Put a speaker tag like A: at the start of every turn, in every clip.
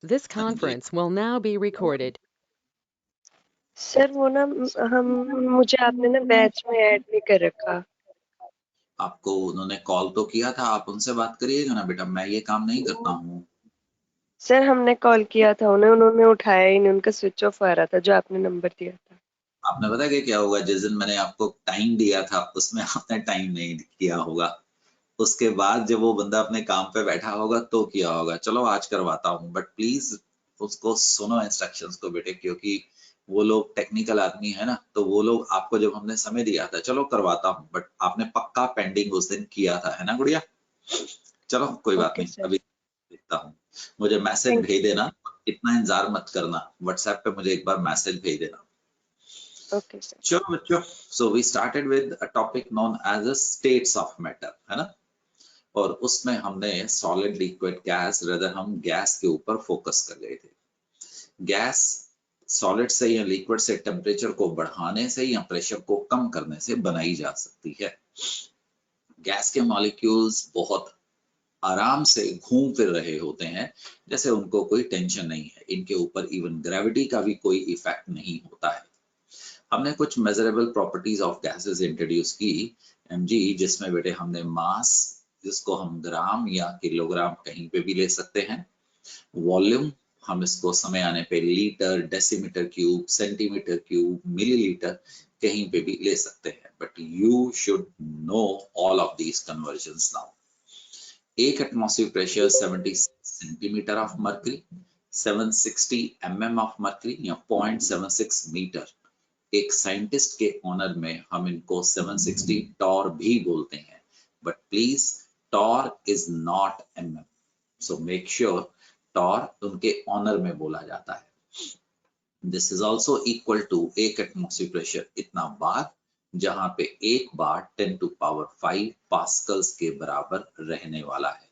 A: This conference will now be recorded.
B: Sir वो ना हम मुझे आपने ना बैच में ऐड नहीं कर रखा।
C: आपको उन्होंने कॉल तो किया था, आप उनसे बात करिएगा ना बेटा, मैं ये काम नहीं करता हूँ।
B: सर हमने कॉल किया था उन्हें, उन्होंने उठाया ही नहीं, उनका स्विच ऑफ आ रहा था जो आपने नंबर दिया था।
C: आपने पता कि क्या होगा, जिस दिन मैंने आपको टाइम दिया था उसमें आपने टाइम नहीं किया होगा, उसके बाद जब वो बंदा अपने काम पे बैठा होगा तो किया होगा। चलो आज करवाता हूँ, बट प्लीज उसको सुनो इंस्ट्रक्शंस को बेटे, क्योंकि वो लोग टेक्निकल आदमी है ना, तो वो लोग आपको जब हमने समय दिया था चलो करवाता हूँ, बट आपने पक्का पेंडिंग उस दिन किया था, है ना गुड़िया? चलो कोई बात
B: ओके
C: नहीं,
B: सर,
C: अभी देखता हूँ। मुझे मैसेज
B: थैंक
C: भेज देना, इतना इंतजार मत करना, व्हाट्सएप पे मुझे एक बार मैसेज भेज देना।
B: यू। ओके सर,
C: चलो बच्चों, so we started with a topic known as a states of matter, है ना? और उसमें हमने सॉलिड लिक्विड गैस, रदर हम गैस के ऊपर फोकस कर गए थे। गैस सॉलिड से या लिक्विड से टेम्परेचर को बढ़ाने से या प्रेशर को कम करने से बनाई जा सकती है। गैस के मॉलिक्यूल्स बहुत आराम से घूम फिर रहे होते हैं, जैसे उनको कोई टेंशन नहीं है, इनके ऊपर इवन ग्रेविटी का भी कोई इफेक्ट नहीं होता है। हमने कुछ measurable properties of gases introduce की एमजी, जिसमें बेटे हमने मास, जिसको हम ग्राम या किलोग्राम कहीं पे भी ले सकते हैं, वॉल्यूम, हम इसको समय आने पे litre, decimetre cube, centimetre cube, millilitre कहीं पे भी ले सकते हैं, but you should know all of these conversions now. एक atmosphere pressure 70 centimetre of mercury, 760 mm of mercury या 0.76 मीटर। एक साइंटिस्ट के ऑनर में हम इनको 760 टॉर भी बोलते हैं, but please torr is not mm, so make sure torr उनके ऑनर में बोला जाता है। This is also equal to एक एटमॉस्फेयर प्रेशर इतना बार, जहां पे एक बार 10 टू पावर 5 पास्कल्स के बराबर रहने वाला है।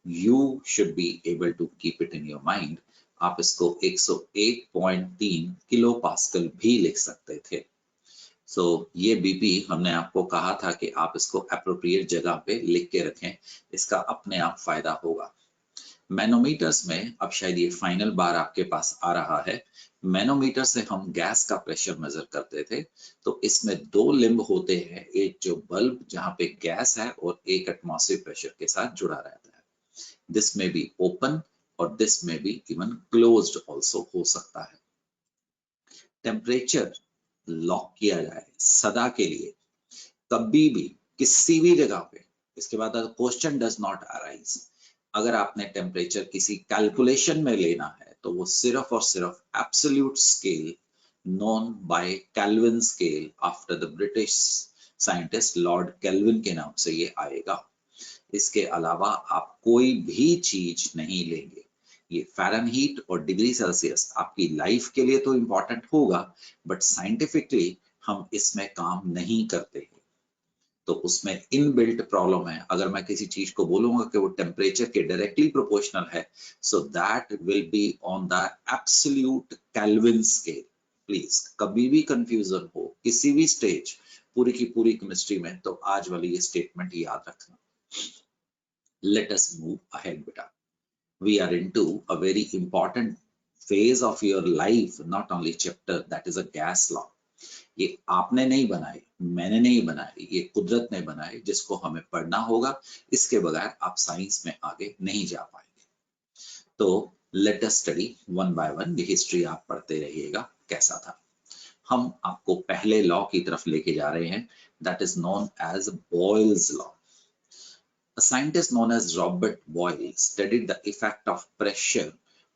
C: You should be able to keep it in your mind. आप इसको 101.3 किलो पास्कल भी लिख सकते थे। सो ये बीपी हमने आपको कहा था कि आप इसको अप्रोप्रिएट जगह पे लिख के रखें, इसका अपने आप फायदा होगा। मैनोमीटर्स में अब शायद ये फाइनल बार आपके पास आ रहा है। मैनोमीटर से हम गैस का प्रेशर मेजर करते थे, तो इसमें दो लिम्ब होते हैं, एक जो बल्ब जहां पे गैस है और एक एटमॉस्फेयर प्रेशर के साथ जुड़ा रहता है। दिस में बी ओपन और दिस में बी इवन क्लोज्ड ऑल्सो हो सकता है। टेम्परेचर लॉक किया जाए सदा के लिए, कभी भी किसी भी जगह पे, इसके बाद क्वेश्चन डज नॉट अराइज। अगर आपने टेम्परेचर किसी कैलकुलेशन में लेना है तो वो सिर्फ और सिर्फ absolute scale known by kelvin scale after the British scientist Lord kelvin के नाम से ये आएगा। इसके अलावा आप कोई भी चीज नहीं लेंगे। ये फ़ारेनहीट और डिग्री सेल्सियस आपकी लाइफ के लिए तो इंपॉर्टेंट होगा, बट साइंटिफिकली हम इसमें काम नहीं करते हैं, तो उसमें इनबिल्ट प्रॉब्लम है। अगर मैं किसी चीज को बोलूंगा कि वो टेम्परेचर के डायरेक्टली प्रोपोर्शनल है, सो that will be on the absolute kelvin scale. Please कभी भी कंफ्यूजन हो किसी भी स्टेज पूरी की पूरी केमिस्ट्री में, तो आज वाली ये स्टेटमेंट याद रखना। लेट अस मूव अहेड बेटा। We are into a very important phase of your life, not only chapter, that is a gas law. ये आपने नहीं बनाए, मैंने नहीं बनाए, ये कुदरत ने बनाए, जिसको हमें पढ़ना होगा। इसके बगैर आप साइंस में आगे नहीं जा पाएंगे। तो let us study one by one. ये हिस्ट्री आप पढ़ते रहिएगा कैसा था। हम आपको पहले लॉ की तरफ लेके जा रहे हैं, that is known as Boyle's law. A scientist known as Robert Boyle studied the effect of pressure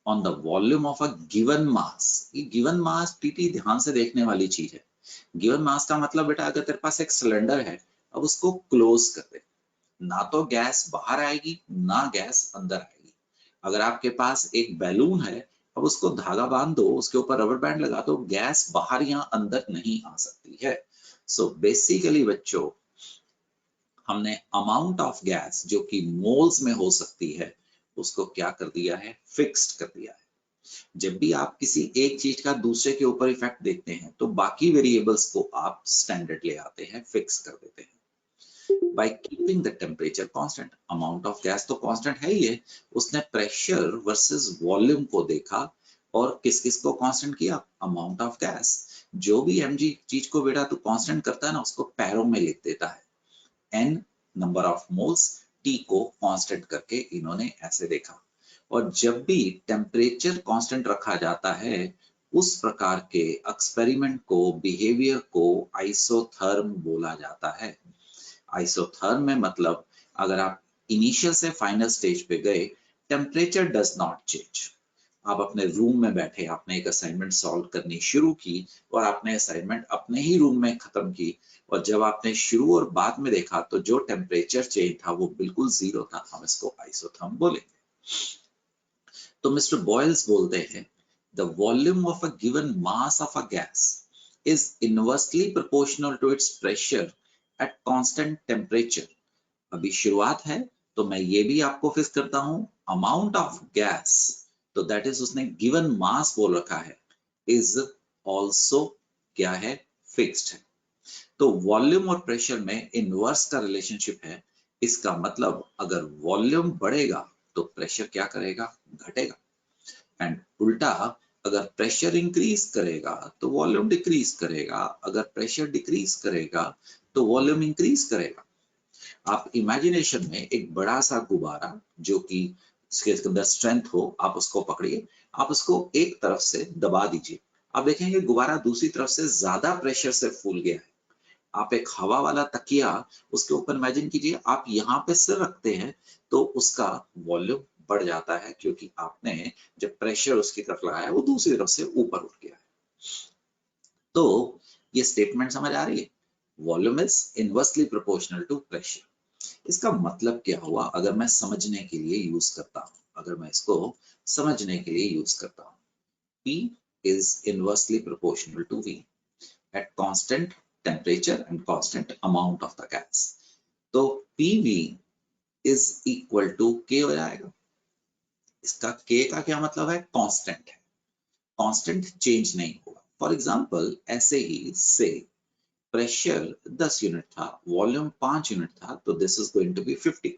C: on the volume of a given mass. ये given mass टीटी ध्यान से देखने वाली चीज है। given mass का मतलब बेटा, अगर तेरे पास एक सिलेंडर है, अब उसको क्लोज कर दे, ना तो गैस बाहर आएगी ना गैस अंदर आएगी। अगर आपके पास एक बैलून है, अब उसको धागा बांध दो, उसके ऊपर रबर बैंड लगा दो, गैस बाहर या अंदर नहीं आ सकती है। सो बेसिकली बच्चों, हमने अमाउंट ऑफ गैस जो कि मोल्स में हो सकती है, उसको क्या कर दिया है, फिक्स्ड कर दिया है। जब भी आप किसी एक चीज का दूसरे के ऊपर इफेक्ट देखते हैं, तो बाकी वेरिएबल्स को आप स्टैंडर्ड ले आते हैं, फिक्स कर देते हैं। by keeping the temperature constant. Amount of gas तो constant है ही है, उसने pressure versus volume को देखा और किस किस को constant किया, amount of gas. जो भी mg चीज को बेटा तो constant करता है ना, उसको पैरों में लिख देता है, n number of moles, t को constant करके इन्होंने ऐसे देखा. और जब भी टेम्परेचर कांस्टेंट रखा जाता है उस प्रकार के एक्सपेरिमेंट को, बिहेवियर को आइसोथर्म बोला जाता है. आइसोथर्म में मतलब अगर आप इनिशियल से फाइनल स्टेज पे गए, टेम्परेचर डज नॉट चेंज. आप अपने रूम में बैठे, आपने एक असाइनमेंट सॉल्व करनी शुरू की और आपने असाइनमेंट अपने ही रूम में खत्म की, और जब आपने शुरू और बाद में देखा तो जो टेम्परेचर चेंज था वो बिल्कुल जीरो था. हम इसको आइसोथर्म बोलेंगे. तो मिस्टर बॉयल्स बोलते हैं the volume of a given mass of a gas is inversely proportional to its pressure at constant temperature. अभी शुरुआत है तो मैं ये भी आपको फिक्स करता हूं, amount of gas, तो that is उसने given mass बोल रखा है, is also क्या है, fixed है. तो वॉल्यूम और प्रेशर में इनवर्स का रिलेशनशिप है. इसका मतलब अगर वॉल्यूम बढ़ेगा तो प्रेशर क्या करेगा, घटेगा. एंड उल्टा अगर प्रेशर इंक्रीज करेगा तो वॉल्यूम डिक्रीज करेगा, अगर प्रेशर डिक्रीज करेगा तो वॉल्यूम इंक्रीज करेगा. आप इमेजिनेशन में एक बड़ा सा गुब्बारा जो कि इसके अंदर स्ट्रेंथ हो, आप उसको पकड़िए, आप उसको एक तरफ से दबा दीजिए, आप देखेंगे गुब्बारा दूसरी तरफ से ज्यादा प्रेशर से फूल गया है. आप एक हवा वाला तकिया उसके ऊपर इमेजिन कीजिए, आप यहाँ पे सिर रखते हैं तो उसका वॉल्यूम बढ़ जाता है क्योंकि आपने जब प्रेशर उसकी तरफ लगाया वो दूसरी तरफ से ऊपर उठ गया है. तो ये स्टेटमेंट समझ आ रही है, volume is inversely proportional to pressure. इसका मतलब क्या हुआ अगर मैं समझने के लिए यूज करता हूं, अगर मैं इसको समझने के लिए यूज करता हूं, P is inversely proportional to V at constant temperature and constant amount of the gas. तो PV is equal to K हो जाएगा. इसका K का क्या मतलब है, कांस्टेंट है, कांस्टेंट चेंज नहीं होगा. फॉर एग्जांपल ऐसे ही से प्रेशर 10 यूनिट था, वॉल्यूम 5 यूनिट था, तो this is going to be 50.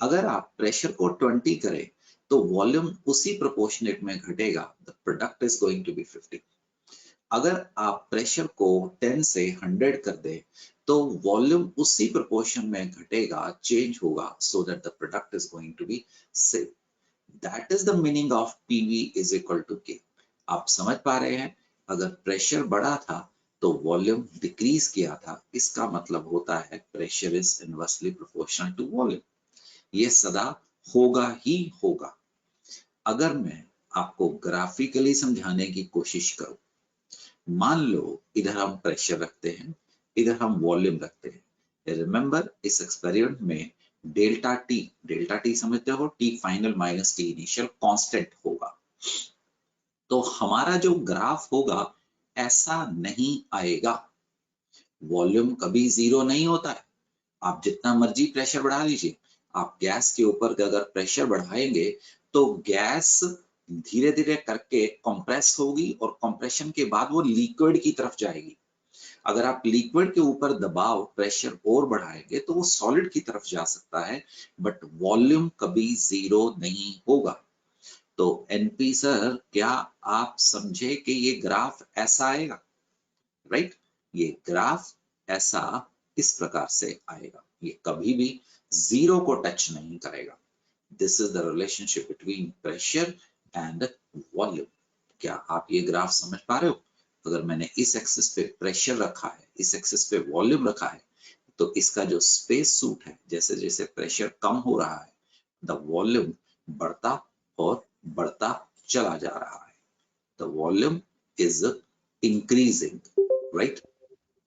C: अगर आप प्रेशर को 20 करें तो वॉल्यूम उसी प्रोपोर्शनेट में घटेगा, the product is going to be 50. अगर आप प्रेशर को 10 से 100 कर दे तो वॉल्यूम उसी प्रोपोर्शन में घटेगा, चेंज होगा, so that the product is going to be same. That is the meaning of PV is equal to K. आप समझ पा रहे हैं, अगर प्रेशर बढ़ा था तो वॉल्यूम डिक्रीज किया था, इसका मतलब होता है pressure is inversely proportional to volume. ये सदा होगा ही होगा. अगर मैं आपको ग्राफिकली समझाने की कोशिश करूं, मान लो इधर हम प्रेशर रखते हैं, इधर हम वॉल्यूम रखते हैं. रिमेंबर इस एक्सपेरिमेंट में डेल्टा टी समझते हो, T final minus T initial constant होगा. तो हमारा जो ग्राफ होगा ऐसा नहीं आएगा. वॉल्यूम कभी जीरो नहीं होता है. आप जितना मर्जी प्रेशर बढ़ा लीजिए, आप गैस के ऊपर अगर प्रेशर बढ़ाएंगे तो गैस धीरे धीरे करके कंप्रेस होगी और कंप्रेशन के बाद वो लिक्विड की तरफ जाएगी. अगर आप लिक्विड के ऊपर दबाव प्रेशर और बढ़ाएंगे तो वो सॉलिड की तरफ जा सकता है, बट वॉल्यूम कभी जीरो नहीं होगा. तो एनपी सर, क्या आप समझे कि ये ग्राफ ऐसा आएगा, राइट? ये ग्राफ ऐसा इस प्रकार से आएगा, ये कभी भी जीरो को टच नहीं करेगा. This is the relationship between pressure and volume. क्या आप ये ग्राफ समझ पा रहे हो? अगर मैंने इस एक्सिस पे प्रेशर रखा है, इस एक्सिस पे वॉल्यूम रखा है, तो इसका जो स्पेस सूट है, जैसे जैसे प्रेशर कम हो रहा है, द वॉल्यूम बढ़ता और बढ़ता चला जा रहा है. The volume is increasing, right?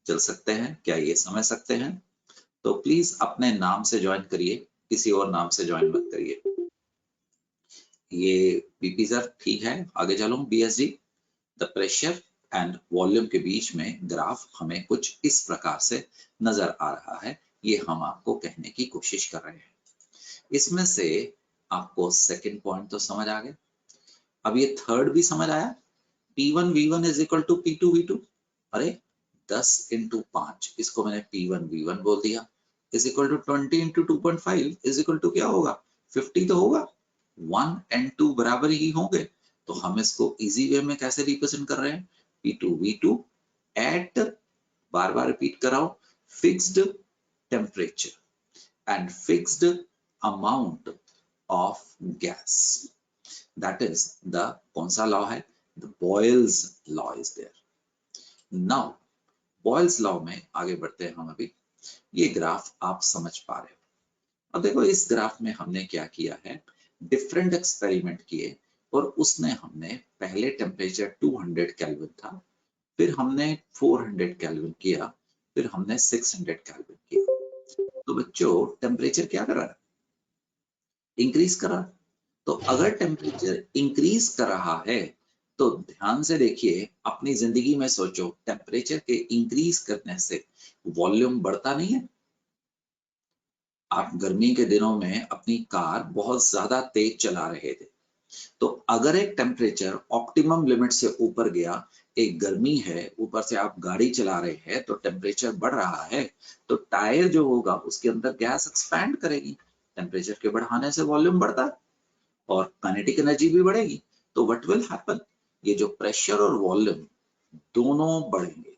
C: चल सकते हैं क्या, ये समझ सकते हैं? तो प्लीज अपने नाम से ज्वाइन करिए, किसी और नाम से ज्वाइन मत करिए. ये पीपी सर ठीक है, आगे चलो. BSG, the pressure and volume के बीच में ग्राफ हमें कुछ इस प्रकार से नजर आ रहा है. ये हम आपको कहने की कोशिश कर रहे हैं. इसमें से आपको सेकंड पॉइंट तो समझ आ गया. अब ये थर्ड भी समझ आया, P1 V1 is equal to P2 V2. अरे 10 into 5, इसको मैंने P1 V1 बोल दिया. Is equal to 20 into 2.5 is equal to क्या होगा 50 तो होगा, 1 एंड 2 बराबर ही होंगे। तो हम इसको इजी वे में कैसे रिप्रेजेंट कर रहे हैं, P2V2 एट, बार बार रिपीट कराओ, fixed temperature and fixed amount of gas, that is the कौन सा लॉ है, the Boyle's law is there. Now Boyle's law में आगे बढ़ते हैं हम अभी। ये ग्राफ आप समझ पा रहे हो। अब देखो इस ग्राफ में हमने क्या किया है, डिफरेंट एक्सपेरिमेंट किए और उसने हमने पहले टेम्परेचर 200 केल्विन था, फिर हमने 400 केल्विन किया, फिर हमने 600 केल्विन किया। तो बच्चों टेम्परेचर क्या कर रहा है, इंक्रीज कर रहा है। तो अगर टेम्परेचर इंक्रीज कर रहा है तो ध्यान से देखिए, अपनी जिंदगी में सोचो, टेम्परेचर के इंक्रीज करने से वॉल्यूम बढ़ता नहीं है। आप गर्मी के दिनों में अपनी कार बहुत ज्यादा तेज चला रहे थे, तो अगर एक टेम्परेचर ऑप्टिमम लिमिट से ऊपर गया, एक गर्मी है, ऊपर से आप गाड़ी चला रहे हैं, तो टेम्परेचर बढ़ रहा है, तो टायर जो होगा उसके अंदर गैस एक्सपैंड करेगी। टेम्परेचर के बढ़ाने से वॉल्यूम बढ़ता है और काइनेटिक एनर्जी भी बढ़ेगी। तो व्हाट विल हैपन, ये जो प्रेशर और वॉल्यूम दोनों बढ़ेंगे।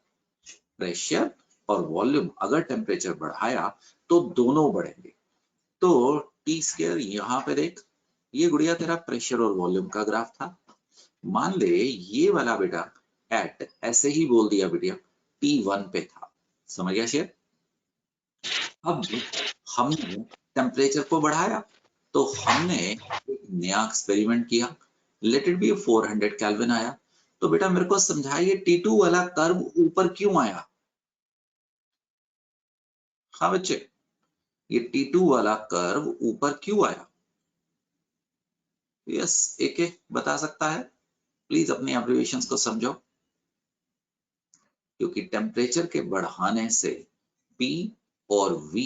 C: प्रेशर और वॉल्यूम अगर टेम्परेचर बढ़ाया तो दोनों बढ़ेंगे। तो टी स्क्वायर यहाँ पे देख, ये गुड़िया तेरा प्रेशर और वॉल्यूम का ग्राफ था। मान ले ये वाला बेटा एट ऐसे ही बोल दिया बेटा T1 पे था, समझ गया शेर। अब हमने टेम्परेचर को बढ़ाया तो हमने एक नया एक्सपेरिमेंट किया, लेट इट बी 400 केल्विन आया। तो बेटा मेरे को समझाइए T2 वाला कर्व ऊपर क्यों आया। हाँ बच्चे, ये T2 वाला कर्व ऊपर क्यों आया, यस एक एक बता सकता है, प्लीज अपनी ऑब्जर्वेशंस को समझो। क्योंकि टेम्परेचर के बढ़ाने से P और V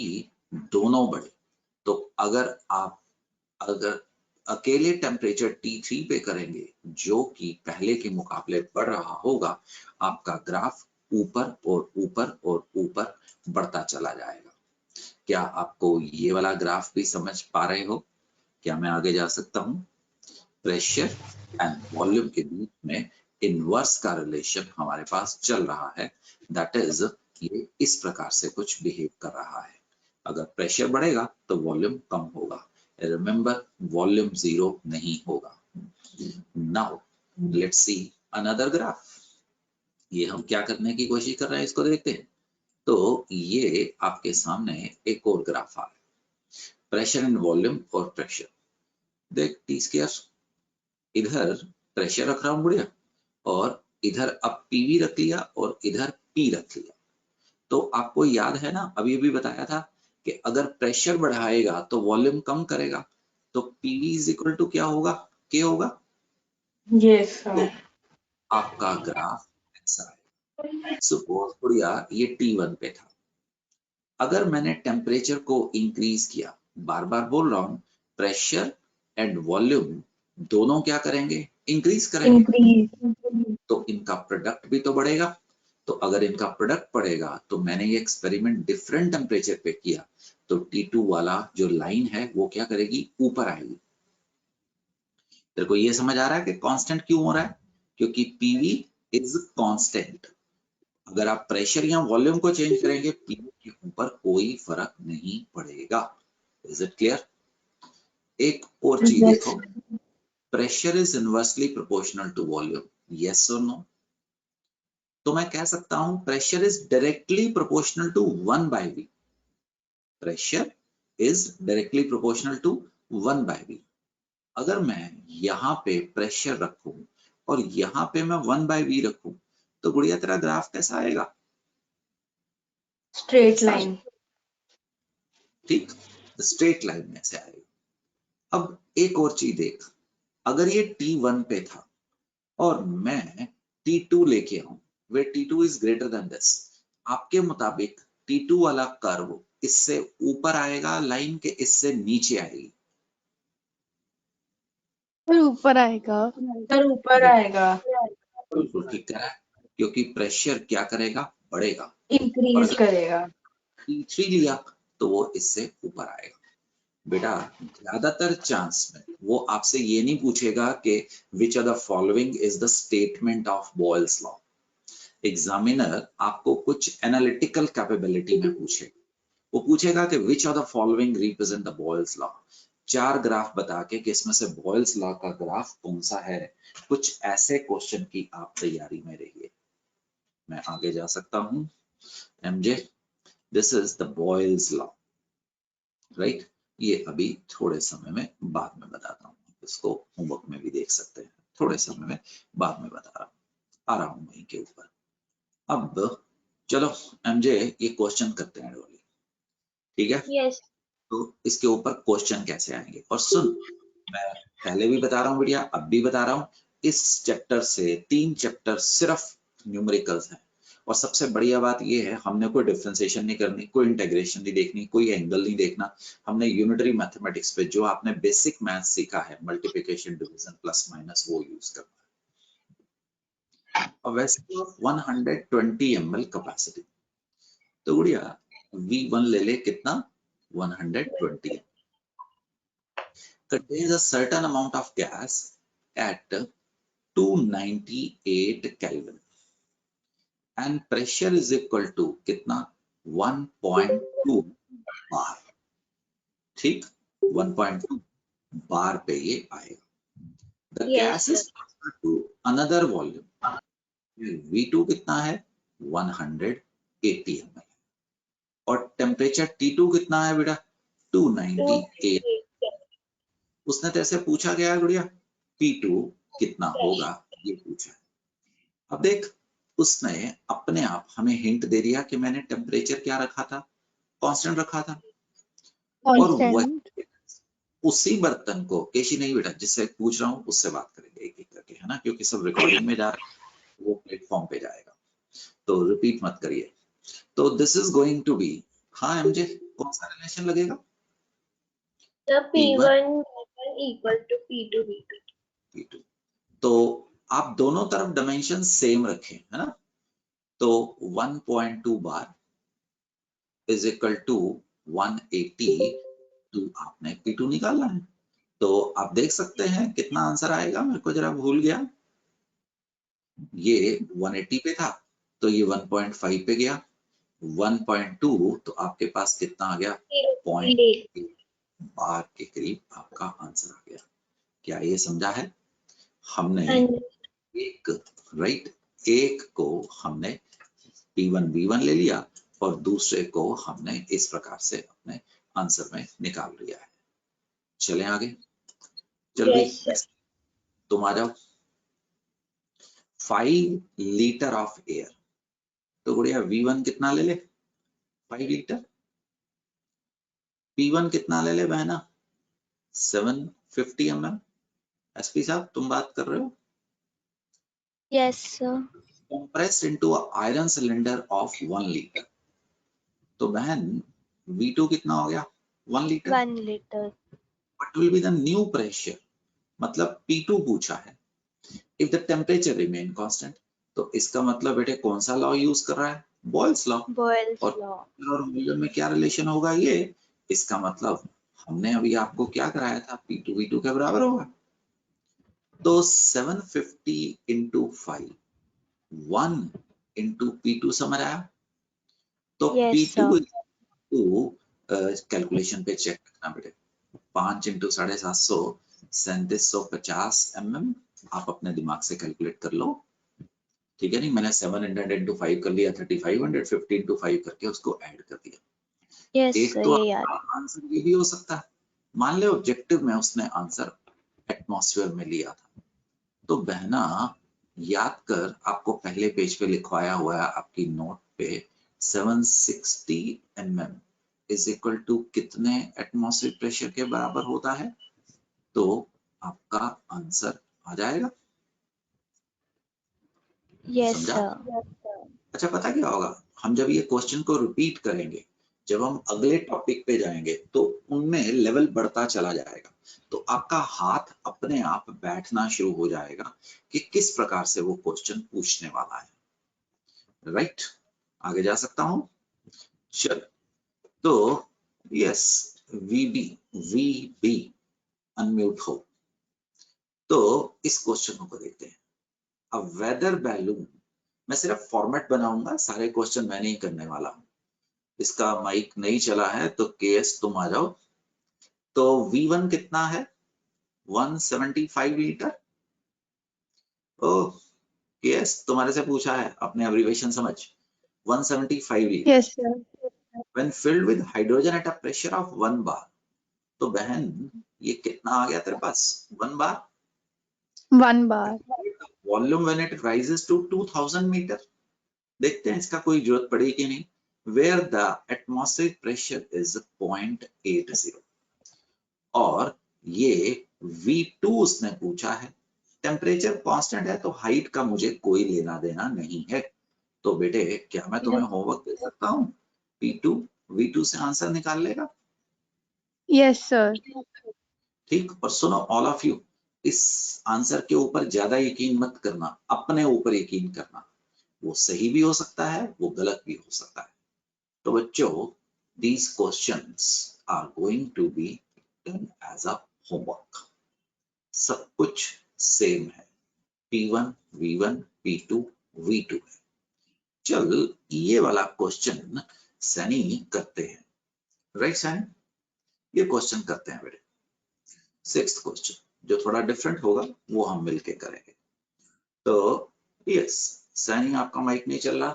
C: दोनों बढ़े। तो अगर अकेले टेम्परेचर T3 पे करेंगे जो कि पहले के मुकाबले बढ़ रहा होगा, आपका ग्राफ ऊपर और ऊपर और ऊपर बढ़ता चला जाएगा। क्या आपको ये वाला ग्राफ भी समझ पा रहे हो? क्या मैं आगे जा सकता हूं? प्रेशर एंड वॉल्यूम के बीच में इनवर्स का रिलेशन हमारे पास चल रहा है, दैट इज ये इस प्रकार से कुछ बिहेव कर रहा है। अगर प्रेशर बढ़ेगा तो वॉल्यूम कम होगा, रिमेंबर वॉल्यूम जीरो नहीं होगा। Now let's see another graph. ये हम क्या करने की कोशिश कर रहे हैं इसको देखते हैं। तो ये आपके सामने एक और ग्राफ आ रहा है, प्रेशर एंड वॉल्यूम और प्रेशर। देख टी स्क्वायर, इधर प्रेशर रख रहा हूं बढ़िया, और इधर अब पीवी रख लिया और इधर पी रख लिया। तो आपको याद है ना, अभी अभी बताया था कि अगर प्रेशर बढ़ाएगा तो वॉल्यूम कम करेगा, तो पीवी इज इक्वल टू क्या होगा, के होगा।
D: यस
C: तो आपका ग्राफ ऐसा है। सपोज बढ़िया ये T1 पे था, अगर मैंने टेम्परेचर को इंक्रीज किया, बार बार बोल रहा हूं, प्रेशर एंड वॉल्यूम दोनों क्या करेंगे, इंक्रीज करेंगे।
D: इंक्रीज।
C: तो इनका प्रोडक्ट भी तो बढ़ेगा। तो अगर इनका प्रोडक्ट बढ़ेगा तो मैंने ये एक्सपेरिमेंट डिफरेंट टेम्परेचर पे किया, तो T2 वाला जो लाइन है वो क्या करेगी, ऊपर आएगी। तेरे को ये समझ आ रहा है कि कांस्टेंट क्यों हो रहा है, क्योंकि PV इज कांस्टेंट। अगर आप प्रेशर या वॉल्यूम को चेंज करेंगे, PV के ऊपर कोई फर्क नहीं पड़ेगा। Is it clear? एक और चीज
D: Yes.
C: देखो, pressure is inversely proportional to volume, yes और नो। तो मैं कह सकता हूं pressure is directly proportional to 1/V। Pressure is directly proportional to 1/V। अगर मैं यहाँ पे प्रेशर रखूं और यहाँ पे मैं 1/V रखूं, तो गुड़िया तेरा ग्राफ कैसा आएगा,
D: स्ट्रेट लाइन।
C: ठीक, स्ट्रेट लाइन में से आएगा। अब एक और चीज देख, अगर ये T1 पे था और मैं T2 लेके आऊं, वे T2 is greater than this, आपके मुताबिक T2 वाला कर्व इससे ऊपर आएगा लाइन के, इससे नीचे आएगी?
E: पर ऊपर आएगा।
D: सर ऊपर आएगा,
C: बिल्कुल ठीक कह रहा है, क्योंकि प्रेशर क्या करेगा, बढ़ेगा।
D: इंक्रीज करेगा।
C: T3 लिया तो वो इससे ऊपर आएगा। बेटा ज्यादातर चांस में वो आपसे ये नहीं पूछेगा कि which are the following is the statement of Boyle's law. Examiner आपको कुछ एनालिटिकल कैपेबिलिटी में पूछेगा, वो पूछेगा कि which are the following represent the Boyle's law. 4 graph बता के कि इसमें से बॉयल्स लॉ का ग्राफ कौन सा है। कुछ ऐसे क्वेश्चन की आप तैयारी में रहिए। मैं आगे जा सकता हूं। MJ, this is the Boyle's law, right. ये अभी थोड़े समय में बाद में बताता हूँ, इसको होमवर्क में भी देख सकते हैं। थोड़े समय में बाद में बता रहा हूँ, आ रहा हूँ वहीं के ऊपर। अब चलो एमजे ये क्वेश्चन करते हैं डोली, ठीक है।
F: यस
C: तो इसके ऊपर क्वेश्चन कैसे आएंगे। और सुन, मैं पहले भी बता रहा हूँ बढ़िया, अब भी बता रहा हूँ, इस चैप्टर से 3 चैप्टर सिर्फ न्यूमेरिकल्स हैं। और सबसे बढ़िया बात ये है, हमने कोई डिफरेंशिएशन नहीं करनी, कोई इंटीग्रेशन नहीं देखनी, कोई एंगल नहीं देखना। हमने यूनिटरी मैथमेटिक्स पे जो आपने बेसिक मैथ सीखा है, मल्टीप्लिकेशन, डिवीजन, प्लस माइनस, वो यूज करना है। और वैसे 120 ml कैपेसिटी, तो गुड़िया V1 ले ले, कितना 120 contains a certain amount of gas at 298 Kelvin and pressure is equal to कितना 1.2 बार, ठीक 1.2 बार पे ये आएगा। The gas is transferred to another volume, V2 कितना है 180 ml और टेम्परेचर T2 कितना है बेटा 298। उसने तैसे पूछा गया है गुड़िया P2 कितना होगा, ये पूछा है। अब देख, उसने अपने आप हमें हिंट दे दिया कि मैंने टेम्परेचर क्या रखा था, कांस्टेंट रखा था। और
E: कांस्टेंट।
C: वही उसी बर्तन को, केशी नहीं बेटा, जिससे पूछ रहा हूँ उससे बात करेंगे एक एक करके, है ना, क्योंकि सब रिकॉर्डिंग में जा रहा है, वो प्लेटफॉर्म पे जाएगा, तो रिपीट मत करिए। तो this is going to be, हाँ एमजे कौन सा रिलेशन लगेगा,
F: The P1 equal to P2 V2.
C: P2। तो आप दोनों तरफ डायमेंशन सेम रखें, है ना। तो 1.2 बार इज इक्वल टू 180, तो आपने P2 निकालना है। तो आप देख सकते हैं कितना आंसर आएगा, मेरे को जरा भूल गया, ये 180 पे था तो ये 1.5 पे गया, 1.2 तो आपके पास कितना आ गया 0.8 बार के करीब आपका आंसर आ गया। क्या ये समझा है? हमने एक एक को हमने P1 V1 ले लिया और दूसरे को हमने इस प्रकार से अपने आंसर में निकाल लिया है। चलें आगे, चल भाई तुम आ जाओ। 5 लीटर ऑफ एयर, तो गुड़िया V1 कितना ले ले 5 लीटर, P1 कितना ले ले बहना 750 ml। एसपी साहब तुम बात कर रहे हो?
E: Yes sir.
C: compressed into a iron cylinder of 1 liter, तो बहन V2 कितना हो गया 1 litre.
E: 1 litre.
C: What will be the new pressure, मतलब P2 पूछा है। If the temperature remain constant, तो इसका मतलब बेटे कौन सा लॉ यूज कर रहा है, बॉयल्स लॉ। और वॉल्यूम में क्या रिलेशन होगा ये, इसका मतलब हमने अभी आपको क्या कराया था, P2 V2 के बराबर होगा। तो 750 इंटू 5 1 इंटू P2 समझ आया। तो P2 कैलकुलेशन पे चेक करना बेटे, 5 इंटू 750 3750 mm, आप अपने दिमाग से कैलकुलेट कर लो, ठीक है नहीं। मैंने 700 इंटू 5 कर लिया 3500, 50 इंटू 5 करके उसको ऐड कर दिया। एक तो आंसर ये भी हो सकता है, मान लो ऑब्जेक्टिव में उसने आंसर एटमॉस्फेयर में लिया था, तो बहना याद कर, आपको पहले पेज पे लिखवाया हुआ है आपकी नोट पे 760 mm इज इक्वल टू कितने एटमॉस्फेरिक प्रेशर के बराबर होता है, तो आपका आंसर आ जाएगा।
E: यस
C: समझा?
E: सर।
C: अच्छा पता क्या होगा, हम जब ये क्वेश्चन को रिपीट करेंगे, जब हम अगले टॉपिक पे जाएंगे तो उनमें लेवल बढ़ता चला जाएगा, तो आपका हाथ अपने आप बैठना शुरू हो जाएगा कि किस प्रकार से वो क्वेश्चन पूछने वाला है। राइट, आगे जा सकता हूं, चल। तो यस, वीबी अनम्यूट हो। तो इस क्वेश्चन को देखते हैं। अ वेदर बैलून, मैं सिर्फ फॉर्मेट बनाऊंगा, सारे क्वेश्चन मैं नहीं करने वाला हूं। इसका माइक नहीं चला है तो केएस तुम आ जाओ। तो V1 कितना है? 175 लीटर। ओह केएस, तुम्हारे से पूछा है, अपने एब्रिविएशन समझ। 175 litre
E: Yes, sir.
C: when filled with hydrogen at a pressure of 1 bar। तो बहन ये कितना आ गया तेरे पास? 1 bar।
E: 1 bar.
C: Volume when it rises to 2000 meter. देखते हैं इसका कोई जरूरत पड़ी कि नहीं। Where the atmospheric pressure is 0.80 और ये V2 उसने पूछा है। टेम्परेचर कांस्टेंट है तो हाइट का मुझे कोई लेना देना नहीं है। तो बेटे क्या मैं तुम्हें होमवर्क दे सकता हूँ? P2 V2 से आंसर निकाल लेगा।
E: Yes, sir.
C: ठीक, और सुनो ऑल ऑफ यू, इस आंसर के ऊपर ज्यादा यकीन मत करना, अपने ऊपर यकीन करना। वो सही भी हो सकता है, वो गलत भी हो सकता है। तो बच्चों, these questions are going to be done as a homework। सब कुछ सेम है, P1 V1 P2 V2 है। चल ये वाला क्वेश्चन सैनी करते हैं, राइट सैनी? ये क्वेश्चन करते हैं बेटे। 6th क्वेश्चन जो थोड़ा डिफरेंट होगा वो हम मिलके करेंगे। तो यस सैनी, आपका माइक नहीं चल रहा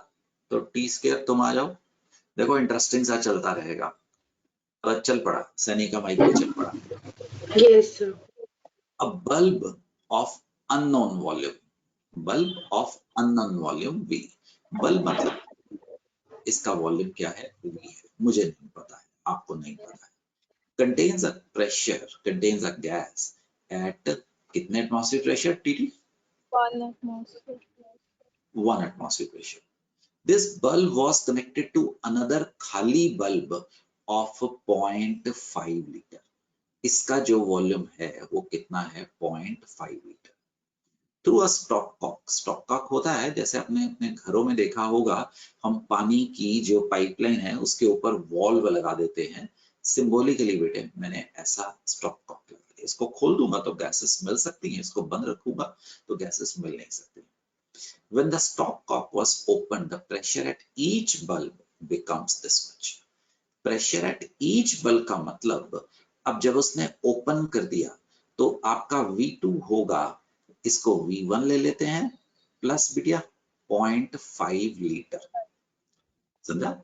C: तो T² तुम आ जाओ। देखो इंटरेस्टिंग सा चलता रहेगा। चल पड़ा, सैनी का माइक भी चल पड़ा।
D: Yes, sir.
C: A bulb of unknown volume, bulb of unknown volume V। Bulb मतलब इसका वॉल्यूम क्या है? V है, मुझे नहीं पता है, आपको नहीं पता है। Contains a pressure, contains a gas at कितने atmosphere pressure TT?
E: 1 atmosphere.
C: 1 atmosphere pressure। This bulb was connected to another खाली bulb of 0.5 लीटर। इसका जो वॉल्यूम है वो कितना है? 0.5 litre. Through a stopcock, stopcock होता है जैसे अपने अपने घरों में देखा होगा, हम पानी की जो पाइपलाइन है उसके ऊपर वॉल्व लगा देते हैं। सिंबॉलिकली बेटे मैंने ऐसा स्टॉपकॉक लगा दिया। इसको खोल दूंगा तो गैसेस मिल सकती हैं, इसको बंद रखूंगा तो गैसेस मिल नहीं सकती। When the stopcock was opened, the pressure at each bulb becomes this much। pressure at each bulb का मतलब, अब जब उसने ओपन कर दिया तो आपका V2 होगा, इसको V1 ले लेते हैं प्लस बिटिया 0.5 लीटर। समझा?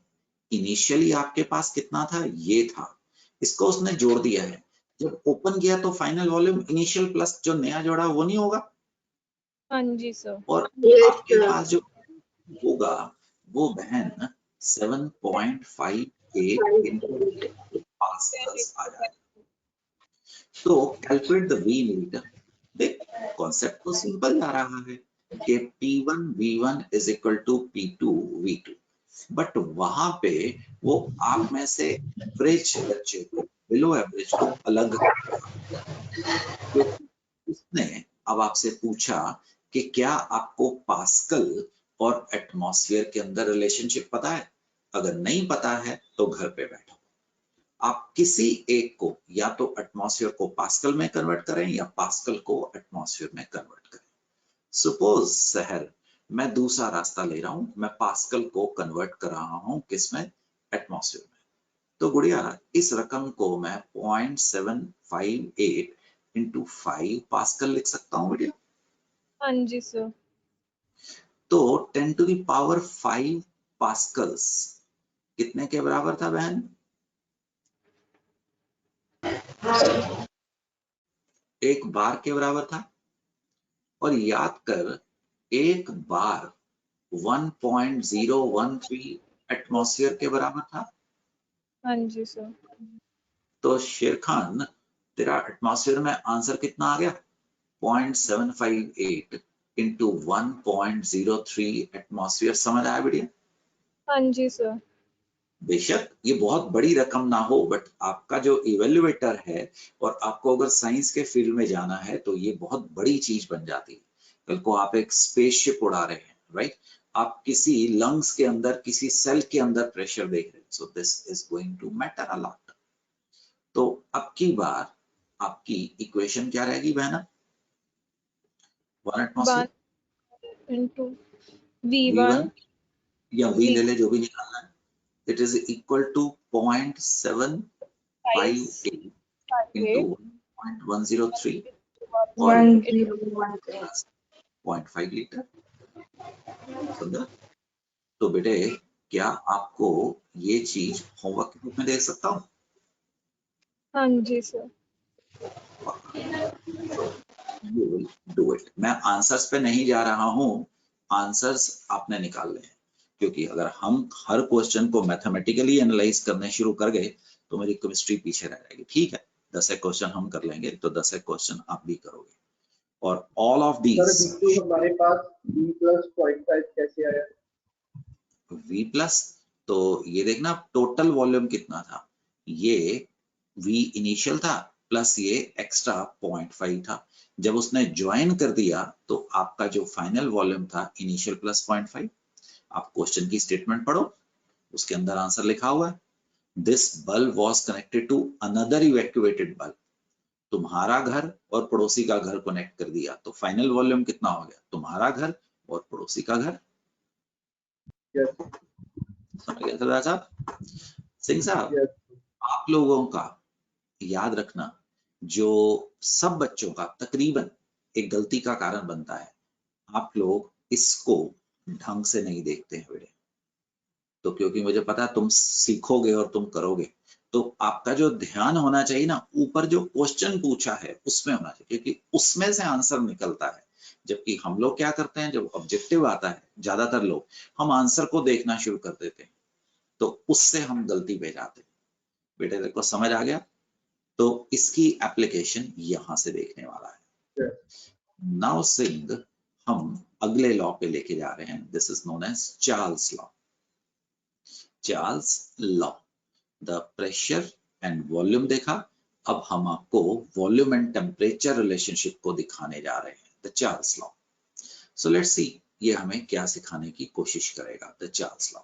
C: इनिशियली आपके पास कितना था? ये था, इसको उसने जोड़ दिया है। जब ओपन किया तो फाइनल वॉल्यूम इनिशियल प्लस जो नया जोड़ा वो नहीं होगा?
E: हाँ जी सर।
C: और आपके पास जो होगा वो बहन 7.58 into पास्कल्स आ जाएगा। तो कैलकुलेट द V लीटर। देख कॉन्सेप्ट तो सिंपल जा रहा है कि P1 V1 is equal to P2 V2, but वहां पे वो आप में से एवरेज बच्चे को, बिलो एवरेज को अलग करेगा। क्योंकि उसने अब आपसे पूछा कि क्या आपको पास्कल और एटमॉस्फेयर के अंदर रिलेशनशिप पता है? अगर नहीं पता है तो घर पे बैठो, आप किसी एक को या तो एटमॉस्फेयर को पास्कल में कन्वर्ट करें या पास्कल को एटमॉस्फेयर में कन्वर्ट करें। सपोज शहर, मैं दूसरा रास्ता ले रहा हूं, मैं पास्कल को कन्वर्ट कर रहा हूं किसमें? एटमॉस्फेयर में। तो गुड़िया इस रकम को मैं 0.758 into 5 पास्कल लिख सकता हूँ बेटिया।
E: हाँ जी सर।
C: तो 10 to the power 5 पास्कल्स कितने के बराबर था बहन? एक बार के बराबर था। और याद कर, एक बार 1.013 एटमॉस्फेयर के बराबर था।
E: हाँ जी सर।
C: तो शेर खान तेरा एटमॉस्फेयर में आंसर कितना आ गया? 0.758 into 1.03 एटमॉस्फेयर। समझ आया बेटिया?
E: हाँ जी सर।
C: बेशक ये बहुत बड़ी रकम ना हो, बट आपका जो इवेल्युएटर है और आपको अगर साइंस के फील्ड में जाना है तो ये बहुत बड़ी चीज बन जाती है। कल को आप एक स्पेसशिप उड़ा रहे हैं, राइट? आप किसी लंग्स के अंदर, किसी सेल के अंदर प्रेशर देख रहे हैं, so this is going to matter a lot. तो अब की बार आपकी इक्वेशन क्या रहेगी बहना? 1 एटमॉस्फेयर
E: into
C: V1
E: V1
C: या V ले ले, जो भी निकालना है, it is equal to 0.758 into 0.103 और
D: 1013
C: 0.5 लीटर। समझा? तो बेटे क्या आपको ये चीज होमवर्क के रूप में दे सकता हूँ?
E: हाँ जी sir.
C: You will do it. मैं आंसर्स पे नहीं जा रहा हूँ, आंसर्स आपने निकालने हैं, क्योंकि अगर हम हर क्वेश्चन को मैथमेटिकली एनालाइज करने शुरू कर गए तो मेरी केमिस्ट्री पीछे रह जाएगी। ठीक है, 10 एक क्वेश्चन हम कर लेंगे तो 10 एक क्वेश्चन आप भी करोगे। और ऑल ऑफ दीज
G: हमारे पास V+.5 कैसे आया?
C: V+, तो ये देखना टोटल वॉल्यूम कितना था, ये V इनिशियल था प्लस ये एक्स्ट्रा 0.5 था। जब उसने ज्वाइन कर दिया तो आपका जो फाइनल वॉल्यूम था इनिशियल प्लस 0.5। आप क्वेश्चन की स्टेटमेंट पढ़ो, उसके अंदर आंसर लिखा हुआ है, this bulb was connected to another evacuated bulb. तुम्हारा घर और पड़ोसी का घर कनेक्ट कर दिया तो फाइनल वॉल्यूम कितना हो गया? तुम्हारा घर और पड़ोसी का घर। समझ गया सरदार साहब? सिंह साहब, आप लोगों का याद रखना, जो सब बच्चों का तकरीबन एक गलती का कारण बनता है, आप लोग इसको ढंग से नहीं देखते हैं बेटे। तो क्योंकि मुझे पता है तुम सीखोगे और तुम करोगे, तो आपका जो ध्यान होना चाहिए ना, ऊपर जो क्वेश्चन पूछा है उसमें होना चाहिए, क्योंकि उसमें से आंसर निकलता है। जबकि हम लोग क्या करते हैं, जब ऑब्जेक्टिव आता है, ज्यादातर लोग हम आंसर को देखना शुरू कर देते हैं, तो उससे हम गलती पे जाते हैं। बेटे देखो समझ आ गया? तो इसकी एप्लीकेशन यहां से देखने वाला है। नाउ सिंह हम अगले लॉ पे लेके जा रहे हैं, this is known as Charles law. Charles law, the pressure and volume देखा, अब हम आपको वॉल्यूम एंड टेम्परेचर रिलेशनशिप को दिखाने जा रहे हैं, the Charles law. So let's see ये हमें क्या सिखाने की कोशिश करेगा, the Charles law.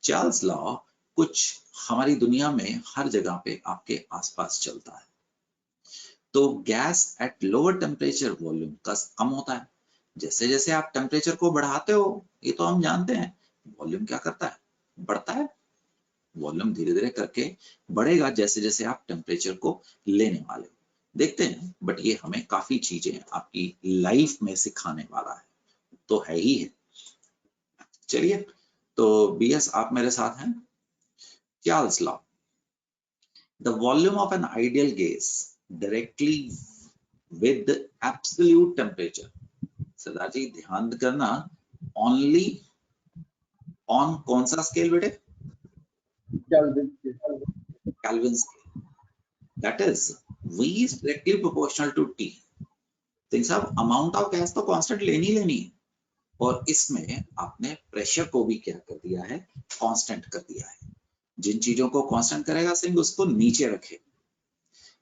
C: Charles law कुछ हमारी दुनिया में हर जगह पे आपके आसपास चलता है। तो gas at lower temperature volume का कम होता है। जैसे जैसे आप टेम्परेचर को बढ़ाते हो, ये तो हम जानते हैं, वॉल्यूम क्या करता है? बढ़ता है। वॉल्यूम धीरे धीरे करके बढ़ेगा जैसे जैसे आप टेम्परेचर को लेने वाले हो। देखते हैं, बट ये हमें काफी चीजें आपकी लाइफ में सिखाने वाला है, तो है ही है। चलिए, तो बीएस आप मेरे साथ हैं। Charles law, the volume of an ideal gas directly with absolute temperature. Sardar ji ध्यान करना, ओनली ऑन कौन सा स्केल बेटे? Kelvin scale, that is V is directly proportional to T। Singh साहब, अमाउंट ऑफ गैस तो कांस्टेंट लेनी लेनी है, और इसमें आपने प्रेशर को भी क्या कर दिया है? कांस्टेंट कर दिया है। जिन चीजों को कांस्टेंट करेगा सिंह, उसको नीचे रखे।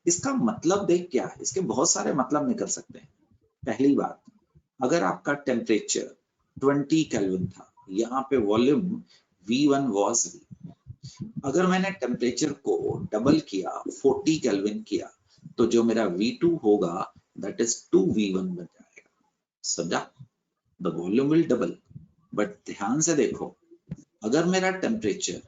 C: इसका मतलब देख क्या है, इसके बहुत सारे मतलब निकल सकते हैं। पहली बात, अगर आपका टेम्परेचर 20 केल्विन था, यहाँ पे वॉल्यूम V1 was V। अगर मैंने टेम्परेचर को डबल किया, 40 केल्विन किया, तो जो मेरा V2 होगा दैट इज 2V1 बन जाएगा। समझा? The volume will double. But ध्यान से देखो, अगर मेरा टेम्परेचर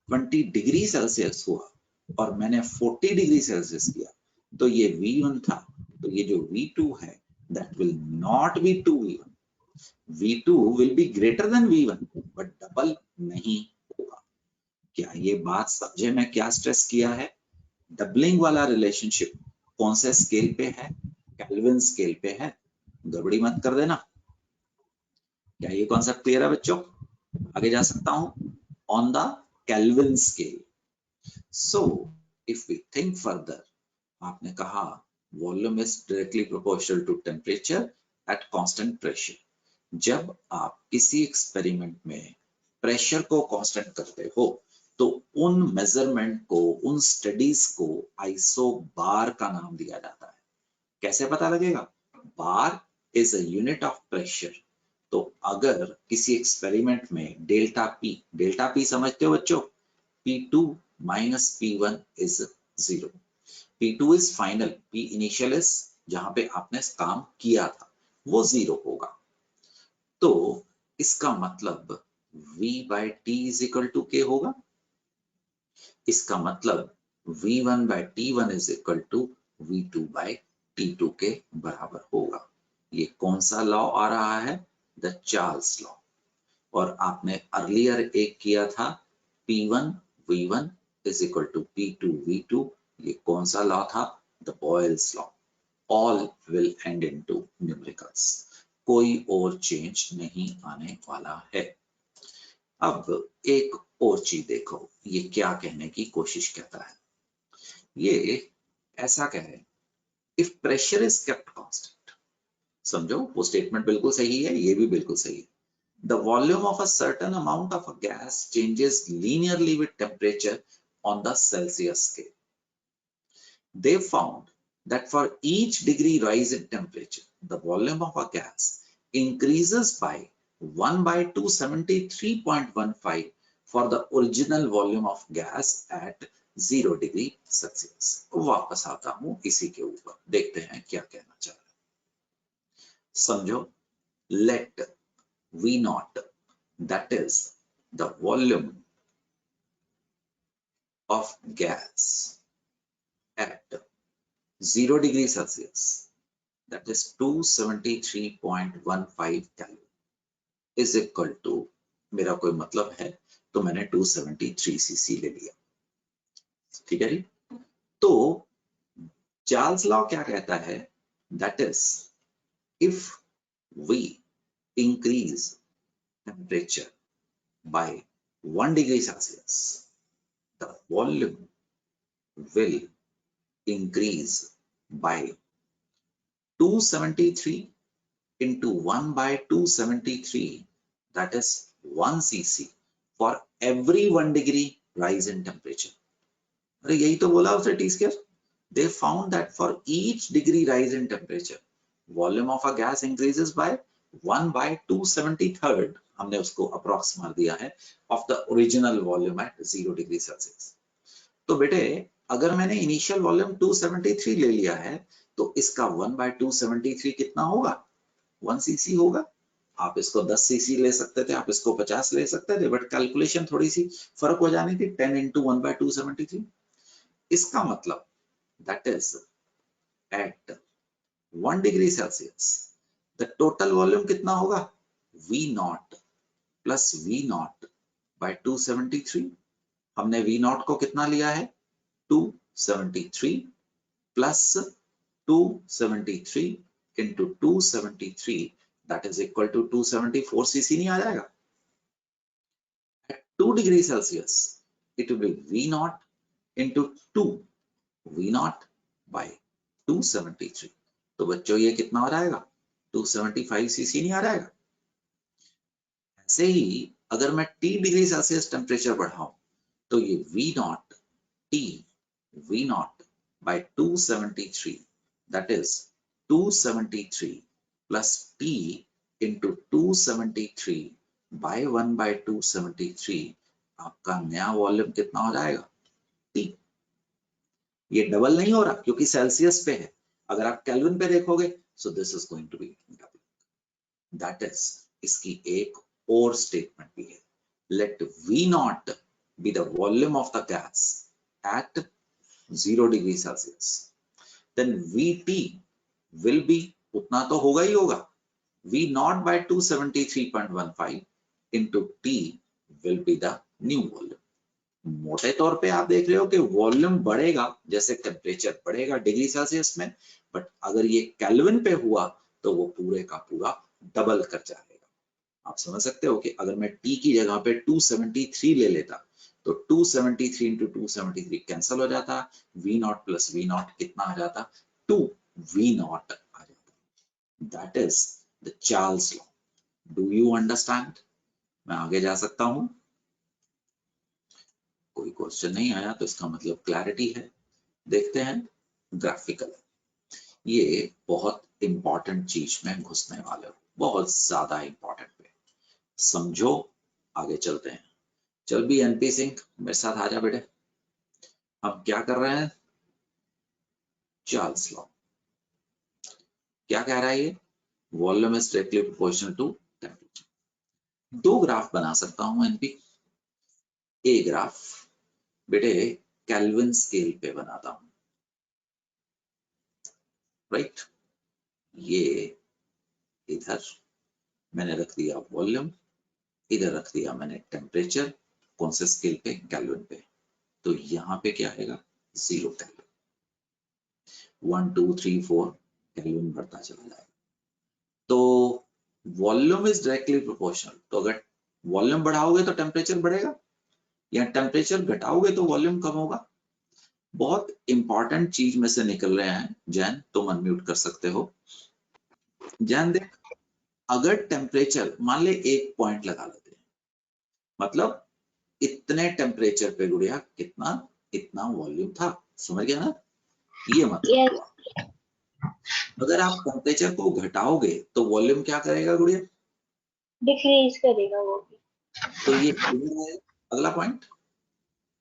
C: 20 डिग्री सेल्सियस हुआ और मैंने 40 डिग्री सेल्सियस किया, तो ये V1 था, तो ये जो V2 है that will not be 2V1। V2 will be greater than V1, but double नहीं होगा। क्या ये बात समझे मैं क्या स्ट्रेस किया है? डबलिंग वाला रिलेशनशिप कौन से स्केल पे है? केल्विन स्केल पे है। गड़बड़ी मत कर देना। क्या ये कॉन्सेप्ट क्लियर है बच्चों? आगे जा सकता हूं। On the Kelvin scale. So if we think further, आपने कहा volume is directly proportional to temperature at constant pressure. जब आप किसी एक्सपेरिमेंट में प्रेशर को कांस्टेंट करते हो, तो उन मेजरमेंट को, उन स्टडीज को आइसोबार का नाम दिया जाता है। कैसे पता लगेगा? Bar is a unit of pressure. तो अगर किसी एक्सपेरिमेंट में डेल्टा पी समझते हो बच्चों? P2 minus P1 is 0। P2 is final, P initial is जहां पे आपने काम किया था वो 0 होगा। तो इसका मतलब V by T is equal to K होगा। इसका मतलब V1 by T1 is equal to V2 by T2 के बराबर होगा। ये कौन सा लॉ आ रहा है? The Charles law. और आपने अर्लियर एक किया था P1 V1 is equal to P2 V2, ये कौन सा लॉ था? The Boyle's law. All will end into numericals, कोई और चेंज नहीं आने वाला है। अब एक और चीज देखो, ये क्या कहने की कोशिश करता है। ये ऐसा कहे if pressure is kept constant, समझो वो स्टेटमेंट बिल्कुल सही है, ये भी बिल्कुल सही है। The volume of a certain amount of a gas changes linearly with temperature on the Celsius scale. They found that for each degree rise in temperature, the volume of a gas increases by 1 by 273.15 for the original volume of gas at 0 degree Celsius. वापस आता हूं इसी के ऊपर, देखते हैं क्या कहना चाह रहा है। समझो, let V naught, that is the volume of gas at 0 degree Celsius, that is 273.15 Kelvin is equal to, मेरा कोई मतलब है तो मैंने 273 cc ले लिया, ठीक है जी। तो चार्ल्स लॉ क्या कहता है? that is if we increase temperature by 1 degree Celsius, the volume will increase by 273 into 1 by 273, that is 1 cc for every 1 degree rise in temperature. अरे यही तो बोला उसने T square. They found that for each degree rise in temperature, volume of a gas increases by 1 by 273rd, हमने उसको approx मार दिया है, of the original volume at 0 degree Celsius. तो बेटे अगर मैंने इनिशियल वॉल्यूम 273 ले लिया है तो इसका 1 by 273 कितना होगा? 1 cc होगा। आप इसको 10 cc ले सकते थे, आप इसको 50 ले सकते थे, बट कैलकुलेशन थोड़ी सी फर्क हो जानी थी, 10 into 1 by 273। इसका मतलब that is at 1 degree Celsius the total volume कितना होगा? V naught plus V naught by 273। हमने V naught को कितना लिया है? 273 plus 273 into 273, that is equal to 274 cc नहीं आ जाएगा? At 2 degree Celsius it will be V naught into 2 V naught by 273। तो बच्चों ये कितना आ जाएगा? 275 cc नहीं आ जाएगा? ऐसे ही अगर मैं T डिग्री सेल्सियस टेम्परेचर बढ़ाऊं तो ये V naught T V naught by 273, that is 273 plus T into 273 by 1 by 273, आपका नया वॉल्यूम कितना हो जाएगा? T। ये डबल नहीं हो रहा क्योंकि सेल्सियस पे है, अगर आप केल्विन पे देखोगे so this is going to be double. That is, इसकी एक और स्टेटमेंट भी है, let V naught be the volume of the gas at 0 degree Celsius, then VT will be, उतना तो होगा ही होगा, V naught by 273.15 into T will be the new volume। मोटे तौर पे आप देख रहे हो कि वॉल्यूम बढ़ेगा जैसे टेम्परेचर बढ़ेगा डिग्री सेल्सियस में, बट अगर ये केल्विन पे हुआ तो वो पूरे का पूरा डबल कर जाएगा। आप समझ सकते हो कि अगर मैं T की जगह पे 273 ले लेता तो 273 into 273 कैंसिल हो जाता, V naught plus V naught कितना आ जाता? 2 V naught आ जाता। That is the Charles law. Do you understand? मैं आगे जा सकता हूं? कोई क्वेश्चन नहीं आया तो इसका मतलब क्लैरिटी है। देखते हैं ग्राफिकल। ये बहुत इंपॉर्टेंट चीज में घुसने वाले हो, बहुत ज्यादा इंपॉर्टेंट पे, समझो। आगे चलते हैं। चल भी एनपी सिंह मेरे साथ आ जा बेटे। हम क्या कर रहे हैं? Charles law. क्या कह रहा है ये? Volume is directly proportional to temperature. दो ग्राफ बना सकता हूं एनपी। ए ग्राफ बेटे केल्विन स्केल पे बनाता हूं, राइट। ये इधर मैंने रख दिया वॉल्यूम, इधर रख दिया मैंने टेम्परेचर। कौन से स्केल पे? केल्विन पे। तो यहाँ पे क्या आएगा? 0 केल्विन। 1 2 3 4 केल्विन बढ़ता चला जाएगा। तो वॉल्यूम इज डायरेक्टली प्रोपोर्शनल। तो अगर वॉल्यूम बढ़ाओगे तो टेम्परेचर बढ़ेगा, या टेम्परेचर घटाओगे तो वॉल्यूम कम होगा। बहुत इंपॉर्टेंट चीज में से निकल रहे हैं। जैन तुम अनम्यूट कर सकते हो। जैन देख, अगर टेम्परेचर मान ले 1 पॉइंट लगा लेते हैं, मतलब इतने टेम्परेचर पे गुड़िया कितना, इतना वॉल्यूम था। समझ गया ना? ये मतलब
F: Yes.
C: हुआ। अगर आप टेम्परेचर को घटाओगे तो वॉल्यूम क्या करेगा गुड़िया?
F: डिक्रीज करेगा वो भी।
C: तो ये इधर आएगा अगला पॉइंट,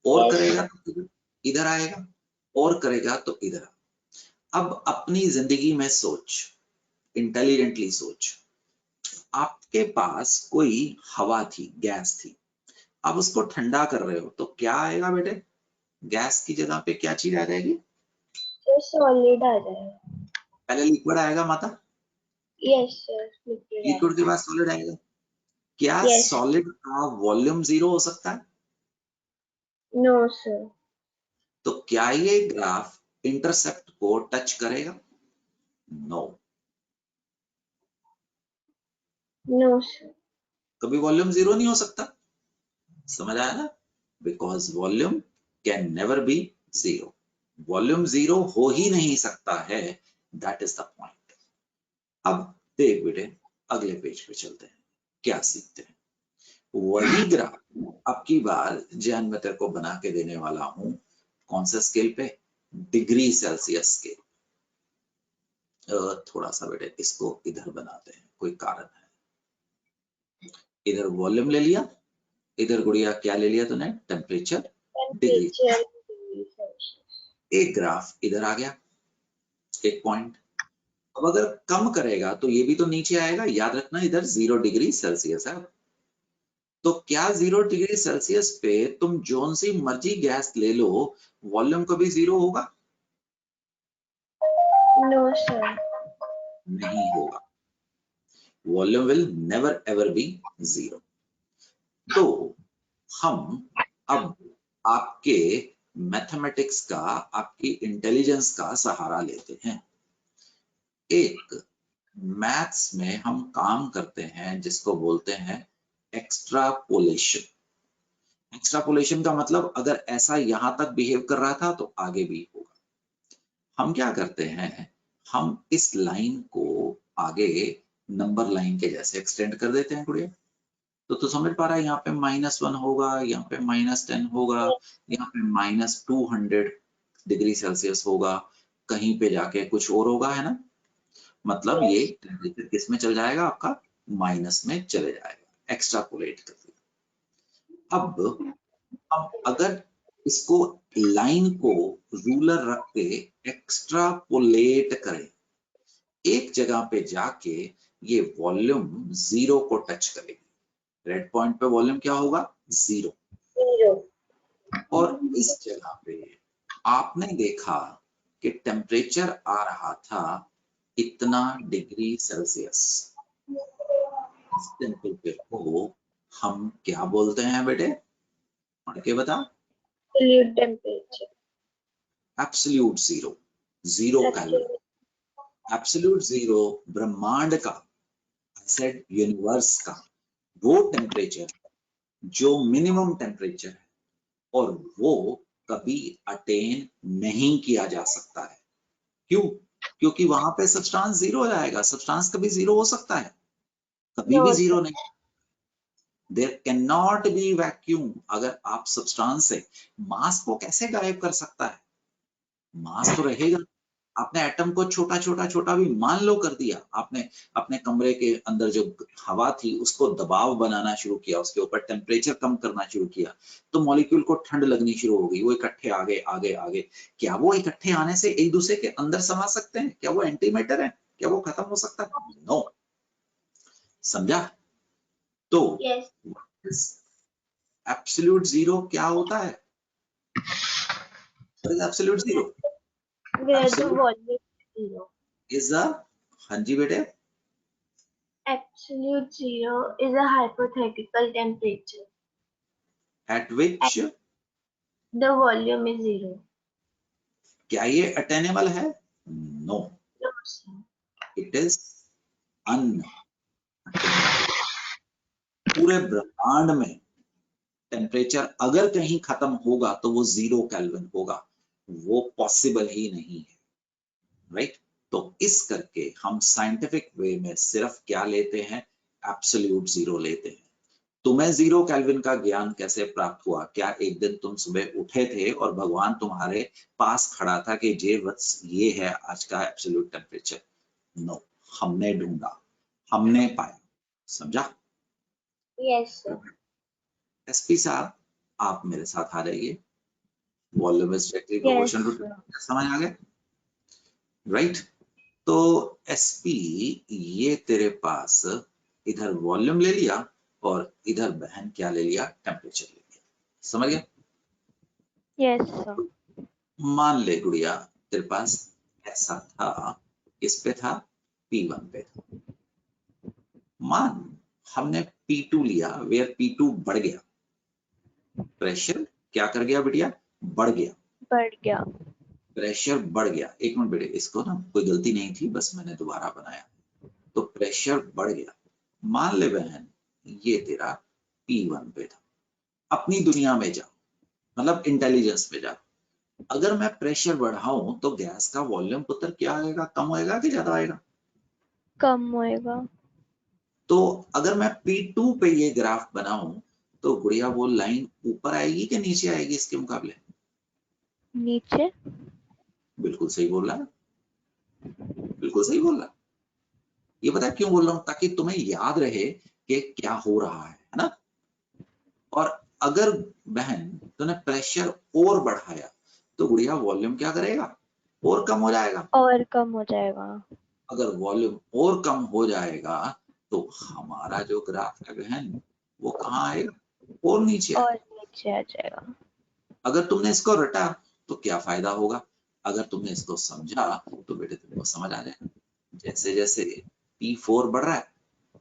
C: और
F: Yes.
C: करेगा तो इधर आएगा, और करेगा तो इधर। अब अपनी जिंदगी में सोच, इंटेलिजेंटली सोच। आपके पास कोई हवा थी, गैस थी, आप उसको ठंडा कर रहे हो तो क्या आएगा बेटे? गैस की जगह पे क्या चीज आ जाएगी?
F: तो सॉलिड आ जाएगा।
C: पहले लिक्विड आएगा माता,
F: यस सर, लिक्विड
C: लिक्विड के
F: आएगा।
C: बाद सॉलिड आएगा। क्या
F: Yes.
C: सॉलिड का वॉल्यूम 0 हो सकता है?
F: No sir.
C: तो क्या ये ग्राफ इंटरसेप्ट को टच करेगा? नो।
F: No sir.
C: कभी वॉल्यूम 0 नहीं हो सकता। समझ आया ना? Because volume can never be 0। Volume 0 हो ही नहीं सकता है। That is the point. अब देख बेटे, अगले पेज पे चलते हैं, क्या सीखते हैं। वही ग्राफ अब की बार जैन मैं तेरे को बना के देने वाला हूं। कौन से स्केल पे? Degree Celsius scale. थोड़ा सा बेटे इसको इधर बनाते हैं, कोई कारण है। इधर वॉल्यूम ले लिया, इधर गुड़िया क्या ले लिया तूने? Temperature degree.
F: टेम्परेचर।
C: एक ग्राफ इधर आ गया, एक पॉइंट। अब अगर कम करेगा तो ये भी तो नीचे आएगा। याद रखना इधर 0 डिग्री सेल्सियस है। तो क्या 0 डिग्री सेल्सियस पे तुम जोन सी मर्जी गैस ले लो, वॉल्यूम कभी 0 होगा?
F: No sir.
C: नहीं होगा। Volume will never ever be 0। तो हम अब आपके मैथमेटिक्स का, आपकी इंटेलिजेंस का सहारा लेते हैं। एक मैथ्स में हम काम करते हैं जिसको बोलते हैं एक्सट्रापोलेशन। एक्सट्रापोलेशन का मतलब अगर ऐसा यहां तक बिहेव कर रहा था तो आगे भी होगा। हम क्या करते हैं, हम इस लाइन को आगे नंबर लाइन के जैसे एक्सटेंड कर देते हैं गुड़िया। तो समझ पा रहा है? यहाँ पे -1 होगा, यहाँ पे -10 होगा, यहाँ पे -200 डिग्री सेल्सियस होगा, कहीं पे जाके कुछ और होगा, है ना? मतलब ये टेम्परेचर किस में चल जाएगा? आपका माइनस में चले जाएगा। एक्सट्रापोलेट कर दिया। अब हम अगर इसको लाइन को रूलर रख के एक्सट्रापोलेट करें, एक जगह पे जाके ये वॉल्यूम 0 को टच करेगी। रेड पॉइंट पे वॉल्यूम क्या होगा? 0। और इस जगह पे आपने देखा कि टेम्परेचर आ रहा था इतना डिग्री सेल्सियस। इस टेम्परेचर को हम क्या बोलते हैं बेटे? पढ़ के बता।
F: Absolute temperature.
C: Absolute 0, 0 kelvin. Absolute 0 ब्रह्मांड का, सेड यूनिवर्स का वो टेम्परेचर जो मिनिमम टेम्परेचर है, और वो कभी अटेन नहीं किया जा सकता है। क्यों? क्योंकि वहां पे सब्सटेंस 0 हो जाएगा। सब्सटेंस कभी 0 हो सकता है? कभी भी 0 नहीं। There can not be vacuum. अगर आप सब्सटेंस से मास को कैसे गायब कर सकता है? मास तो रहेगा। आपने एटम को छोटा छोटा छोटा भी मान लो कर दिया, आपने अपने कमरे के अंदर जो हवा थी उसको दबाव बनाना शुरू किया, उसके ऊपर टेम्परेचर कम करना शुरू किया, तो मॉलिक्यूल को ठंड लगनी शुरू हो गई, वो इकट्ठे आगे आगे आगे। क्या वो इकट्ठे आने से एक दूसरे के अंदर समा सकते हैं? क्या वो एंटी मैटर है? क्या वो खत्म हो सकता है? नो। समझा? तो
F: Yes.
C: एब्सोल्यूट जीरो क्या होता है? Absolute zero
F: Where the
C: Absolute.
F: volume is zero.
C: Is a, हाँ जी बेटे,
F: Absolute zero is a hypothetical temperature.
C: At which
F: The volume is zero.
C: क्या ये अटेनेबल है? No,
F: No, sir.
C: It is un. पूरे ब्रह्मांड में टेम्परेचर अगर कहीं खत्म होगा तो वो 0 केल्विन होगा, वो पॉसिबल ही नहीं है, राइट? तो इस करके हम साइंटिफिक वे में सिर्फ क्या लेते हैं? एब्सोल्यूट जीरो लेते हैं। तुम्हें 0 केल्विन का ज्ञान कैसे प्राप्त हुआ? क्या एक दिन तुम सुबह उठे थे और भगवान तुम्हारे पास खड़ा था कि जे वत्स ये है आज का एब्सोल्यूट टेम्परेचर? नो, हमने ढूंढा, हमने पाया। समझा?
F: Yes, sir.
C: एसपी साहब, आप मेरे साथ आ जाइए। Volume is directly proportional to temperature, समझ आ गया? राइट? तो एसपी, ये तेरे पास इधर वॉल्यूम ले लिया और इधर बहन क्या ले लिया? टेम्परेचर ले लिया। समझ गया?
F: Yes, sir.
C: मान ले गुड़िया तेरे पास ऐसा था, इस पे था, P1 पे था। मान हमने P2 लिया, वेयर P2 बढ़ गया, प्रेशर क्या कर गया बिटिया? बढ़ गया,
F: बढ़ गया।
C: प्रेशर बढ़ गया। एक मिनट बेटे, इसको ना कोई गलती नहीं थी, बस मैंने दोबारा बनाया। तो प्रेशर बढ़ गया। मान ले बहन ये तेरा P1 पे था। अपनी दुनिया में जा, मतलब इंटेलिजेंस में जा। अगर मैं प्रेशर बढ़ाऊं तो गैस का वॉल्यूम पुत्र क्या आएगा? कम होएगा कि ज्यादा आएगा?
F: कम होएगा।
C: तो अगर मैं P2 पे ये ग्राफ बनाऊं तो गुड़िया वो लाइन ऊपर आएगी कि नीचे आएगी इसके मुकाबले?
F: नीचे।
C: बिल्कुल सही बोल रहा है, बिल्कुल सही बोल रहा है। ये पता है क्यों बोल रहा हूं? ताकि तुम्हें याद रहे कि क्या हो रहा है ना? और अगर बहन तूने प्रेशर और बढ़ाया तो गुड़िया वॉल्यूम क्या करेगा? और कम हो जाएगा।
F: और कम हो जाएगा।
C: अगर वॉल्यूम और कम हो जाएगा तो हमारा जो ग्राफ है बहन वो कहाँ आएगा? और नीचे
F: और
C: आएगा।
F: नीचे आ जाएगा।
C: अगर तुमने इसको रटा तो क्या फायदा होगा? अगर तुमने इसको समझा तो बेटे तुमको समझ आ जाएगा। जैसे जैसे P4 बढ़ रहा है,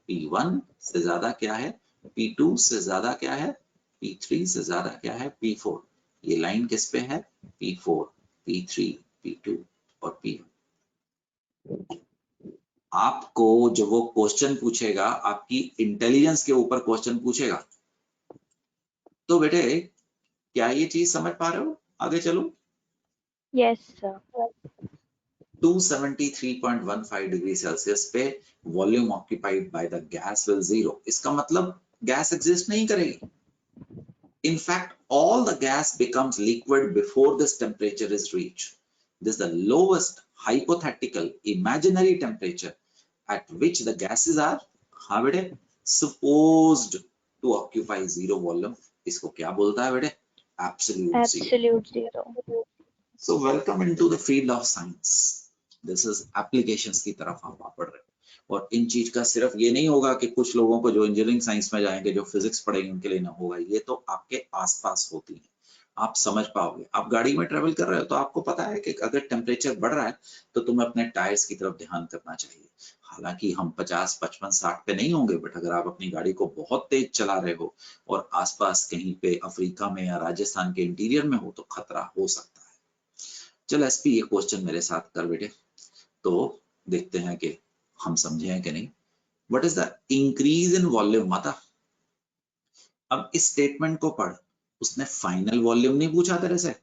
C: P1 से ज्यादा क्या है? P2 से ज्यादा क्या है? P3 से ज्यादा क्या है? P4। ये लाइन किस पे है? P4, P3, P2 और P1। आपको जब वो क्वेश्चन पूछेगा, आपकी इंटेलिजेंस के ऊपर क्वेश्चन पूछेगा, तो बेटे क्या ये चीज समझ पा रहे हो? आगे चलो।
F: Yes sir.
C: 273.15 डिग्री सेल्सियस पे volume occupied by the gas will zero. इसका मतलब गैस एग्जिस्ट नहीं करेगी। In fact, all the gas becomes liquid before this temperature is reached. This is the lowest hypothetical imaginary temperature at which the gases are, हाँ बेटे, supposed to occupy zero volume. इसको क्या बोलता है बेटे? Absolute zero.
F: Absolute zero.
C: So welcome into the field of science. This is applications की तरफ हम पढ़ रहे हैं। और इन चीज का सिर्फ ये नहीं होगा कि कुछ लोगों को जो इंजीनियरिंग साइंस में जाएंगे, जो फिजिक्स पढ़ेंगे, उनके लिए ना होगा। ये तो आपके आसपास होती है, आप समझ पाओगे। आप गाड़ी में ट्रेवल कर रहे हो तो आपको पता है कि अगर टेम्परेचर बढ़ रहा है तो तुम्हें अपने टायर्स की तरफ ध्यान करना चाहिए। हालांकि हम 50, 55, 60 पे नहीं होंगे, बट अगर आप अपनी गाड़ी को बहुत तेज चला रहे हो और आसपास कहीं पे अफ्रीका में या राजस्थान के इंटीरियर में हो तो खतरा हो सकता है। चल एसपी, ये क्वेश्चन मेरे साथ कर बेटे, तो देखते हैं कि हम समझे हैं कि नहीं। What is the increase in volume? माता, अब इस स्टेटमेंट को पढ़। उसने फाइनल वॉल्यूम नहीं पूछा तेरे से,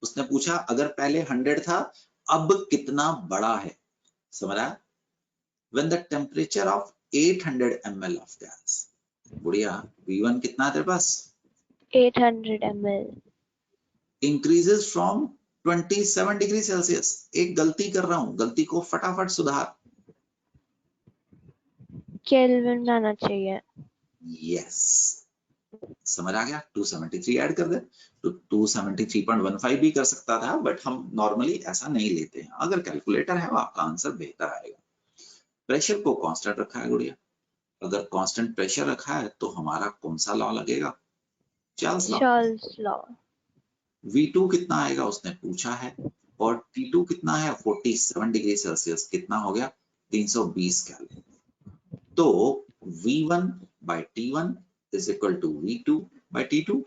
C: उसने पूछा अगर पहले 100 था अब कितना बड़ा है। समझ आया? When the temperature of 800 ml of gas, बुढ़िया V1 कितना है तेरे पास?
F: 800 ml
C: increases from 27 degree Celsius. एक गलती कर रहा हूं, गलती को फटाफट सुधार।
H: केल्विन में आना चाहिए।
C: यस, समझ आ गया। 273 ऐड कर दे तो 273.15 भी कर सकता था, बट हम नॉर्मली ऐसा नहीं लेते हैं। अगर कैलकुलेटर है आपका आंसर बेहतर आएगा। प्रेशर को कांस्टेंट रखा है गुड़िया, अगर कांस्टेंट प्रेशर रखा है तो हमारा कौन सा लॉ लगेगा? Charles law.
H: Charles law.
C: V2 कितना आएगा उसने पूछा है, और T2 कितना है 47 डिग्री सेल्सियस, कितना हो गया 320 केल्विन। तो V1 by T1 is equal to V2 by T2।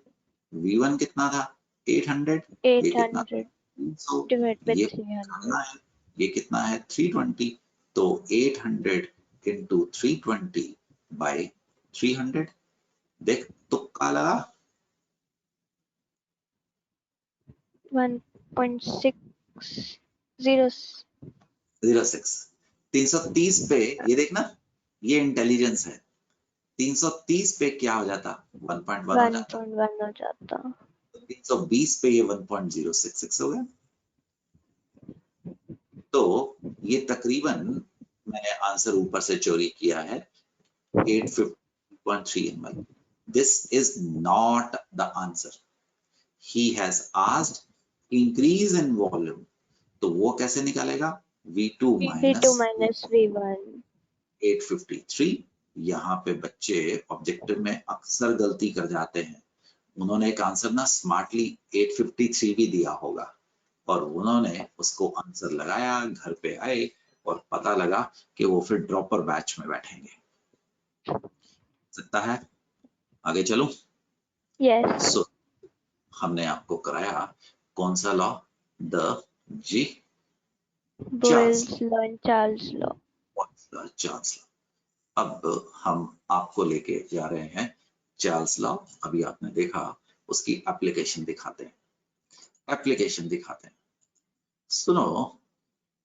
C: V1 कितना था 800, ये कितना
H: 800
C: 300,
H: डिवाइड बाय
C: ये
H: 300।
C: कितना है, ये कितना है 320। तो 800 into 320 by 300। देख तुक्का लगा
H: 1.606।
C: 330 पे, ये देखना ये इंटेलिजेंस है। 330 पे क्या हो जाता 1.1 हो जाता,
H: 1.1 हो जाता।
C: 320 पे ये 1.066 हो गया। तो ये तकरीबन मैंने आंसर ऊपर से चोरी किया है 850.3 ml। This is not the answer. He has asked increase in volume, तो वो कैसे निकालेगा V2
H: minus V1।
C: 853। यहाँ पे बच्चे ऑब्जेक्टिव में अक्सर गलती कर जाते हैं। उन्होंने एक आंसर ना स्मार्टली 853 भी दिया होगा, और उन्होंने उसको आंसर लगाया, घर पे आए और पता लगा कि वो फिर ड्रॉपर बैच में बैठेंगे। सकता है आगे चलूं?
H: यस।
C: सो हमने आपको कराया कौन सा लॉ? द जी
H: Boyle's law and Charles law.
C: Charles law. अब हम आपको लेके जा रहे हैं चार्ल्स लॉ। अभी आपने देखा, उसकी एप्लीकेशन दिखाते हैं, एप्लीकेशन दिखाते हैं। सुनो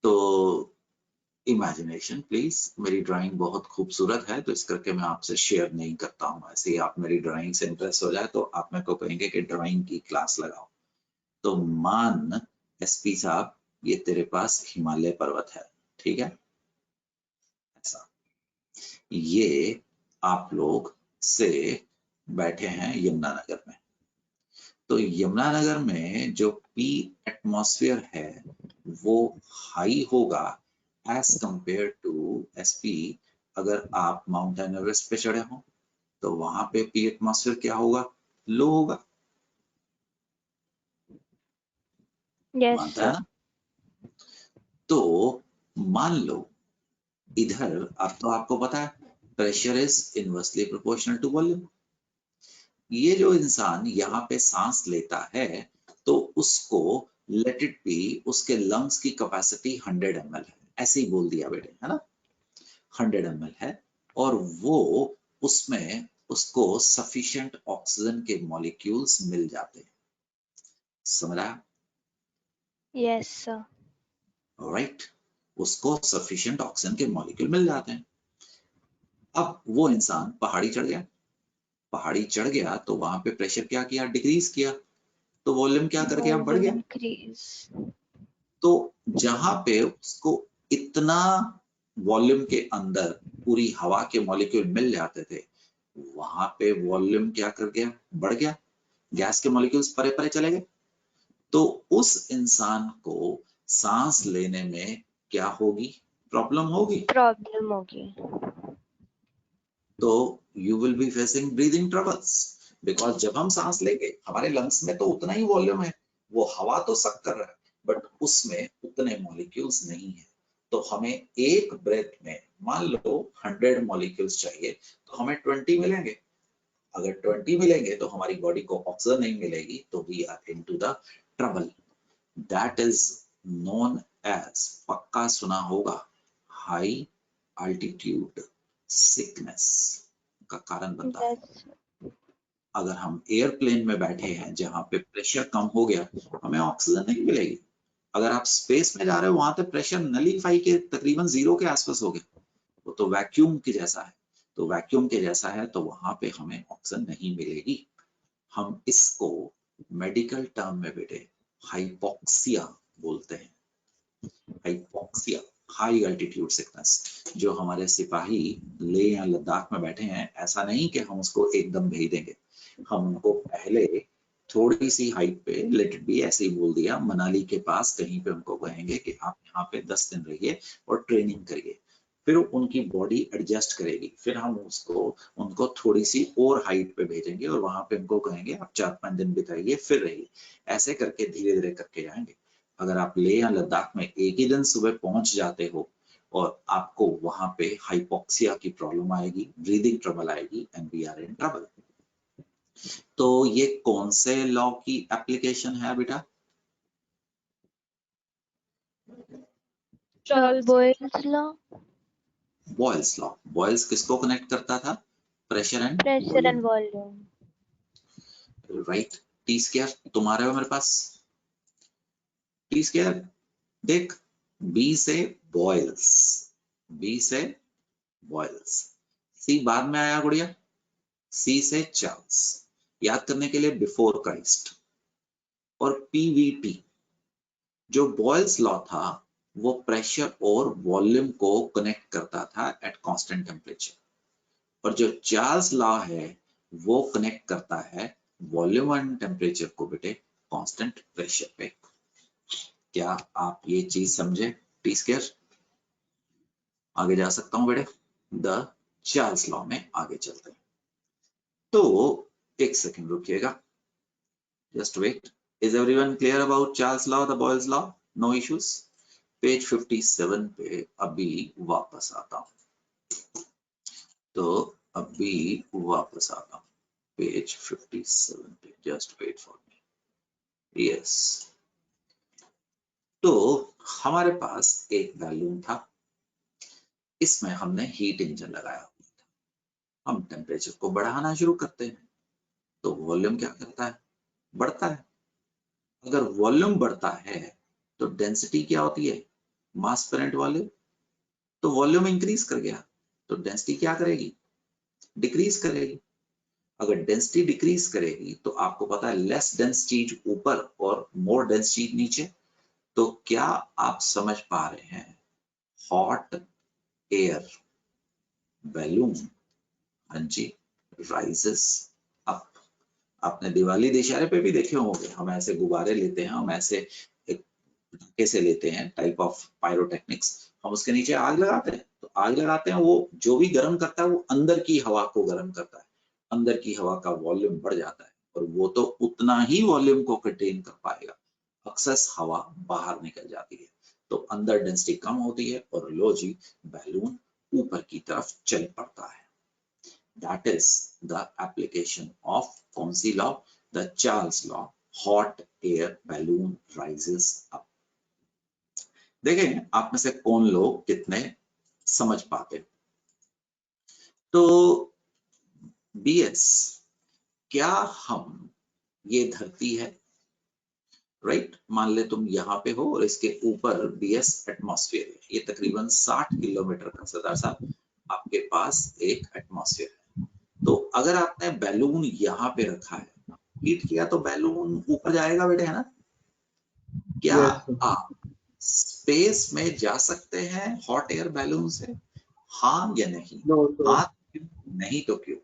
C: तो इमेजिनेशन प्लीज। मेरी ड्राइंग बहुत खूबसूरत है तो इस करके मैं आपसे शेयर नहीं करता हूँ। ऐसे ही आप मेरी ड्राइंग से इंप्रेस हो जाए तो आप मेरे को कहेंगे कि ड्राइंग की क्लास लगाओ। तो मान एसपी साहब, ये तेरे पास हिमालय पर्वत है, ठीक है, ऐसा। ये आप लोग से बैठे हैं यमुनानगर में। तो यमुनानगर में जो पी एटमॉस्फेयर है वो हाई होगा एज कंपेयर टू एसपी। अगर आप माउंटेन एवरेस्ट पे चढ़े हो तो वहां पे पी एटमॉस्फेयर क्या होगा? लो होगा। मानता है ना? तो मान लो इधर, अब तो आपको पता है pressure is inversely proportional to volume. ये जो इंसान यहाँ पे सांस लेता है तो उसको लेट इट बी, उसके लंग्स की कैपेसिटी 100 ml है, ऐसे ही बोल दिया बेटे, है ना, 100 ml है, और वो उसमें उसको सफिशिएंट ऑक्सीजन के मॉलिक्यूल्स मिल जाते हैं। समझा?
H: Yes sir.
C: राइट, उसको सफिशिएंट ऑक्सीजन के मॉलिक्यूल मिल जाते हैं। अब वो इंसान पहाड़ी चढ़ गया, पहाड़ी चढ़ गया तो वहां पे प्रेशर क्या किया? डिक्रीज किया। तो वॉल्यूम क्या कर गया? बढ़ गया।
H: इंक्रीज।
C: तो जहां पे उसको इतना वॉल्यूम के अंदर पूरी हवा के मॉलिक्यूल मिल जाते थे, वहां पे वॉल्यूम क्या कर गया? बढ़ गया। गैस के मॉलिक्यूल्स परे परे चले गए। तो उस इंसान को सांस लेने में क्या होगी? प्रॉब्लम होगी।
H: प्रॉब्लम होगी।
C: तो you will be facing breathing troubles, because जब हम सांस लेंगे हमारे लंग्स में तो उतना ही वॉल्यूम है, वो हवा तो सक कर रहा है बट उसमें उतने मॉलिक्यूल्स नहीं है। तो हमें एक ब्रेथ में मान लो 100 मॉलिक्यूल्स चाहिए तो हमें 20 मिलेंगे। अगर 20 मिलेंगे तो हमारी बॉडी को ऑक्सीजन नहीं मिलेगी, तो we are into the trouble. That is known as, पक्का सुना होगा, हाई अल्टीट्यूड सिकनेस का कारण बनता है। अगर हम एयरप्लेन में बैठे हैं जहां पे प्रेशर कम हो गया, हमें ऑक्सीजन नहीं मिलेगी। अगर आप स्पेस में जा रहे हो वहां पे प्रेशर नलीफाई के तकरीबन 0 के आसपास हो गया, वो तो वैक्यूम के जैसा है। तो वैक्यूम के जैसा है तो वहां पे हमें ऑक्सीजन नहीं मिलेगी। हम इसको मेडिकल टर्म में बेटे हाइपोक्सिया बोलते हैं। Hypoxia, high altitude sickness. जो हमारे सिपाही ले या लद्दाख में बैठे हैं, ऐसा नहीं कि हम उसको एकदम भेज देंगे, हम उनको पहले थोड़ी सी हाइट पे, लेट इट बी ऐसे ही बोल दिया, मनाली के पास कहीं पे उनको कहेंगे कि आप यहाँ पे 10 दिन रहिए और ट्रेनिंग करिए, फिर उनकी बॉडी एडजस्ट करेगी, फिर हम उनको थोड़ी सी और हाइट पे भेजेंगे और वहां पे उनको कहेंगे आप 4-5 दिन बिताइए फिर रहिए। ऐसे करके धीरे धीरे करके जाएंगे। अगर आप ले या लद्दाख में एक ही दिन सुबह पहुंच जाते हो और आपको वहां पे हाइपोक्सिया की प्रॉब्लम आएगी, ब्रीदिंग ट्रबल आएगी, and we are in trouble. तो ये कौन से लॉ की एप्लीकेशन है बेटा?
E: Charles
H: Boyle's law.
C: Boyle's law. Boyle's किसको कनेक्ट करता था? Pressure and
H: pressure and volume.
C: Right. T square तुम आ रहे हो मेरे पास? टी स्क्वायर देख, बी से बॉयल्स, बी से बॉयल्स, सी बाद में आया गुड़िया, सी से चार्ल्स, याद करने के लिए बिफोर क्राइस्ट। और पीवीटी, जो बॉयल्स लॉ था वो प्रेशर और वॉल्यूम को कनेक्ट करता था एट कांस्टेंट टेम्परेचर, और जो चार्ल्स लॉ है वो कनेक्ट करता है वॉल्यूम एंड टेम्परेचर को बेटे कांस्टेंट प्रेशर पे। क्या आप ये चीज समझे? टी स्क्वायर आगे जा सकता हूं बेटे, द चार्ल्स लॉ में आगे चलते हैं। तो एक सेकंड रुकिएगा, just wait. Is everyone clear about Charles law, the Boyle's law? No issues. Page 57 पे अभी वापस आता हूं, तो अभी वापस आता हूं पेज 57 पे, just wait for me. Yes, तो हमारे पास एक बैलून था, इसमें हमने हीट इंजन लगाया हुआ था। हम टेम्परेचर को बढ़ाना शुरू करते हैं तो वॉल्यूम क्या करता है? बढ़ता है। अगर वॉल्यूम बढ़ता है तो डेंसिटी क्या होती है? मास पर यूनिट वॉल्यूम। तो वॉल्यूम इंक्रीज कर गया तो डेंसिटी क्या करेगी? डिक्रीज करेगी। अगर डेंसिटी डिक्रीज करेगी तो आपको पता है लेस डेंस चीज ऊपर और मोर डेंस चीज नीचे। तो क्या आप समझ पा रहे हैं? हॉट एयर बैलून, हाँ जी, राइजेस अप। आपने दिवाली दशहरे पे भी देखे होंगे, हम ऐसे गुब्बारे लेते हैं, हम ऐसे एक पटाखे से लेते हैं, टाइप ऑफ पायरोटेक्निक्स, हम उसके नीचे आग लगाते हैं। तो आग लगाते हैं, वो जो भी गर्म करता है वो अंदर की हवा को गर्म करता है, अंदर की हवा का वॉल्यूम बढ़ जाता है, और वो तो उतना ही वॉल्यूम को कंटेन कर पाएगा, एक्सेस हवा बाहर निकल जाती है, तो अंदर डेंसिटी कम होती है और लो जी बैलून ऊपर की तरफ चल पड़ता है। That is the application of कौन सी law? The Charles law. Hot air balloon rises up. देखें आप में से कौन लोग कितने समझ पाते। तो BS, क्या हम, ये धरती है, राइट, मान ले तुम यहाँ पे हो और इसके ऊपर BS एटमॉस्फेयर है, ये तकरीबन 60 किलोमीटर का सरदार साहब आपके पास एक एटमॉस्फेयर है। तो अगर आपने बैलून यहाँ पे रखा है, हीट किया तो बैलून ऊपर जाएगा बेटे, है ना? क्या आप स्पेस में जा सकते हैं हॉट एयर बैलून से? हाँ या नहीं? हाँ क्यों? नहीं तो क्यों?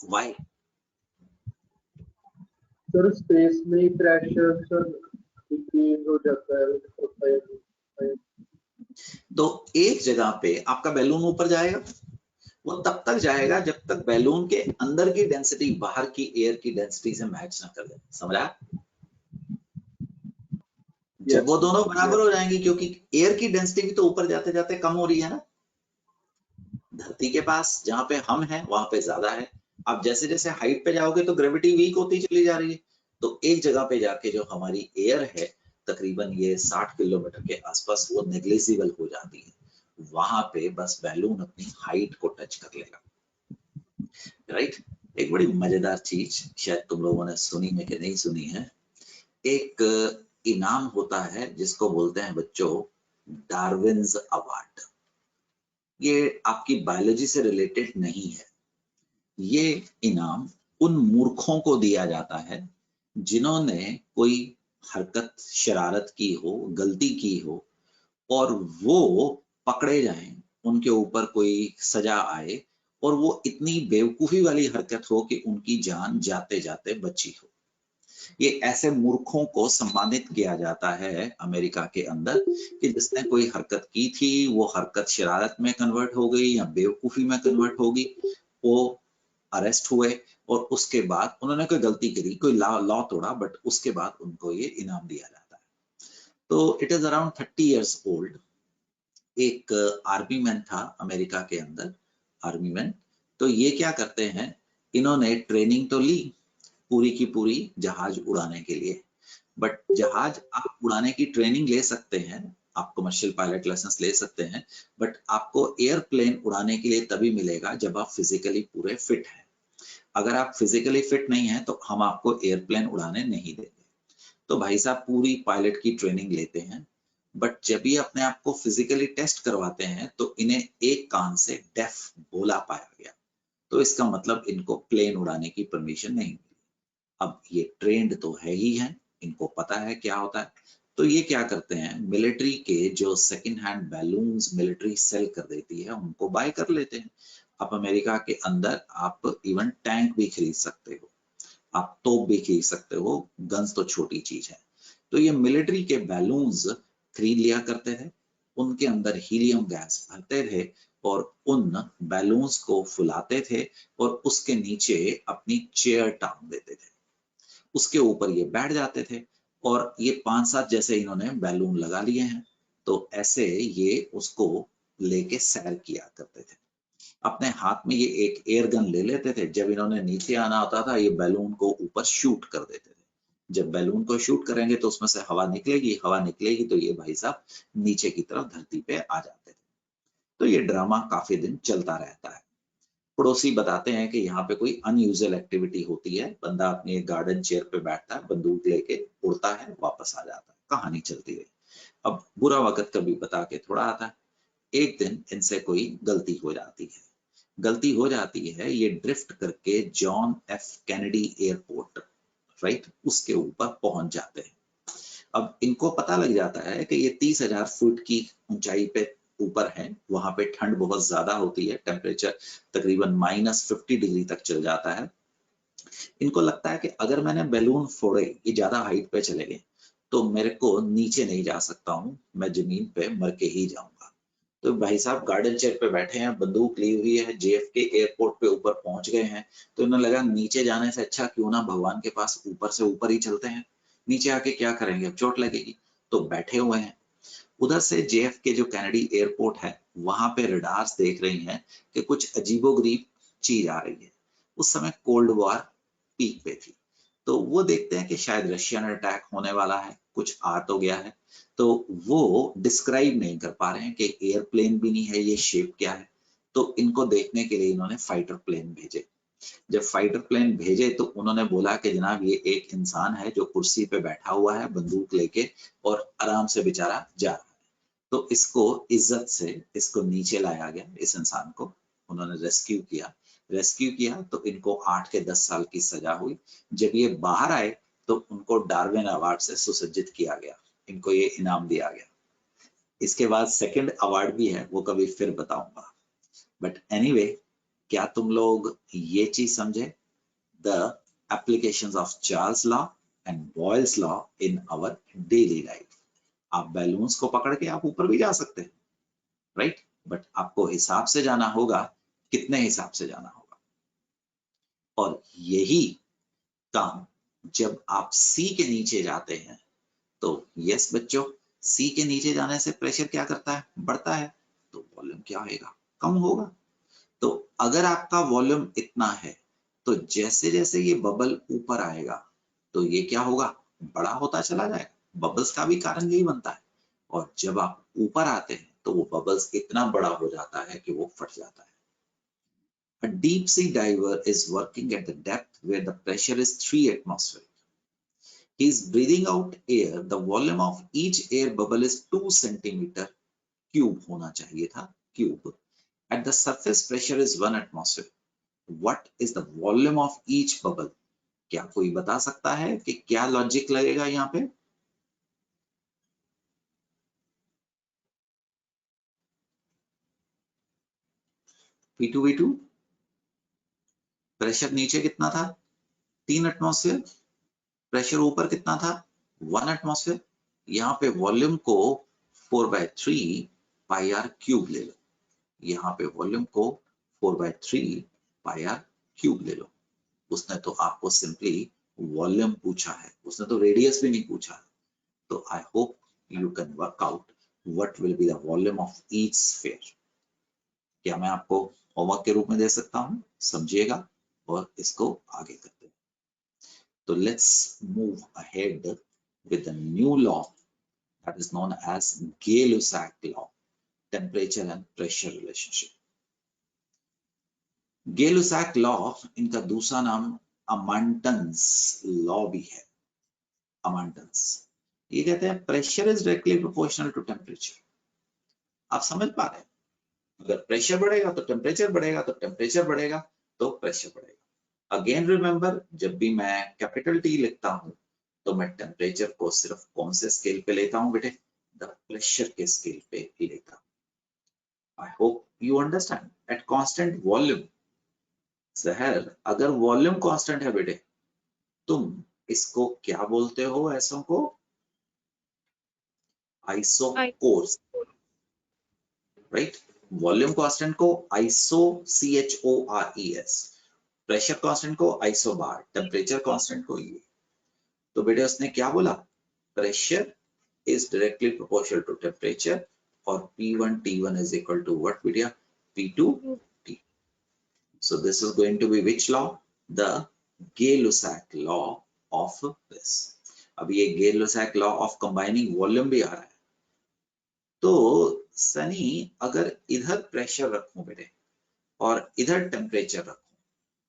C: वाई?
G: सर स्पेस में प्रेशर सर डिक्रीज हो जाता है।
C: तो एक जगह पे आपका बैलून ऊपर जाएगा, वो तब तक जाएगा जब तक बैलून के अंदर की डेंसिटी बाहर की एयर की डेंसिटी से मैच ना कर दे। समझा? जब वो दोनों बराबर हो जाएंगी, क्योंकि एयर की डेंसिटी भी तो ऊपर जाते जाते कम हो रही है ना। धरती के पास जहां पे हम हैं वहां पे ज्यादा है, आप जैसे जैसे हाइट पे जाओगे तो ग्रेविटी वीक होती चली जा रही है। तो एक जगह पे जाके जो हमारी एयर है तकरीबन ये 60 किलोमीटर के आसपास, वो नेग्लिजिबल हो जाती है, वहां पे बस बैलून अपनी हाइट को टच कर लेगा, राइट। एक बड़ी मजेदार चीज शायद तुम लोगों ने सुनी है कि नहीं सुनी है, एक इनाम होता है जिसको बोलते हैं बच्चों डार्विन्स अवार्ड। ये आपकी बायोलॉजी से रिलेटेड नहीं है, ये इनाम उन मूर्खों को दिया जाता है जिन्होंने कोई हरकत, शरारत की हो, गलती की हो और वो पकड़े जाएं, उनके ऊपर कोई सजा आए और वो इतनी बेवकूफी वाली हरकत हो कि उनकी जान जाते जाते बची हो। ये ऐसे मूर्खों को सम्मानित किया जाता है अमेरिका के अंदर कि जिसने कोई हरकत की थी, वो हरकत शरारत में कन्वर्ट हो गई या बेवकूफी में कन्वर्ट हो गई, वो अरेस्ट हुए और उसके बाद उन्होंने कोई गलती करी, कोई लॉ तोड़ा, बट उसके बाद उनको ये इनाम दिया जाता है। तो it is around 30 years old. एक आर्मी मैन था अमेरिका के अंदर, आर्मी मैन। तो ये क्या करते हैं, इन्होंने ट्रेनिंग तो ली पूरी की पूरी जहाज उड़ाने के लिए, बट जहाज आप उड़ाने की ट्रेनिंग ले सकते हैं, आप कमर्शियल पायलट लाइसेंस ले सकते हैं, बट आपको एयरप्लेन उड़ाने के लिए तभी मिलेगा जब आप फिजिकली पूरे फिट हैं। अगर आप फिजिकली फिट नहीं है तो हम आपको एयरप्लेन उड़ाने नहीं देंगे। तो भाई साहब पूरी पायलट की ट्रेनिंग लेते हैं, बट जब ये अपने आप को फिजिकली टेस्ट करवाते हैं तो इन्हें एक कान से डेफ बोला पाया गया। तो इसका मतलब इनको प्लेन उड़ाने की परमिशन नहीं मिली। अब ये ट्रेंड तो है ही है, इनको पता है क्या होता है। तो ये क्या करते हैं, मिलिट्री के जो second hand balloons military sale कर देती है उनको बाय कर लेते हैं। आप अमेरिका के अंदर आप इवन टैंक भी खरीद सकते हो, आप तोप भी खरीद सकते हो, गन्स तो छोटी चीज है। तो ये मिलिट्री के बैलून्स खरीद लिया करते थे, उनके अंदर हीलियम गैस भरते थे और उन बैलून्स को फुलाते थे और उसके नीचे अपनी चेयर टांग देते थे, उसके ऊपर ये बैठ जाते थे और ये 5-7 जैसे इन्होंने बैलून लगा लिए हैं। तो ऐसे ये उसको लेके सैर किया करते थे। अपने हाथ में ये एक एयर गन ले लेते थे, जब इन्होंने नीचे आना होता था ये बैलून को ऊपर शूट कर देते थे। जब बैलून को शूट करेंगे तो उसमें से हवा निकलेगी तो ये भाई साहब नीचे की तरफ धरती पे आ जाते थे। तो ये ड्रामा काफी दिन चलता रहता है। पड़ोसी बताते हैं कि यहाँ पे कोई अनयूजुअल एक्टिविटी होती है, बंदा अपनी एक गार्डन चेयर पे बैठता है, बंदूक लेके उड़ता है, वापस आ जाता है, कहानी चलती रही। अब बुरा वक्त कभी बता के थोड़ा आता है। एक दिन इनसे कोई गलती हो जाती है, ये ड्रिफ्ट करके John F Kennedy airport, right, उसके ऊपर पहुंच जाते हैं। अब इनको पता लग जाता है कि ये 30,000 फुट की ऊंचाई पे ऊपर है, वहां पे ठंड बहुत ज्यादा होती है, टेम्परेचर तकरीबन -50 डिग्री तक चल जाता है। इनको लगता है कि अगर मैंने बैलून फोड़े, ये ज्यादा हाइट पे चले गए तो मेरे को नीचे नहीं जा सकता हूँ, मैं जमीन पे मर के ही जाऊंगा। तो भाई साहब गार्डन चेयर पे बैठे हैं, बंदूक ली हुई है, JFK एयरपोर्ट पे ऊपर पहुंच गए हैं, तो इन्हें लगा नीचे जाने से अच्छा क्यों ना भगवान के पास ऊपर से ऊपर ही चलते हैं, नीचे आके क्या करेंगे, अब चोट लगेगी। तो बैठे हुए हैं। उधर से JFK जो कैनेडी एयरपोर्ट है वहां पे रडार्स देख रही हैं कि कुछ अजीबोगरीब चीज आ रही है। उस समय कोल्ड वॉर पीक पे थी, तो वो देखते हैं कि शायद रशियन अटैक होने वाला है, कुछ आ तो गया है। तो वो डिस्क्राइब नहीं कर पा रहे हैं कि एयरप्लेन भी नहीं है, ये शेप क्या है। तो इनको देखने के लिए इन्होंने फाइटर प्लेन भेजे। जब फाइटर प्लेन भेजे तो उन्होंने बोला कि जनाब ये एक इंसान है जो कुर्सी पे बैठा हुआ है बंदूक लेके और आराम से बेचारा जा रहा है। तो इसको इज्जत से इसको नीचे लाया गया, इस इंसान को उन्होंने रेस्क्यू किया तो इनको 8 के 10 साल की सजा हुई। जब ये बाहर आए तो उनको डार्विन अवार्ड से सुसज्जित किया गया, इनको ये इनाम दिया गया। इसके बाद सेकंड अवार्ड भी है, वो कभी फिर बताऊंगा। बट एनीवे, क्या तुम लोग ये चीज समझे, the applications of Charles law and Boyle's law in our daily life. आप बैलून्स को पकड़ के आप ऊपर भी जा सकते हैं, राइट, बट आपको हिसाब से जाना होगा, कितने हिसाब से जाना होगा। और यही काम जब आप सी के नीचे जाते हैं तो यस बच्चों, सी के नीचे जाने से प्रेशर क्या करता है, बढ़ता है, तो वॉल्यूम क्या होगा, कम होगा। तो अगर आपका वॉल्यूम इतना है तो जैसे जैसे ये बबल ऊपर आएगा तो ये क्या होगा, बड़ा होता चला जाएगा। बबल्स का भी कारण यही बनता है, और जब आप ऊपर आते हैं तो वो बबल्स इतना बड़ा हो जाता है कि वो फट जाता है। A deep sea diver is working at the depth where the pressure is 3 atmosphere. He is breathing out air. The volume of each air bubble is 2 centimeter cube होना चाहिए था, cube. At the surface pressure is 1 atmosphere. What is the volume of each bubble? क्या कोई बता सकता है कि क्या लॉजिक लगेगा यहाँ पे? P2 V2 प्रेशर नीचे कितना था? 3 एटमॉस्फेयर। प्रेशर ऊपर कितना था? 1 एटमॉस्फेयर। यहाँ पे वॉल्यूम को 4/3 पाई आर क्यूब ले लो। यहाँ पे वॉल्यूम को 4/3 पाई आर क्यूब ले लो। उसने तो आपको सिंपली वॉल्यूम पूछा है, उसने तो रेडियस भी नहीं पूछा है। तो I hope you can work out what will be the volume of each sphere. क्या मैं आपको होमवर्क के रूप में दे सकता हूं? समझिएगा और इसको आगे करते हैं। तो let's move ahead with the new law that is known as Gay-Lussac law, temperature and pressure relationship. Gay-Lussac law, इनका दूसरा नाम अमांटन्स लॉ भी है। अमांटन्स ये कहते हैं pressure is directly proportional to temperature. आप समझ पा रहे हैं? अगर प्रेशर बढ़ेगा तो टेम्परेचर बढ़ेगा, तो टेम्परेचर बढ़ेगा तो प्रेशर बढ़ेगा। अगेन रिमेंबर, जब भी मैं कैपिटल टी लिखता हूं तो मैं टेम्परेचर को सिर्फ कौन से स्केल पे लेता हूं बेटे? द प्रेशर के स्केल पे लेता हूं। I hope you understand. At constant volume, सहर अगर वॉल्यूम कांस्टेंट है बेटे, तुम इसको क्या बोलते हो? ऐसों को आइसोकोर्स, राइट? वॉल्यूम कांस्टेंट को आइसो CHORES, प्रेशर कांस्टेंट को आइसोबार, टेम्परेचर कांस्टेंट को ये। तो बेटे उसने क्या बोला? Pressure is directly proportional to temperature, or P1 T1 is equal to what betia? P2 T. So this is going to be which law? The Gay-Lussac law of this. अब ये Gay-Lussac law of combining volume भी आ रहा है। तो सनी अगर इधर pressure रखूं बेटे और इधर टेम्परेचर रखूं,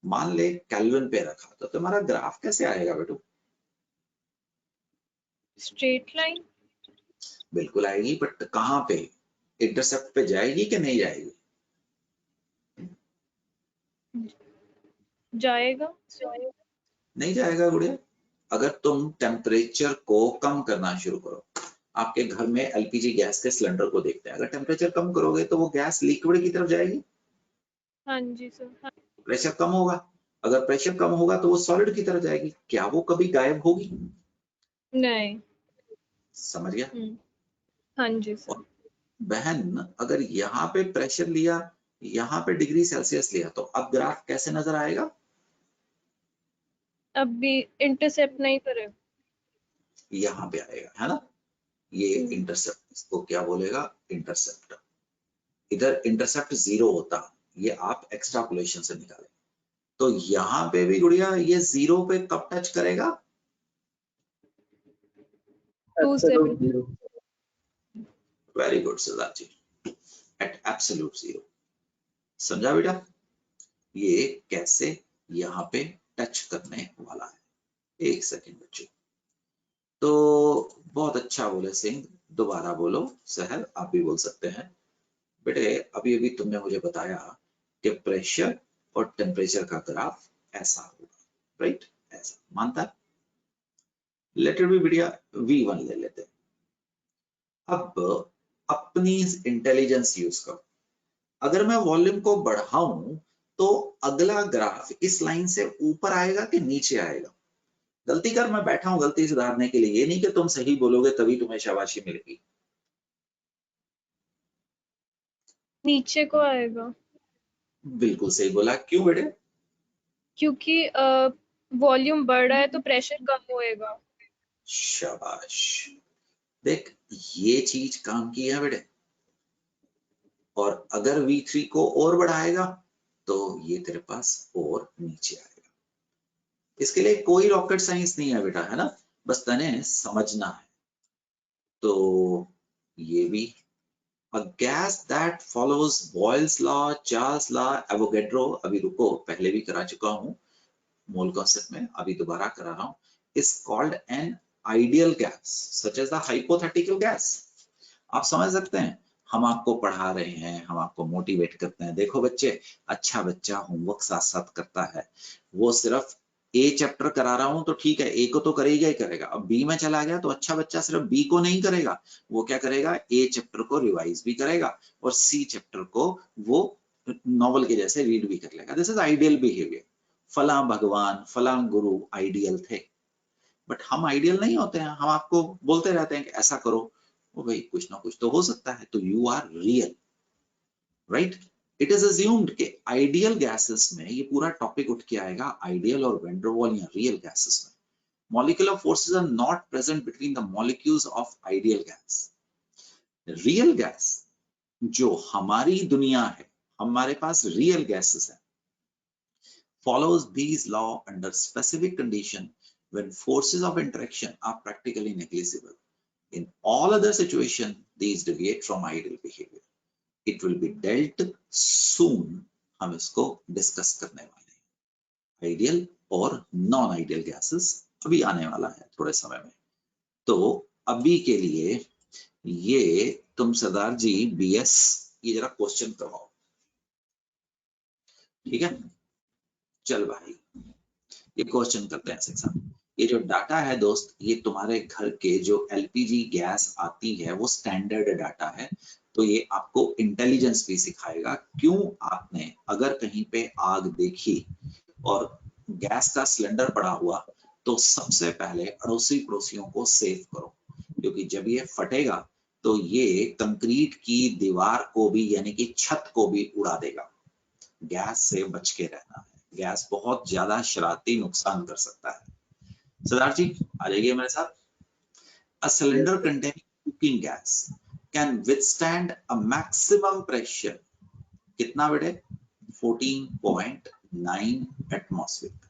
C: मान ले केल्विन पे रखा, तो तुम्हारा ग्राफ कैसे आएगा बेटू?
E: स्ट्रेट लाइन
C: बिल्कुल आएगी, बट कहां पे? इंटरसेप्ट पे जाएगी कि नहीं जाएगी?
E: जाएगा।
C: नहीं जाएगा गुड़िया। अगर तुम टेम्परेचर को कम करना शुरू करो, आपके घर में एलपीजी गैस के सिलेंडर को देखते हैं, अगर टेम्परेचर कम करोगे तो वो गैस लिक्विड की तरफ जाएगी।
E: हाँ जी सर।
C: प्रेशर कम होगा, अगर प्रेशर कम होगा तो वो सॉलिड की तरफ जाएगी। क्या वो कभी गायब होगी?
E: नहीं।
C: समझ गया?
E: हाँ जी सर।
C: बहन अगर यहाँ पे प्रेशर लिया, यहाँ पे डिग्री सेल्सियस लिया, तो अब ग्राफ कैसे नजर आएगा?
E: अब भी इंटरसेप्ट नहीं करेगा।
C: यहाँ पे आएगा, है ना? ये इंटरसेप्ट, इसको क्या बोलेगा? इंटरसेप्ट। इधर इंटरसेप्ट 0 होता, ये आप एक्सट्रापोलेशन से निकालें। तो यहाँ पे भी गुड़िया ये 0 पे कब टच करेगा?
G: Absolute zero.
C: Very good Siddharth ji, at absolute 0। समझा बेटा? ये कैसे यहाँ पे टच करने वाला है? एक सेकेंड बच्चों। तो बहुत अच्छा बोले सिंह, दोबारा बोलो। सहल आप भी बोल सकते हैं। बेटे अभी अभी तुमने मुझे बताया कि प्रेशर और टेम्परेचर का ग्राफ ऐसा होगा, राइट? ऐसा मानता है। लेट इट बी बेटा V1 ले लेते हैं। अब अपनी इंटेलिजेंस यूज करो। अगर मैं वॉल्यूम को बढ़ाऊं तो अगला ग्राफ इस लाइन से ऊपर आएगा कि नीचे आएगा? गलती कर, मैं बैठा हूं गलती सुधारने के लिए, ये नहीं कि तुम सही बोलोगे तभी तुम्हें शाबाशी मिलेगी।
E: नीचे को आएगा।
C: बिल्कुल सही बोला। क्यों बेटे?
E: क्योंकि वॉल्यूम बढ़ रहा है तो प्रेशर कम होएगा।
C: शाबाश, देख ये चीज काम की है बेटे। और अगर V3 को और बढ़ाएगा तो ये तेरे पास और नीचे आएगा। इसके लिए कोई रॉकेट साइंस नहीं है बेटा, है ना? बस तने समझना है। तो ये भी a gas that follows Boyle's law, Charles law, Avogadro, अभी रुको, पहले भी करा चुका हूं मोल कॉन्सेप्ट में, अभी दोबारा करा रहा हूं, is called an ideal gas such as the hypothetical gas। आप समझ सकते हैं हम आपको पढ़ा रहे हैं, हम आपको मोटिवेट करते हैं। देखो बच्चे, अच्छा बच्चा होमवर्क साथ साथ करता है, वो सिर्फ ए चैप्टर करा रहा हूं तो ठीक है, ए को तो करेगा ही करेगा। अब बी में चला गया तो अच्छा बच्चा सिर्फ बी को नहीं करेगा, वो क्या करेगा, ए चैप्टर को रिवाइज भी करेगा और सी चैप्टर को वो नॉवल के जैसे रीड भी कर लेगा। This is ideal behaviour. फला भगवान, फला गुरु आइडियल थे, बट हम आइडियल नहीं होते हैं। हम आपको बोलते रहते हैं कि ऐसा करो, वो भाई कुछ ना कुछ तो हो सकता है। तो you are real, right. It is assumed कि आइडियल गैसेस में, ये पूरा टॉपिक उठ के आएगा आइडियल और वैन डर वाल या रियल गैसेस में, molecular forces are not present between the molecules of ideal gas. Real gas, जो हमारी दुनिया है, हमारे पास रियल गैसेस है, follows these law under specific condition when forces of interaction are practically negligible. In all other situations, these deviate from ideal behavior. It will be dealt soon. हम इसको discuss करने वाले हैं। आइडियल और non ideal gases अभी आने वाला है थोड़े समय में। तो अभी के लिए ये तुम सरदार जी बीएस ये जरा क्वेश्चन करवाओ, ठीक है। चल भाई, ये क्वेश्चन करते हैं सिक्स। ये जो डाटा है दोस्त, ये तुम्हारे घर के जो एलपीजी गैस आती है वो स्टैंडर्ड डाटा है, तो ये आपको इंटेलिजेंस भी सिखाएगा। क्यों आपने अगर कहीं पे आग देखी और गैस का सिलेंडर पड़ा हुआ, तो सबसे पहले अड़ोसी पड़ोसियों को सेव करो, क्योंकि जब ये फटेगा तो ये कंक्रीट की दीवार को भी यानी कि छत को भी उड़ा देगा। गैस से बच के रहना है, गैस बहुत ज्यादा शरारती नुकसान कर सकता है। सरदार जी आ जाइए मेरे साथ। A cylinder containing cooking gas can withstand a maximum pressure, कितना बेटे, 14.9 atmosphere.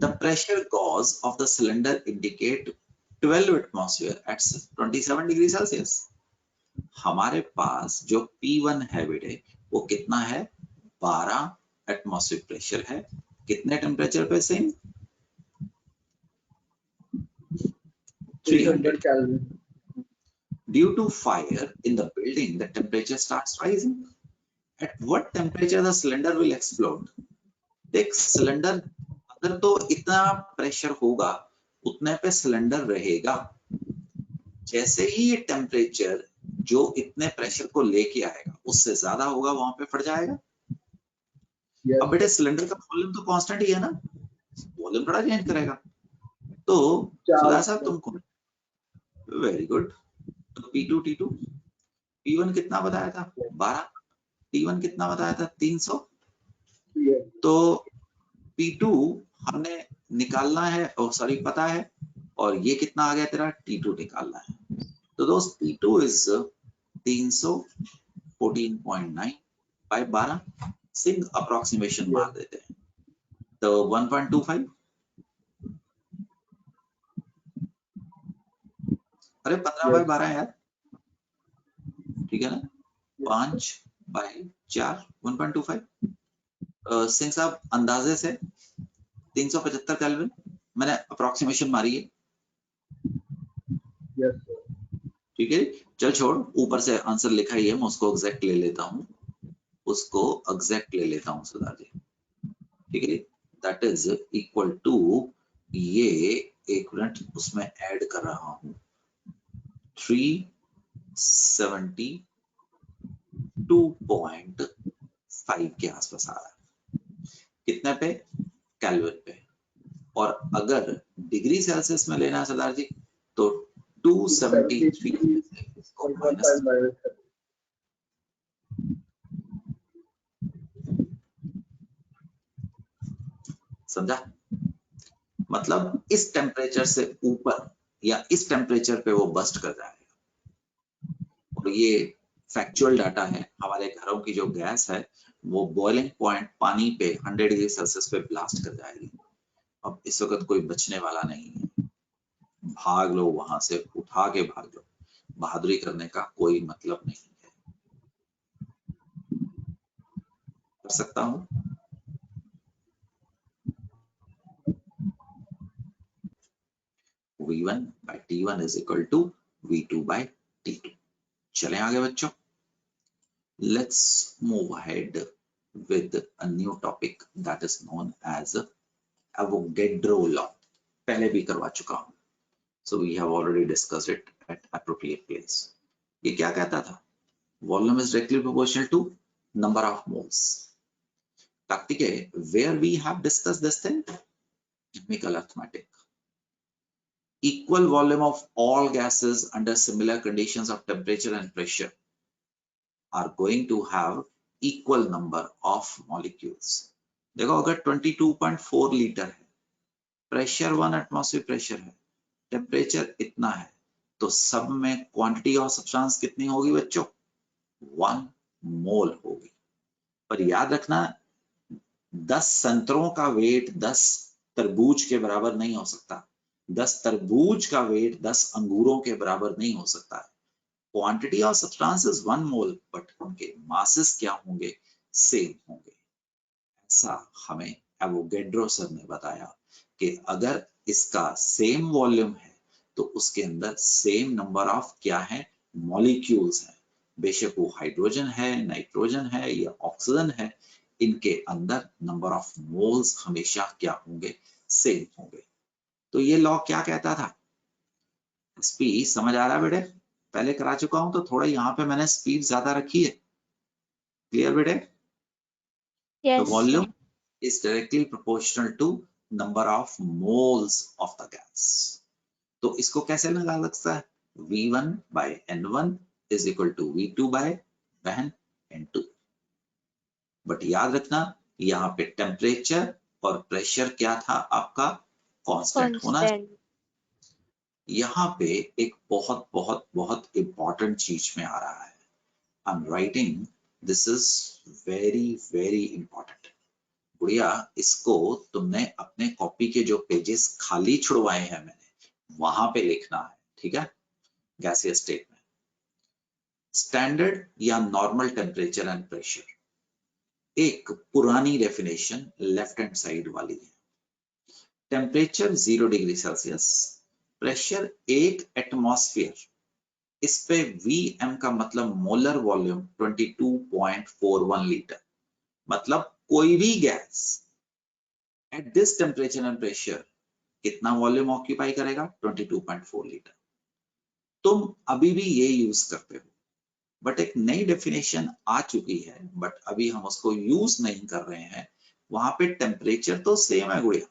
C: The pressure gauge of the cylinder indicate 12 atmosphere at 27 degree Celsius. हमारे पास जो P1 है बेटे वो कितना है, 12 एटमॉस्फेयर प्रेशर है। कितने टेम्परेचर पे same, 300
G: Kelvin.
C: Due to fire in the building, the temperature starts rising. At what temperature the cylinder will explode? देख, सिलेंडर अगर तो इतना प्रेशर होगा उतने पे सिलेंडर रहेगा। जैसे ही ये टेम्परेचर जो इतने प्रेशर को लेके आएगा उससे ज्यादा होगा, वहां पे फट जाएगा।
G: Yes.
C: अब बेटे सिलेंडर का वॉल्यूम तो कांस्टेंट ही है ना, वॉल्यूम थोड़ा चेंज करेगा। तो सुधा साहब तुमको वेरी गुड। तो P2 T2, P1 कितना बताया था, 12, T1 कितना बताया था, 300।
G: Yes.
C: तो P2 हमने निकालना है, और सॉरी पता है, और ये कितना आ गया तेरा, T2 निकालना है। तो दोस्त P2 is 300 14.9 bye 12, Singh approximation मार देते हैं, तो 1.25। अरे 15 बाय 12 यार, ठीक है ना, 5 बाय 4 1.25। सिंह साहब अंदाजे से 375 केल्विन मैंने अप्रोक्सीमेशन मारी है,
G: Yes, sir.
C: ठीक है। चल छोड़, ऊपर से आंसर लिखा ही है, मैं उसको एग्जैक्ट ले लेता हूँ, उसको एग्जैक्ट ले लेता हूँ सरदार जी, ठीक है। दैट इज इक्वल टू, ये एक मिनट उसमें ऐड कर रहा हूँ, 372.5 के आसपास आ रहा है। कितने पे, केल्विन पे। और अगर डिग्री सेल्सियस में लेना है सरदार जी तो 273 इसको माइनस, समझा। मतलब इस टेम्परेचर से ऊपर या इस टेम्परेचर पे वो बस्ट कर जाएगा। और ये फैक्चुअल डाटा है, हमारे घरों की जो गैस है वो बॉइलिंग पॉइंट पानी पे 100 डिग्री सेल्सियस पे ब्लास्ट कर जाएगी। अब इस वक्त कोई बचने वाला नहीं है, भाग लो वहां से, उठा के भाग लो, बहादुरी करने का कोई मतलब नहीं है। कर सकता हूं, V1 by T1 is equal to V2 by T2, चलें आगे बच्चों, let's move ahead with a new topic that is known as Avogadro law. पहले भी करवा चुका हूं, so we have already discussed it at appropriate place. ये क्या कहता था? Volume is directly proportional to number of moles. Taktike, where we have discussed this thing? Chemical arithmetic. Equal volume of all gases under similar conditions of temperature and pressure are going to have equal number of molecules. देखो अगर 22.4 litre है, pressure 1 atmosphere pressure है, temperature इतना है, तो सब में quantity of substance कितनी होगी बच्चों? 1 मोल होगी। पर याद रखना 10 संतरों का वेट 10 तरबूज के बराबर नहीं हो सकता, 10 तरबूज का वेट 10 अंगूरों के बराबर नहीं हो सकता है। Quantity of substance is 1 mole, but उनके मासेस क्या होंगे? सेम होंगे। ऐसा हमें एवोगैड्रो सर ने बताया कि अगर इसका सेम वॉल्यूम है तो उसके अंदर सेम नंबर ऑफ क्या है? मॉलिक्यूल्स हैं। बेशक वो हाइड्रोजन है, नाइट्रोजन है या ऑक्सीजन है, इनके अंदर नंबर ऑफ मोल्स हमेशा क्या होंगे? सेम होंगे। तो ये लॉ क्या कहता था? स्पीड समझ आ रहा है बेटे? पहले करा चुका हूं तो थोड़ा यहाँ पे मैंने स्पीड ज्यादा रखी है। क्लियर बेटे?
H: Yes,
C: The volume is directly proportional to number of moles of the gas. तो इसको कैसे लगा सकता है? V1 by N1 is equal to V2 by N2. But याद रखना यहाँ पे टेम्परेचर और प्रेशर क्या था आपका? कांस्टेंट होना।
H: constant.
C: यहाँ पे एक बहुत बहुत बहुत इंपॉर्टेंट चीज में आ रहा है। I am writing this is very very important. गुड़िया, इसको तुमने अपने कॉपी के जो पेजेस खाली छुड़वाए हैं मैंने, वहां पे लिखना है, ठीक है? गैसियस स्टेट में स्टैंडर्ड या नॉर्मल टेम्परेचर एंड प्रेशर, एक पुरानी डेफिनेशन लेफ्ट हैंड साइड वाली है। Temperature 0 degree Celsius, pressure 1 atmosphere, इस पे Vm का मतलब मोलर वॉल्यूम 22.41 लीटर। मतलब कोई भी gas at this temperature and pressure कितना वॉल्यूम ऑक्यूपाई करेगा? 22.4 लीटर। तुम अभी भी ये यूज करते हो, बट एक नई डेफिनेशन आ चुकी है, बट अभी हम उसको यूज नहीं कर रहे हैं। वहां पे टेम्परेचर तो सेम है गुड़िया,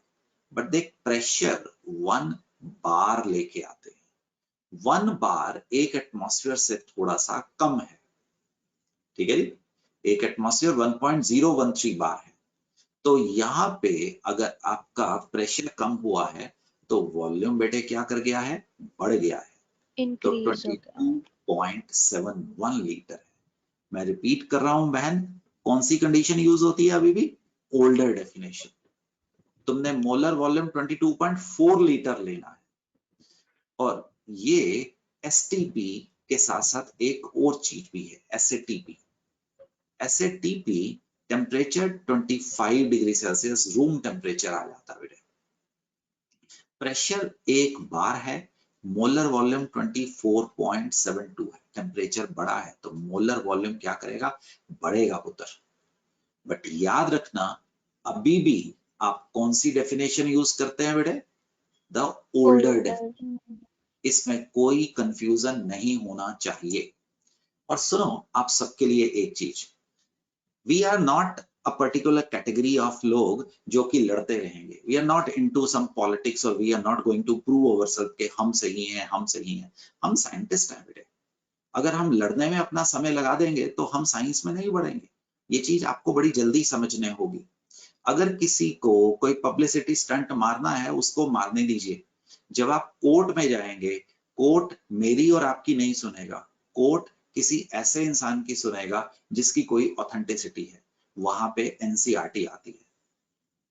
C: बट देख प्रेशर 1 बार लेके आते हैं। 1 बार 1 एटमॉस्फेयर से थोड़ा सा कम है, ठीक है जी? 1 एटमॉस्फेयर 1.013 बार है। तो यहाँ पे अगर आपका प्रेशर कम हुआ है तो वॉल्यूम बेटे क्या कर गया है? बढ़ गया है। तो
H: Increase हो गया।
C: 22.71 लीटर है। मैं रिपीट कर रहा हूं बहन, कौन सी कंडीशन यूज होती है अभी भी? Older definition. तुमने मोलर वॉल्यूम 22.4 लीटर लेना है। और ये एसटीपी के साथ साथ एक और चीज भी है, SATP. SATP temperature 25 degree Celsius room temperature आ जाता है। प्रेशर 1 बार है, मोलर वॉल्यूम 24.72 है। टेम्परेचर बड़ा है तो मोलर वॉल्यूम क्या करेगा? बढ़ेगा पुत्र। बट याद रखना अभी भी आप कौन सी डेफिनेशन यूज करते हैं बेटे? The older definition. इसमें कोई कंफ्यूजन नहीं होना चाहिए। और सुनो आप सबके लिए एक चीज, we are not a particular category of लोग जो कि लड़ते रहेंगे। We are not into some politics और we are not going to prove ourselves के हम सही हैं, हम सही हैं। हम साइंटिस्ट हैं बेटे। अगर हम लड़ने में अपना समय लगा देंगे तो हम साइंस में नहीं बढ़ेंगे। ये चीज आपको बड़ी जल्दी समझने होगी। अगर किसी को कोई पब्लिसिटी स्टंट मारना है, उसको मारने दीजिए। जब आप कोर्ट में जाएंगे, कोर्ट मेरी और आपकी नहीं सुनेगा, कोर्ट किसी ऐसे इंसान की सुनेगा जिसकी कोई ऑथेंटिसिटी है। वहां पे एनसीईआरटी आती है।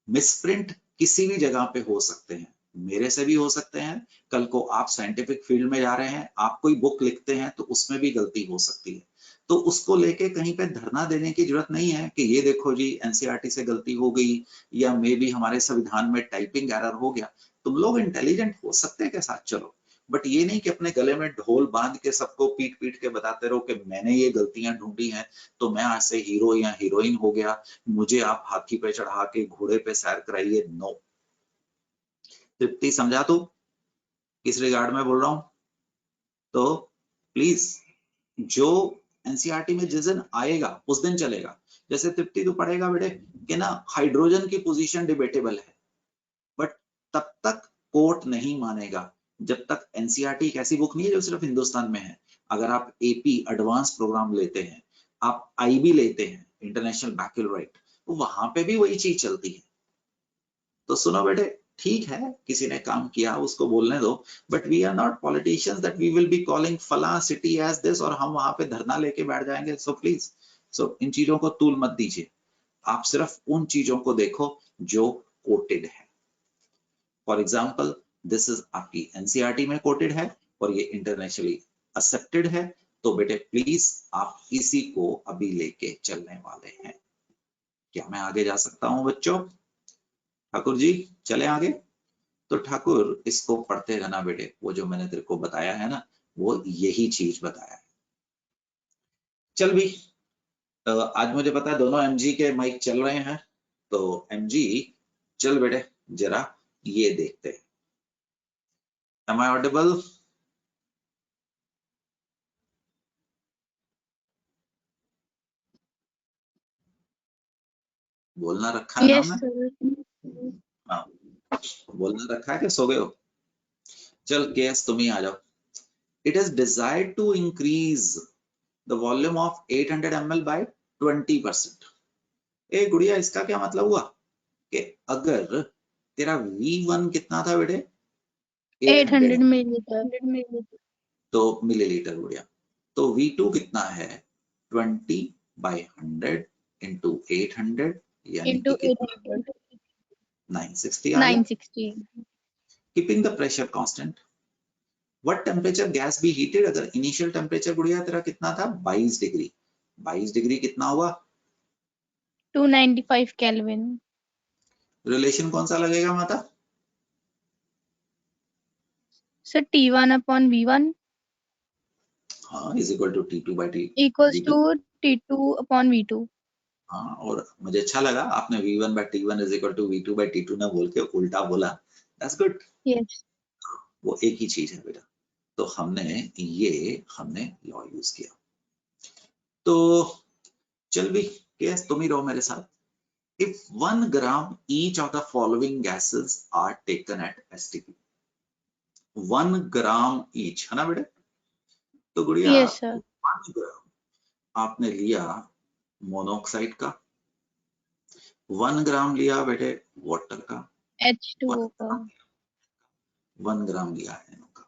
C: मिसप्रिंट किसी भी जगह पे हो सकते हैं, मेरे से भी हो सकते हैं। कल को आप साइंटिफिक फील्ड में जा रहे हैं, आप कोई बुक लिखते हैं तो उसमें भी गलती हो सकती है। तो उसको लेके कहीं पे धरना देने की जरूरत नहीं है कि ये देखो जी एनसीईआरटी से गलती हो गई या मे बी हमारे संविधान में टाइपिंग एरर हो गया। तुम लोग इंटेलिजेंट हो सकते हैं के साथ, चलो बट ये नहीं कि अपने गले में ढोल बांध के सबको पीट पीट के बताते रहो कि मैंने ये गलतियां ढूंढी हैं तो मैं आज से हीरो या हीरोइन हो गया, मुझे आप हाथी पे चढ़ा के घोड़े पे सैर कराइए। नो। तृप्ति समझा तू किस रिगार्ड में बोल रहा हूं? तो प्लीज जो एनसीईआरटी में जिस दिन आएगा उस दिन चलेगा। जैसे तृप्ति तू पढ़ेगा बेटे कि ना हाइड्रोजन की पोजीशन डिबेटेबल है, बट तब तक कोर्ट नहीं मानेगा जब तक एनसीईआरटी एक ऐसी बुक नहीं है जो सिर्फ हिंदुस्तान में है। अगर आप एपी एडवांस प्रोग्राम लेते हैं, आप आईबी लेते हैं, इंटरनेशनल बैकलॉरेट, तो वहां पे भी वही चीज चलती है। तो सुनो बेटे, ठीक है किसी ने काम किया उसको बोलने दो, but we are not politicians that we will be calling फला सिटी एज दिस और हम वहां पे धरना लेके बैठ जाएंगे। सो प्लीज, सो इन चीजों को तूल मत दीजिए, आप सिर्फ उन चीजों को देखो जो कोटेड है। फॉर एग्जाम्पल दिस इज आपकी एनसीईआरटी में कोटेड है और ये इंटरनेशनली एक्सेप्टेड है, तो बेटे प्लीज आप इसी को अभी लेके चलने वाले हैं। क्या मैं आगे जा सकता हूं बच्चों? ठाकुर जी चले आगे। तो ठाकुर इसको पढ़ते रहना बेटे, वो जो मैंने तेरे को बताया है ना वो यही चीज बताया है। चल भी आज मुझे पता है दोनों एमजी के माइक चल रहे हैं, तो एमजी चल बेटे जरा ये देखते हैं। Am I audible? बोलना रखा है ना
E: यस
C: हमने?
E: सर।
C: हाँ, बोलना रखा है कि सो गए हो? चल केएस तुम ही आ जाओ। It is desired to increase the volume of 800 ml by 20%. ए गुड़िया इसका क्या मतलब हुआ कि अगर तेरा V1 कितना था बेटे?
E: 800 मिलीलीटर।
C: तो मिलीलीटर गुड़िया, तो V2 कितना है? 20/100 into 800 यानी
E: इंटू
C: कि
E: 800
C: 960 आ गया।
E: 960।
C: Keeping the pressure constant. What temperature gas be heated? अगर इनिशियल टेम्परेचर गुड़िया तेरा कितना था? 22 डिग्री। 22 डिग्री कितना हुआ?
E: 295 केल्विन।
C: रिलेशन कौन सा लगेगा माता?
E: सर T1 अपॉन V1
C: हाँ, is equal to T2 by T
E: equals
C: V2।
E: To T2 upon V2।
C: हाँ, और मुझे अच्छा लगा आपने V1 by T1 is equal to V2 by T2 ना बोल के उल्टा बोला। That's good.
E: यस।
C: वो एक ही चीज है बेटा। तो हमने लॉ यूज किया। तो चल भी केस तुम ही रहो मेरे साथ। If 1 gram each of the following gases are taken at STP, 1 gram each है ना बेटे? तो गुड़िया
E: यस सर।
C: 1 ग्राम आपने लिया मोनोऑक्साइड का, 1 ग्राम लिया बेटे वाटर का,
E: H2O का।
C: 1 ग्राम लिया NO का।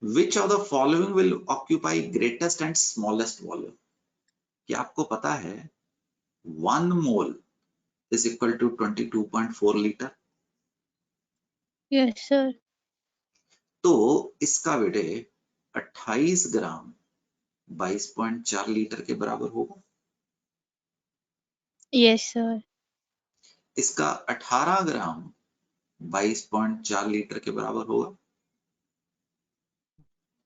C: Which of the following will occupy greatest and smallest volume? क्या आपको पता है 1 mole is equal to 22.4 litre?
E: Yes sir.
C: तो इसका बेटे 28 ग्राम 22.4 लीटर के बराबर होगा।
E: Yes sir.
C: इसका 18 ग्राम 22.4 लीटर के बराबर होगा।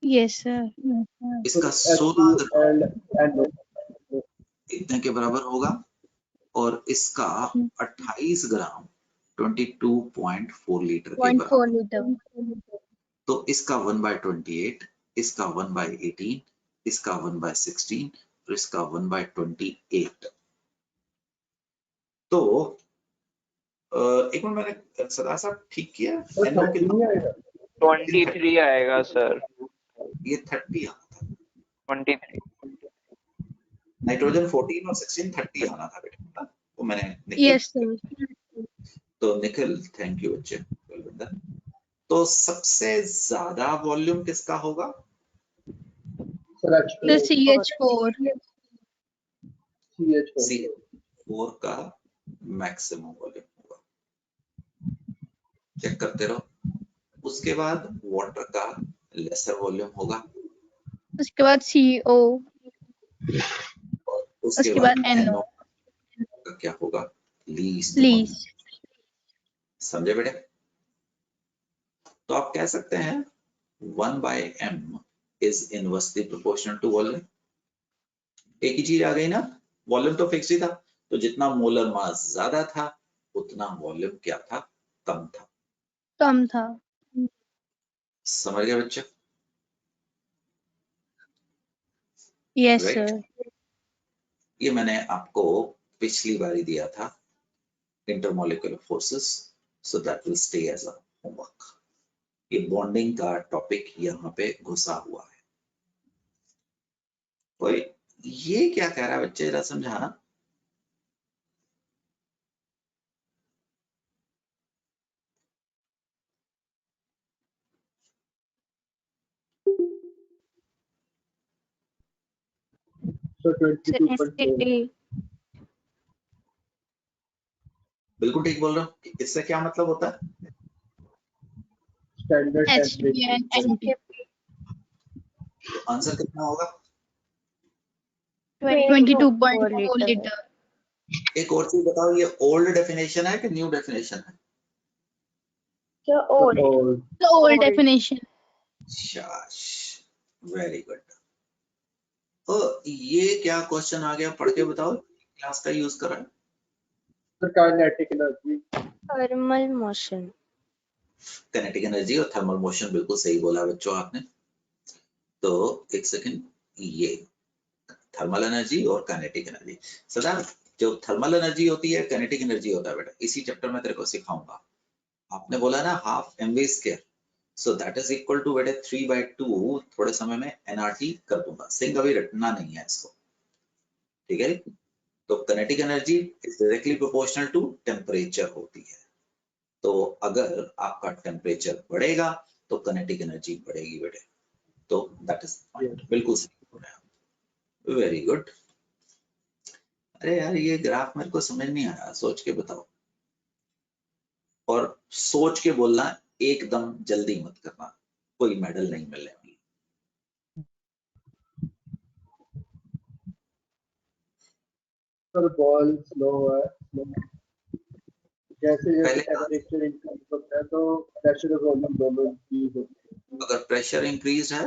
E: Yes sir.
C: इसका 16 ग्राम
G: and
C: इतने के बराबर होगा और इसका 28 ग्राम 22.4 लीटर के बराबर।
E: 0.4 लीटर।
C: तो इसका 1/28, इसका 1/18, इसका 1/16 और इसका 1/28। तो एक मिनट, मैंने सरदार साहब ठीक किया? NO कितना आएगा?
I: 23 आएगा सर।
C: ये 30 आना था।
I: 23।
C: नाइट्रोजन 14 और 16 30 आना था बेटा, वो मैंने निखिल।
E: Yes sir.
C: तो निखिल थैंक यू बच्चे। तो सबसे ज्यादा वॉल्यूम किसका होगा?
E: Sir CH4।
C: CH4 का मैक्सिमम वॉल्यूम होगा। चेक करते रहो। उसके बाद वाटर का लेसर वॉल्यूम होगा।
E: उसके बाद CO।
C: और उसके बाद NO का क्या होगा? लीस्ट।
E: लीस्ट।
C: समझे बेटे? तो आप कह सकते हैं 1/m is inversely proportional to volume. एक ही चीज आ गई ना, वॉल्यूम तो फिक्स ही था, तो जितना मोलर मास ज्यादा था उतना वॉल्यूम क्या था, कम था।
E: कम था।
C: समझ गए बच्चे?
E: Yes
C: Right?
E: सर।
C: ये मैंने आपको पिछली बारी दिया था, intermolecular forces, so that will stay as a homework. ये बॉन्डिंग का टॉपिक यहाँ पे घुसा हुआ है। कोई ये क्या कह रहा है बच्चे, जरा समझाना।
G: So 22.4
C: बिल्कुल ठीक बोल रहे हो। इससे क्या मतलब होता है?
G: standard temperature.
C: आंसर कितना होगा?
E: 22.4 लीटर।
C: एक और चीज बताओ, ये ओल्ड डेफिनेशन है कि न्यू डेफिनेशन है?
F: So old.
G: और
E: ओल्ड डेफिनेशन।
C: शाबाश, वेरी गुड। तो ये क्या क्वेश्चन आ गया, पढ़ के बताओ। क्लास का यूज करा है।
G: kinetic energy.
H: Thermal motion.
C: Kinetic energy और थर्मल मोशन, बिल्कुल सही बोला बच्चों आपने। तो एक सेकंड, ये थर्मल एनर्जी और काइनेटिक एनर्जी। सदा जो थर्मल एनर्जी होती है, काइनेटिक एनर्जी होता है बेटा, इसी चैप्टर में तेरे को सिखाऊंगा। आपने बोला ना half mv square, so that is equal to बेटा 3/2। थोड़े समय में nRT कर दूंगा, सिंह अभी रटना नहीं है इसको, ठीक है? तो kinetic energy is directly proportional to temperature होती है। तो अगर आपका टेम्परेचर बढ़ेगा तो काइनेटिक एनर्जी बढ़ेगी बेटे। तो दैट इज पॉइंट, बिल्कुल सही बोल रहे हैं, वेरी गुड। अरे यार ये ग्राफ मेरे को समझ नहीं आया, सोच के बताओ। और सोच के बोलना, एकदम जल्दी मत करना, कोई मेडल नहीं मिलने वाली।
G: सर बॉल स्लो है, जैसे जैसे
C: पहले
G: टेम्परेचर इंक्रीज होता है तो प्रेशर और वॉल्यूम दोनों इंक्रीज होते हैं।
C: अगर प्रेशर इंक्रीज है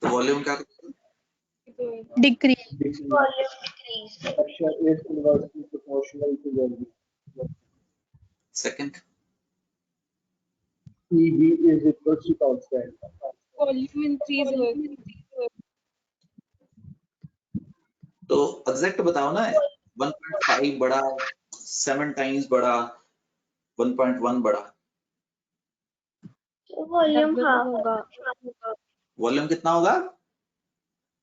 C: तो वॉल्यूम क्या करेगा?
E: Decrease.
F: Volume decrease.
G: Pressure is inversely proportional to volume.
C: Second,
G: EV is equal to constant.
E: Volume increase होगा।
C: तो एग्जैक्ट बताओ ना, 1.5 बड़ा, 7 टाइम्स बड़ा, 1.1 बड़ा,
F: So volume
H: डबल
F: half.
H: होगा।
C: वॉल्यूम कितना होगा?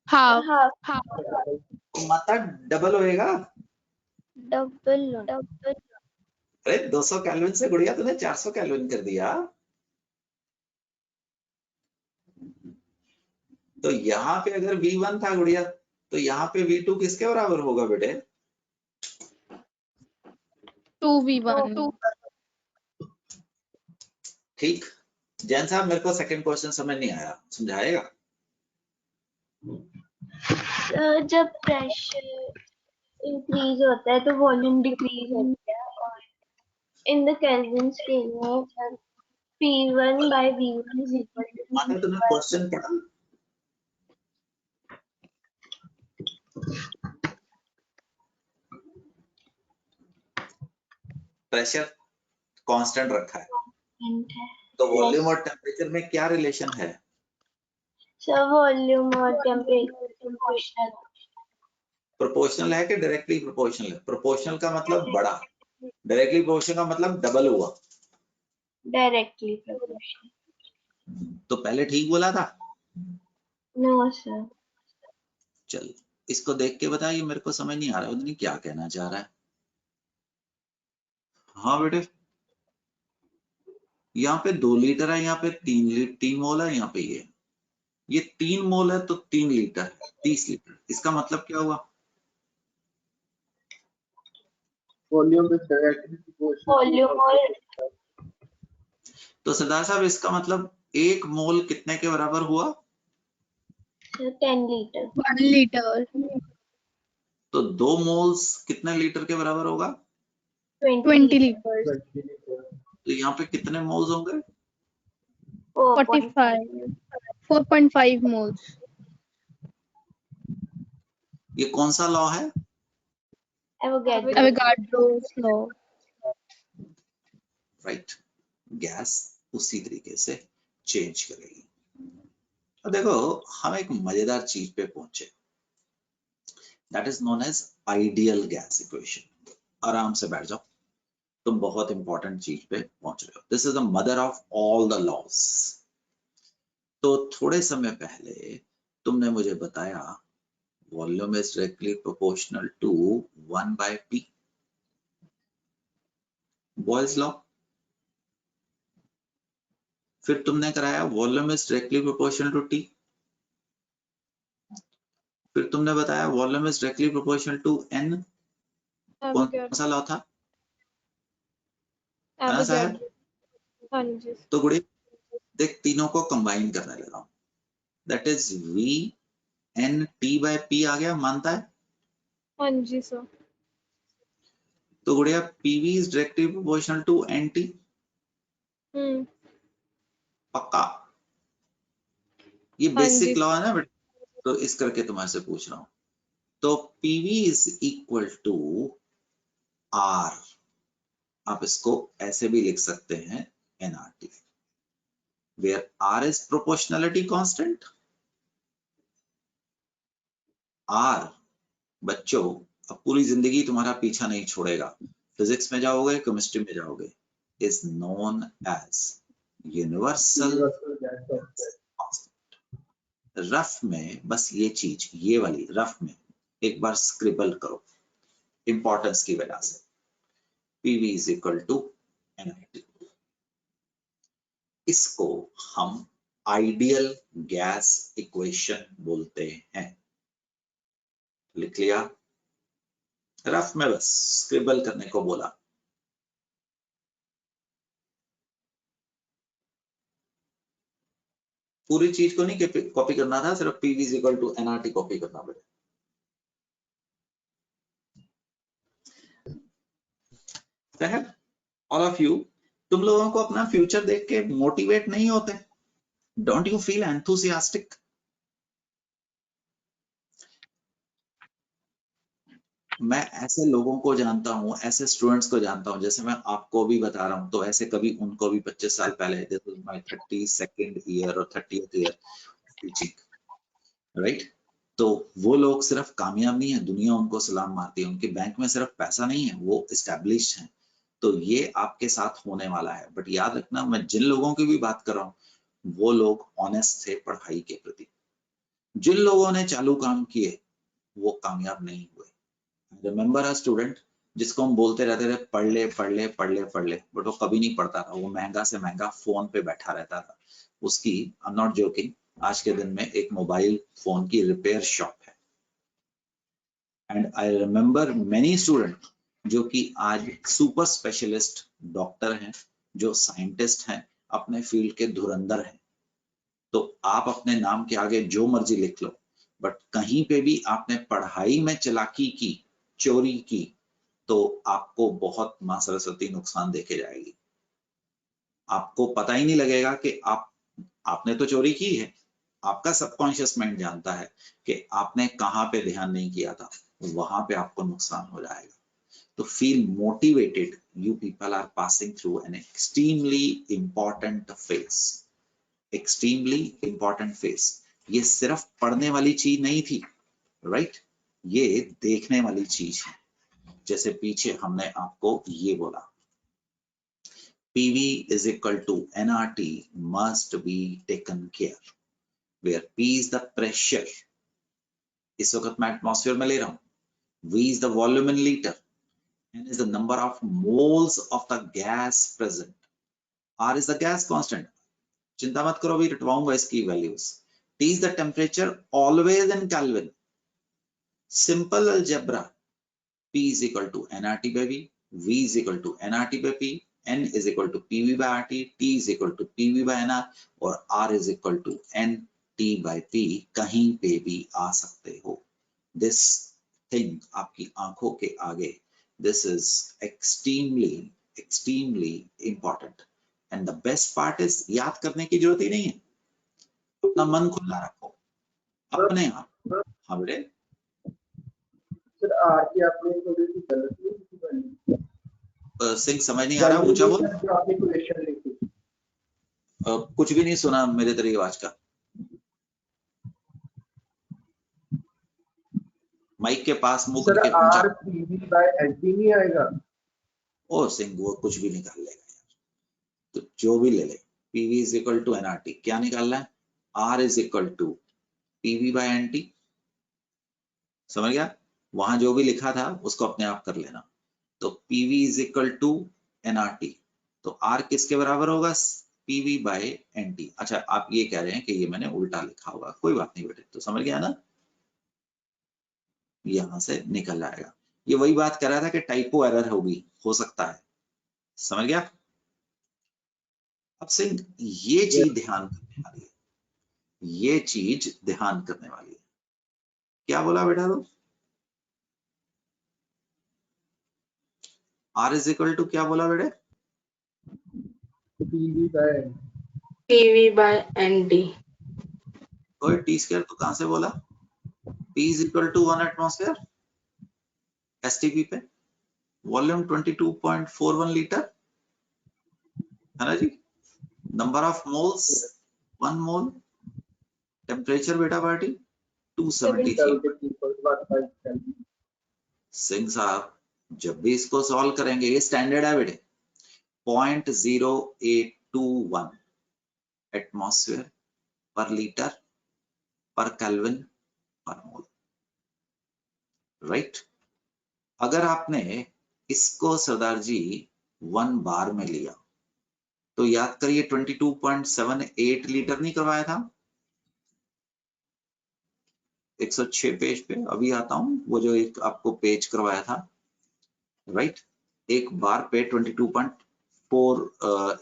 E: हाफ।
F: Half.
C: तो मात्रा डबल होएगा।
H: डबल।
C: अरे 200 केल्विन से गुड़िया तूने 400 केल्विन कर दिया। तो यहाँ पे अगर V1 था गुड़िया, तो यहाँ पे V2 किसके बराबर होगा बेटे?
E: 2v1।
C: ठीक। जैन साहब मेरे को सेकंड क्वेश्चन समझ नहीं आया, समझाएगा?
F: जब प्रेशर इंक्रीज होता है तो वॉल्यूम डिक्रीज होता है, और इन द केल्विन स्केल में P1 by V1 is equal to
C: माने तुमने क्वेश्चन पढ़ा? प्रेशर कांस्टेंट रखा है,
F: है।
C: तो वॉल्यूम और टेम्परेचर में क्या रिलेशन है?
F: So वॉल्यूम और टेम्परेचर प्रोपोर्शनल।
C: प्रोपोर्शनल है कि डायरेक्टली प्रोपोर्शनल है? प्रोपोर्शनल का मतलब बड़ा, डायरेक्टली प्रोपोर्शनल का मतलब डबल हुआ।
F: Directly proportional.
C: तो पहले ठीक बोला था?
F: No sir.
C: चल इसको देख के बताइए, मेरे को समझ नहीं आ रहा है क्या कहना चाह रहा है। हाँ बेटे, यहाँ पे 2 लीटर है, यहाँ पे 3 मोल है, यहाँ पे ये 3 मोल है तो 3 लीटर है, 30 लीटर। इसका मतलब क्या हुआ?
G: Volume is directly proportional to
F: volume और
C: तो सरदार साहब इसका मतलब 1 मोल कितने के बराबर हुआ?
F: 10 लीटर।
E: 1 लीटर।
C: तो 2 मोल्स कितने लीटर के बराबर होगा?
E: 20 लीटर।
G: 20 liters.
C: तो यहाँ पे कितने मोल्स होंगे?
F: 4.5.
E: 4.5 moles.
C: ये कौन सा लॉ है?
E: Avogadro's law.
C: राइट, गैस उसी तरीके से चेंज करेगी। अब देखो हम एक मजेदार चीज पे पहुंचे, that is known as ideal gas equation. आराम से बैठ जाओ, तुम बहुत इंपॉर्टेंट चीज पे पहुंच रहे हो। This is the mother of all the laws. तो थोड़े समय पहले तुमने मुझे बताया volume is directly proportional to 1/p, Boyle's law. फिर तुमने कराया volume is directly proportional to T। फिर तुमने बताया volume is directly proportional to N। कौन सा लॉ था?
E: Avogadro. हाँ जी।
C: तो गुड़ी देख, तीनों को कंबाइन करने लगा हूं, that is V N T/P आ गया, मानता है?
E: हाँ जी सर।
C: तो गुड़िया PV is directly proportional to NT, पक्का? ये
E: हाँ
C: बेसिक
E: जी।
C: लॉ है ना बेटा, तो इस करके तुम्हारे से पूछ रहा हूं। तो PV is equal to R, आप इसको ऐसे भी लिख सकते हैं NRT, where R is proportionality constant। R बच्चों अब पूरी जिंदगी तुम्हारा पीछा नहीं छोड़ेगा, फिजिक्स में जाओगे, केमिस्ट्री में जाओगे, is known as universal constant. Rough में बस ये चीज, ये वाली रफ में एक बार स्क्रिबल करो इंपॉर्टेंस की वजह से, PV is equal to NRT। इसको हम आइडियल गैस इक्वेशन बोलते हैं। लिख लिया? रफ में बस स्क्रिबल करने को बोला। पूरी चीज को नहीं कॉपी करना था, सिर्फ PV is equal to NRT copy करना पड़ेगा। ऑल ऑफ यू, तुम लोगों को अपना फ्यूचर देख के मोटिवेट नहीं होते? Don't you feel enthusiastic? मैं ऐसे लोगों को जानता हूं, ऐसे स्टूडेंट्स को जानता हूं, जैसे मैं आपको भी बता रहा हूं, तो ऐसे कभी उनको भी 25 साल पहले, this was my 32nd year और 30th ईयर टीचिंग, राइट? तो वो लोग सिर्फ कामयाब नहीं है, दुनिया उनको सलाम मारती है, उनके बैंक में सिर्फ पैसा नहीं है, वो एस्टैब्लिश्ड हैं। तो ये आपके साथ होने वाला है, बट याद रखना मैं जिन लोगों की भी बात कर रहा हूँ वो लोग ऑनेस्ट थे पढ़ाई के प्रति। जिन लोगों ने चालू काम किए वो कामयाब नहीं हुए। रिमेंबर अ स्टूडेंट जिसको हम बोलते रहते थे पढ़ ले पढ़ ले पढ़ ले पढ़ ले, बट वो कभी नहीं पढ़ता था, वो महंगा से महंगा फोन पे बैठा रहता था। उसकी, आई एम नॉट जोकिंग, आज के दिन में एक मोबाइल फोन की रिपेयर शॉप है। And I remember many student जो कि आज सुपर स्पेशलिस्ट डॉक्टर हैं, जो साइंटिस्ट हैं, अपने फील्ड के धुरंधर हैं। तो आप अपने नाम के आगे जो मर्जी लिख लो, बट कहीं पे भी आपने पढ़ाई में चालाकी की, चोरी की, तो आपको बहुत मां सरस्वती नुकसान देके जाएगी। आपको पता ही नहीं लगेगा कि आपने तो चोरी की है, आपका सबकॉन्शियस माइंड जानता है कि आपने कहाँ पे ध्यान नहीं किया था, वहां पे आपको नुकसान हो जाएगा। तो feel motivated, you people are passing through an extremely important phase, extremely important phase. ये सिर्फ पढ़ने वाली चीज नहीं थी, राइट? ये देखने वाली चीज है। जैसे पीछे हमने आपको ये बोला, PV is equal to NRT must be taken care, where P is the pressure, इस वक्त मैं एटमॉस्फेयर में ले रहा हूं, V is the volume in liter, N is the number of moles of the gas present, R is the gas constant, चिंता मत करो भी रटवाऊंगा इसकी values, T is the temperature always in Kelvin, simple algebra, P is equal to NRT by V, V is equal to NRT by P, N is equal to PV by RT, T is equal to PV by NR और R is equal to NT by P, कहीं पे भी आ सकते हो। This thing आपकी आंखों के आगे, this is extremely important, and the best part is याद करने की जरूरत ही नहीं है, अपना मन खुला रखो अपने आप। हाँ बेटे
G: सर आर की आपने थोड़ी सी गलत नहीं लिखी वैल्यू।
C: सिंह समझ नहीं आ रहा, ऊंचा बोल।
G: जो आपने इक्वेशन लिखी।
C: कुछ भी नहीं सुना मेरे तेरी आवाज का। माइक के पास मुंह
G: सर
C: करके ऊंचा।
G: आर पीवी बाय एनटी नहीं आएगा।
C: ओ सिंह वो कुछ भी निकाल लेगा यार, तो जो भी ले ले। PV is equal to NRT, क्या निकालना है? R is equal to PV by NT, समझ गया? वहां जो भी लिखा था उसको अपने आप कर लेना। तो PV is equal to NRT, तो आर किसके बराबर होगा? PV by NT. अच्छा आप ये कह रहे हैं कि ये मैंने उल्टा लिखा होगा, कोई बात नहीं बेटे, तो समझ गया ना, यहां से निकल आएगा। ये वही बात कर रहा था कि टाइपो एरर होगी, हो सकता है, समझ गया? अब सिंह ये चीज ध्यान करने वाली है, ये चीज ध्यान करने वाली है। क्या बोला बेटा तो? आर इज इक्वल टू क्या बोला बेटे?
G: PV by
D: PV by NT.
C: कोई टी स्क्वायर तो कहां से बोला? P is equal to 1 atmosphere STP पे, वॉल्यूम 22.41 लीटर, है ना जी? Number of moles 1 mole, temperature बेटा पार्टी 273। सिंह साहब जब भी इसको सॉल्व करेंगे, ये स्टैंडर्ड है बेटे, 0.0821 एटमॉस्फेयर पर लीटर पर केल्विन पर मोल, राइट? अगर आपने इसको सरदार जी 1 बार में लिया तो याद करिए 22.78 लीटर नहीं करवाया था 106 पेज पे, अभी आता हूं, वो जो एक आपको पेज करवाया था, राइट? एक बार पे 22.4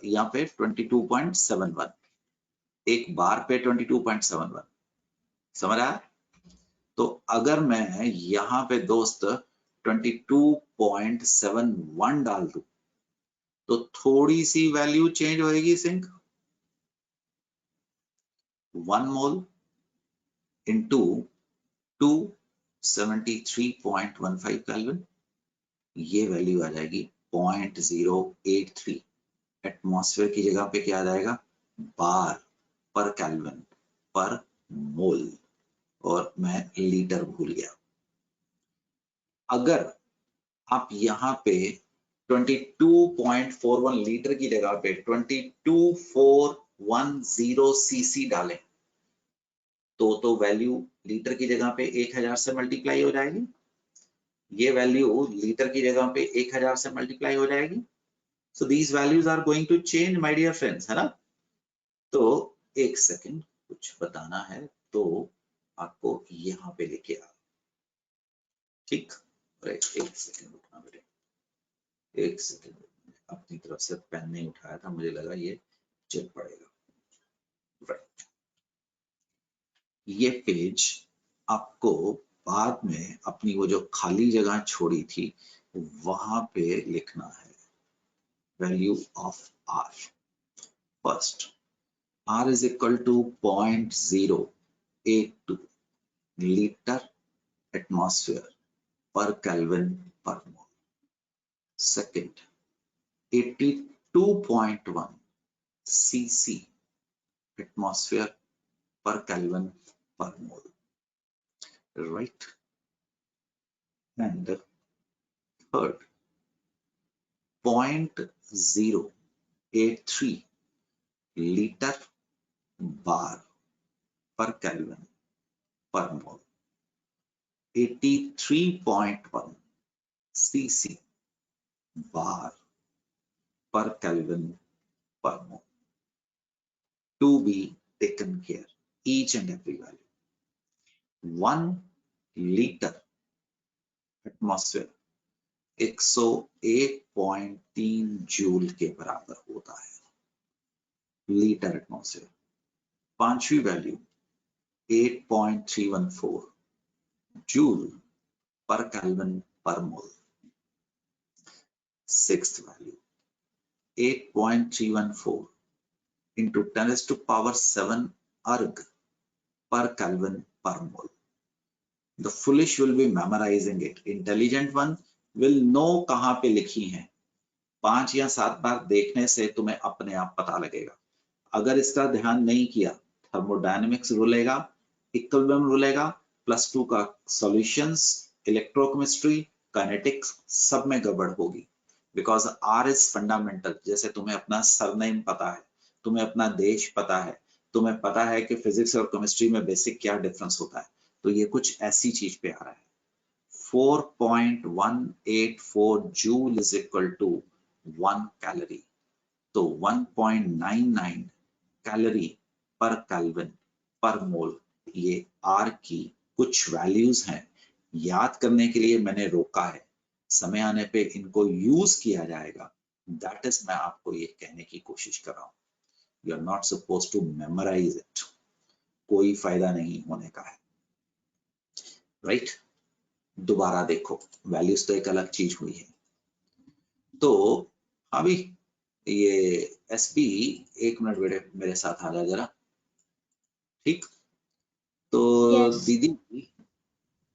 C: यहाँ पे 22.71, एक बार पे 22.71, समझ आया? तो अगर मैं यहाँ पे दोस्त 22.71 डाल दूं तो थोड़ी सी वैल्यू चेंज होएगी सिंक, 1 मोल इंटू 273.15 केल्विन, ये वैल्यू आ जाएगी 0.083। एटमॉस्फेयर की जगह पे क्या आ जाएगा? बार पर केल्विन पर मोल, और मैं लीटर भूल गया। अगर आप यहाँ पे 22.41 लीटर की जगह पे 22410 सीसी डालें तो वैल्यू लीटर की जगह पे 1000 से मल्टीप्लाई हो जाएगी, ये वैल्यू लीटर की जगह पे 1000 से मल्टीप्लाई हो जाएगी। So these values are going to change my dear friends, है ना? तो एक सेकंड, कुछ बताना है तो आपको यहाँ पे लेके आ, ठीक? एक सेकंड रुकना बेटे, एक सेकंड, अपनी तरफ से पेन नहीं उठाया था, मुझे लगा ये चेक पड़ेगा, राइट? ये पेज आपको बाद में अपनी वो जो खाली जगह छोड़ी थी वहां पे लिखना है, value of R. First, R is equal to 0.082 liter atmosphere per Kelvin per mole. Second, 82.1 cc atmosphere per Kelvin per mole, right? And third, 0.083 liter bar per Kelvin per mole, 83.1 cc bar per Kelvin per mole, to be taken care, each and every value. 1 liter atmosphere 101.3 joule के बराबर होता है, litre atmosphere. पांचवी value 8.314 joule per kelvin per mole. Sixth value 8.314 into 10 raised to power 7 erg per Kelvin per mole. The foolish will be memorizing it. Intelligent one will know कहाँ पे लिखी हैं. 5 या 7 बार देखने से तुम्हें अपने आप पता लगेगा. अगर इसका ध्यान नहीं किया, थर्मोडायनेमिक्स रुलेगा, इक्विलिब्रियम रुलेगा, +2 का सॉल्यूशंस, इलेक्ट्रोकेमिस्ट्री, काइनेटिक्स सब में गड़बड़ होगी. Because R is fundamental. जैसे तुम्हें अपना सरनेम पता है, तुम्हें अपना देश पता है, तुम्हें पता है कि फिजिक्स और केमिस्ट्री में बेसिक क्या डिफरेंस होता है, तो ये कुछ ऐसी चीज पे आ रहा है. 4.184 joule is equal to 1 calorie. तो 1.99 कैलोरी पर केल्विन पर मोल, ये आर की कुछ वैल्यूज हैं. याद करने के लिए मैंने रोका है, समय आने पे इनको यूज किया जाएगा. दैट इज मैं आपको ये कहने की कोशिश कर रहा हूं. You are not suppose to memorise it. कोई फायदा नहीं होने का है. राइट दोबारा देखो, वैल्यूज तो एक अलग चीज हुई है. तो अभी ये एसपी, एक मिनट बेटे मेरे साथ आ जा जरा. ठीक, तो
H: Yes.
C: दीदी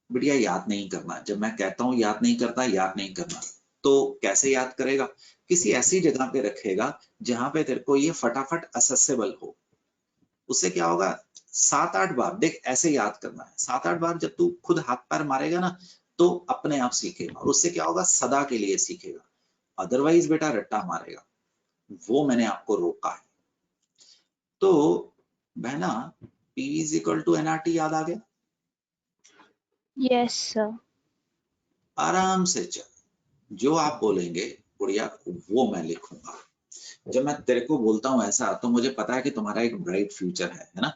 C: बढ़िया याद नहीं करना. जब मैं कहता हूं याद नहीं करता, याद नहीं करना, तो कैसे याद करेगा? किसी ऐसी जगह पे रखेगा जहां पे तेरे को ये फटाफट असेसेबल हो. उससे क्या होगा, 7-8 बार देख ऐसे याद करना है. 7-8 बार जब तू खुद हाथ पैर मारेगा ना, तो अपने आप सीखेगा. और उससे क्या होगा, सदा के लिए सीखेगा. अदरवाइज बेटा रट्टा मारेगा. वो मैंने आपको रोका है. तो बहना P is equal to nRT याद आ गया?
H: Yes, sir.
C: आराम से चल, जो आप बोलेंगे गुड़िया वो मैं लिखूंगा. जब मैं तेरे को बोलता हूं ऐसा, तो मुझे पता है कि तुम्हारा एक ब्राइट फ्यूचर है ना,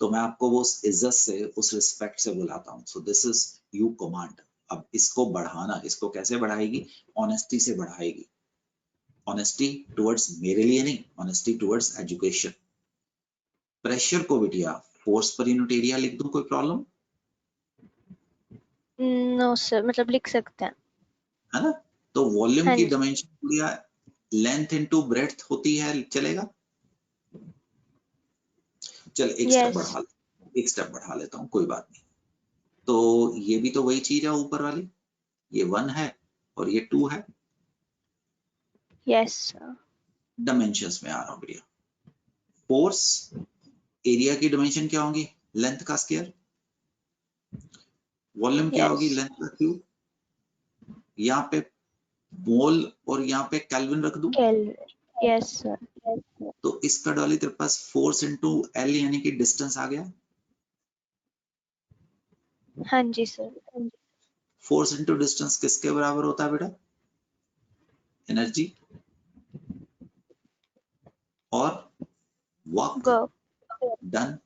C: तो मैं आपको वो उस इज्जत से, उस रिस्पेक्ट से बुलाता हूं. सो दिस इज यू कमांड. अब इसको बढ़ाना, इसको कैसे बढ़ाएगी? ऑनेस्टी से बढ़ाएगी. ऑनेस्टी टुवर्ड्स मेरे लिए नहीं, ऑनेस्टी टुवर्ड्स एजुकेशन. प्रेशर को बिटिया फोर्स पर यूनिट एरिया लिख दूं, कोई प्रॉब्लम
H: No, sir. मतलब लिख सकते हैं.
C: है ना? तो वॉल्यूम
H: हाँ
C: की
H: जी.
C: डायमेंशन बिटिया लेंथ इनटू ब्रेड्थ होती है, चलेगा? चल एक स्टेप
H: Yes.
C: बढ़ा, एक स्टेप बढ़ा लेता हूँ, कोई बात नहीं. तो ये भी तो वही चीज है ऊपर वाली. ये 1 है और ये 2 है.
H: Yes, sir.
C: डायमेंशंस में आ रहा हूँ भैया. फोर्स एरिया की डायमेंशन क्या होगी? लेंथ का स्क्वायर. वॉल्यूम क्या होगी?
H: Yes.
C: लेंथ का क्यूब. यहाँ पे मोल और यहाँ पे केल्विन रख दूं,
H: Kelvin. Yes, sir.
C: तो इसका डॉली तेरे पास फोर्स इनटू एल यानी कि डिस्टेंस आ गया.
H: हाँ जी, sir.
C: फोर्स इनटू डिस्टेंस किसके बराबर होता है बेटा? एनर्जी और वर्क
H: Work
C: डन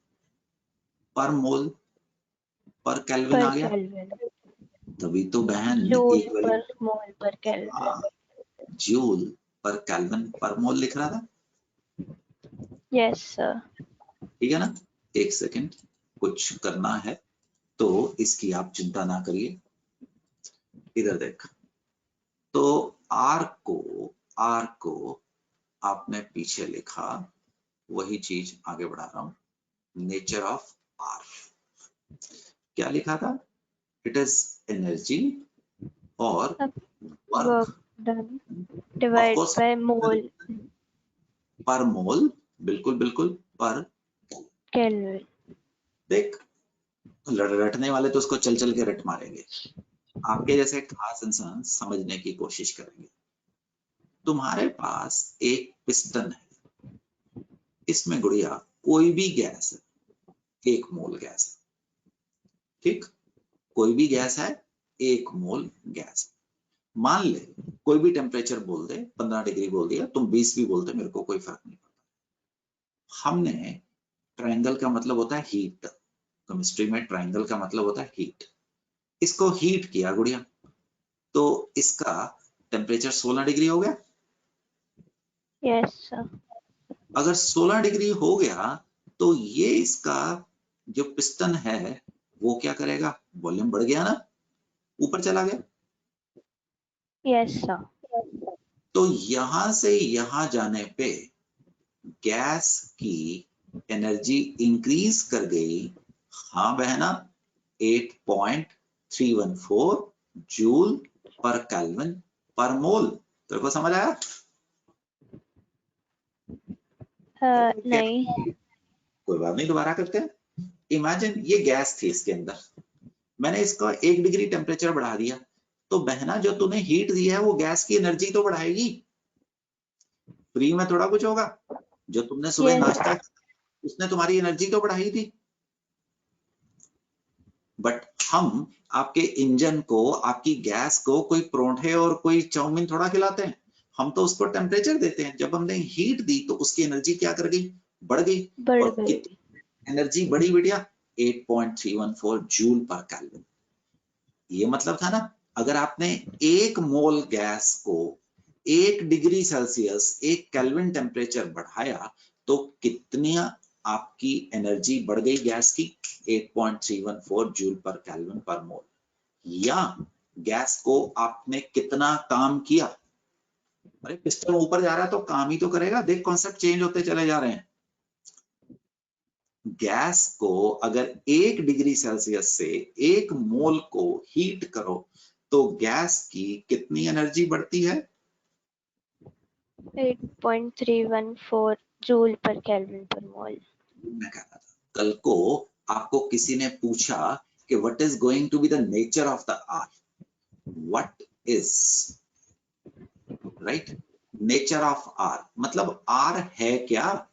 C: पर मोल पर केल्विन
H: per
C: आ गया.
H: Kelvin.
C: तभी तो बहन
H: Joule
C: एक वाली
H: per mole per Kelvin.
C: Joule per kelvin per मोल लिख रहा था.
H: Yes, sir.
C: ठीक है ना? एक सेकंड, कुछ करना है तो इसकी आप चिंता ना करिए. इधर देख, तो आर को आपने पीछे लिखा, वही चीज आगे बढ़ा रहा हूं. नेचर ऑफ आर क्या लिखा था? इट इज एनर्जी और
H: Work
C: work
H: done divided
C: course,
H: by mole
C: पर मोल. बिल्कुल बिल्कुल पर.
H: Kelvin.
C: देख रटने वाले तो उसको चल चल के रट मारेंगे. आपके जैसे खास इंसान समझने की कोशिश करेंगे. तुम्हारे पास एक पिस्टन है, इसमें गुड़िया कोई भी गैस है, 1 मोल गैस है. ठीक, कोई भी गैस है, 1 मोल गैस. मान ले कोई भी टेम्परेचर बोल दे, 15 डिग्री बोल दिया, तुम 20 भी बोलते, मेरे को कोई फर्क नहीं पड़ता. हमने ट्रायंगल का मतलब होता है हीट. केमिस्ट्री में ट्रायंगल का मतलब होता है हीट. इसको हीट किया गुड़िया, तो इसका टेम्परेचर 16 डिग्री हो गया.
H: Yes, sir.
C: अगर 16 डिग्री हो गया तो ये इसका जो पिस्टन है वो क्या करेगा? वॉल्यूम बढ़ गया ना, ऊपर चला गया.
H: Yes, sir.
C: तो यहां से यहां जाने पे गैस की एनर्जी इंक्रीज कर गई। हाँ बहना, 8.314 जूल पर केल्विन पर मोल। तेरे को समझ आया?
H: नहीं।
C: कोई बात नहीं, दोबारा करते हैं। इमेजिन ये गैस थी, इसके अंदर मैंने इसका 1 डिग्री टेम्परेचर बढ़ा दिया, तो बहना जो तूने हीट दी है वो गैस की एनर्जी तो बढ़ाएगी, फ्री में थोड़ा कुछ होगा। जो तुमने सुबह नाश्ता किया उसने तुम्हारी एनर्जी तो बढ़ाई थी। बट हम आपके इंजन को, आपकी गैस को कोई परोठे और कोई चाउमीन थोड़ा खिलाते हैं, हम तो उसको टेम्परेचर देते हैं। जब हमने हीट दी तो उसकी एनर्जी क्या कर गई? बढ़ गई। और कितनी एनर्जी बढ़ी बेटिया? 8.314 जूल पर केल्विन। ये मतलब था ना, अगर आपने 1 मोल गैस को 1 डिग्री सेल्सियस 1 केल्विन टेम्परेचर बढ़ाया तो कितनी आपकी एनर्जी बढ़ गई गैस की? 8.314 जूल पर केल्विन पर मोल। या गैस को आपने कितना काम किया? अरे पिस्टन ऊपर जा रहा है तो काम ही तो करेगा। देख कॉन्सेप्ट चेंज होते चले जा रहे हैं। गैस को अगर 1 डिग्री सेल्सियस से 1 मोल को हीट करो तो गैस की कितनी एनर्जी बढ़ती है?
H: 8.314 जूल पर केल्विन पर मोल।
C: मैं कहता था कल को आपको किसी ने पूछा कि what is going to be the nature of the R, what is right nature of R, मतलब आर है क्या?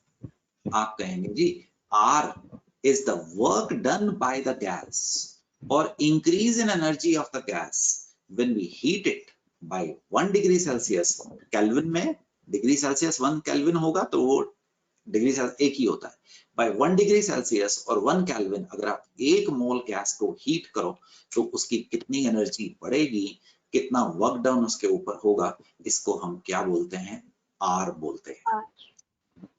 C: आप कहेंगे जी R is the work done by the gas or increase in energy of the gas when we heat it by 1 degree Celsius। Kelvin में degree Celsius 1 kelvin होगा तो वो डिग्री सेल्सियस एक ही होता है। by 1 डिग्री सेल्सियस और 1 kelvin अगर आप 1 मोल गैस को हीट करो तो उसकी कितनी एनर्जी बढ़ेगी, कितना वर्क डन उसके ऊपर होगा, इसको हम क्या बोलते हैं? आर बोलते हैं।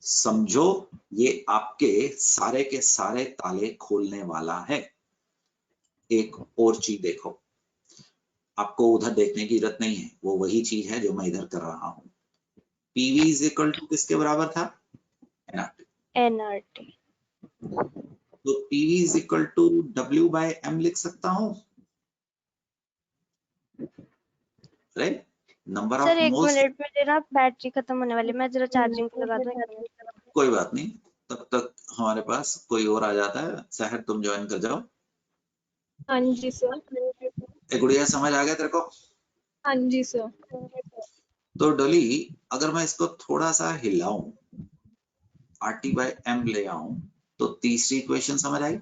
C: समझो, ये आपके सारे के सारे ताले खोलने वाला है। एक और चीज देखो, आपको उधर देखने की जरूरत नहीं है, वो वही चीज है जो मैं इधर कर रहा हूं। पीवी इज इक्वल टू किसके बराबर था? एनआरटी।
H: एनआरटी।
C: तो PV is equal to W by M लिख सकता हूं, राइट? नंबर ऑफ
H: सर एक
C: मोल्स।
H: मिनट में देना, बैटरी खत्म होने वाली, मैं जरा चार्जिंग पे लगा दूं।
C: कोई बात नहीं, तब तक हमारे पास कोई और आ जाता है। सहर तुम ज्वाइन कर जाओ।
E: हाँ जी सर।
C: ए गुड़िया, समझ आ गया तेरे को?
E: हाँ जी सर।
C: तो डोली, अगर मैं इसको थोड़ा सा हिलाऊं, RT बाय एम ले आऊं, तो तीसरी इक्वेशन समझ आई?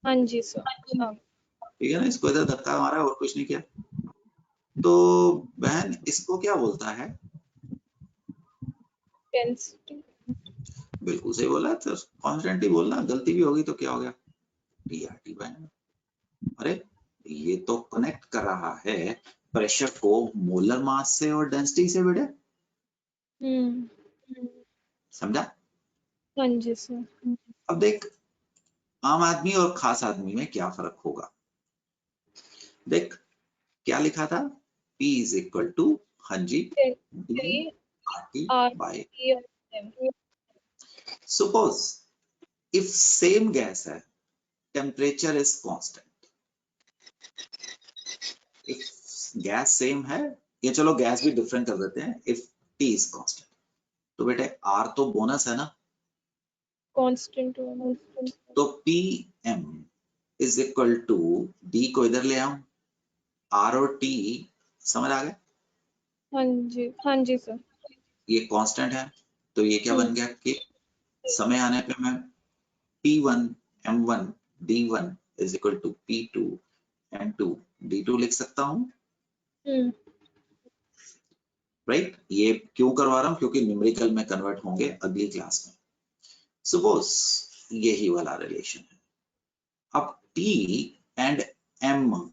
E: हाँ जी सर।
C: ठीक है ना, इसको इधर धक्का मारा और कुछ नहीं किया। तो बहन इसको क्या बोलता है?
E: डेंसिटी।
C: बिल्कुल सही बोला, तो कॉन्स्टेंट ही बोलना, गलती भी होगी तो क्या हो गया? DRT by M. अरे ये तो कनेक्ट कर रहा है प्रेशर को मोलर मास से और डेंसिटी से बेटे। समझा?
E: हाँ जी सर।
C: अब देख, आम आदमी और खास आदमी में क्या फर्क होगा? देख क्या लिखा था? P इज इक्वल टू, हाँ जी, DRT by. Suppose if same gas है, temperature is constant। if gas same है, ये चलो गैस भी डिफरेंट कर देते हैं, if T is constant, तो बेटे R तो बोनस है ना,
E: कांस्टेंट।
C: तो PM is equal to D को इधर ले आऊं, R और T समझ आ गया?
E: हाँ जी सर।
C: ये कांस्टेंट है तो ये क्या बन गया कि समय आने पे मैं P1 M1 D1 is equal to P2 M2 D2 लिख सकता हूं, राइट? ये क्यों करवा रहा हूं? क्योंकि न्यूमेरिकल में कन्वर्ट होंगे अगली क्लास में। सपोज यही वाला रिलेशन है। अब T and M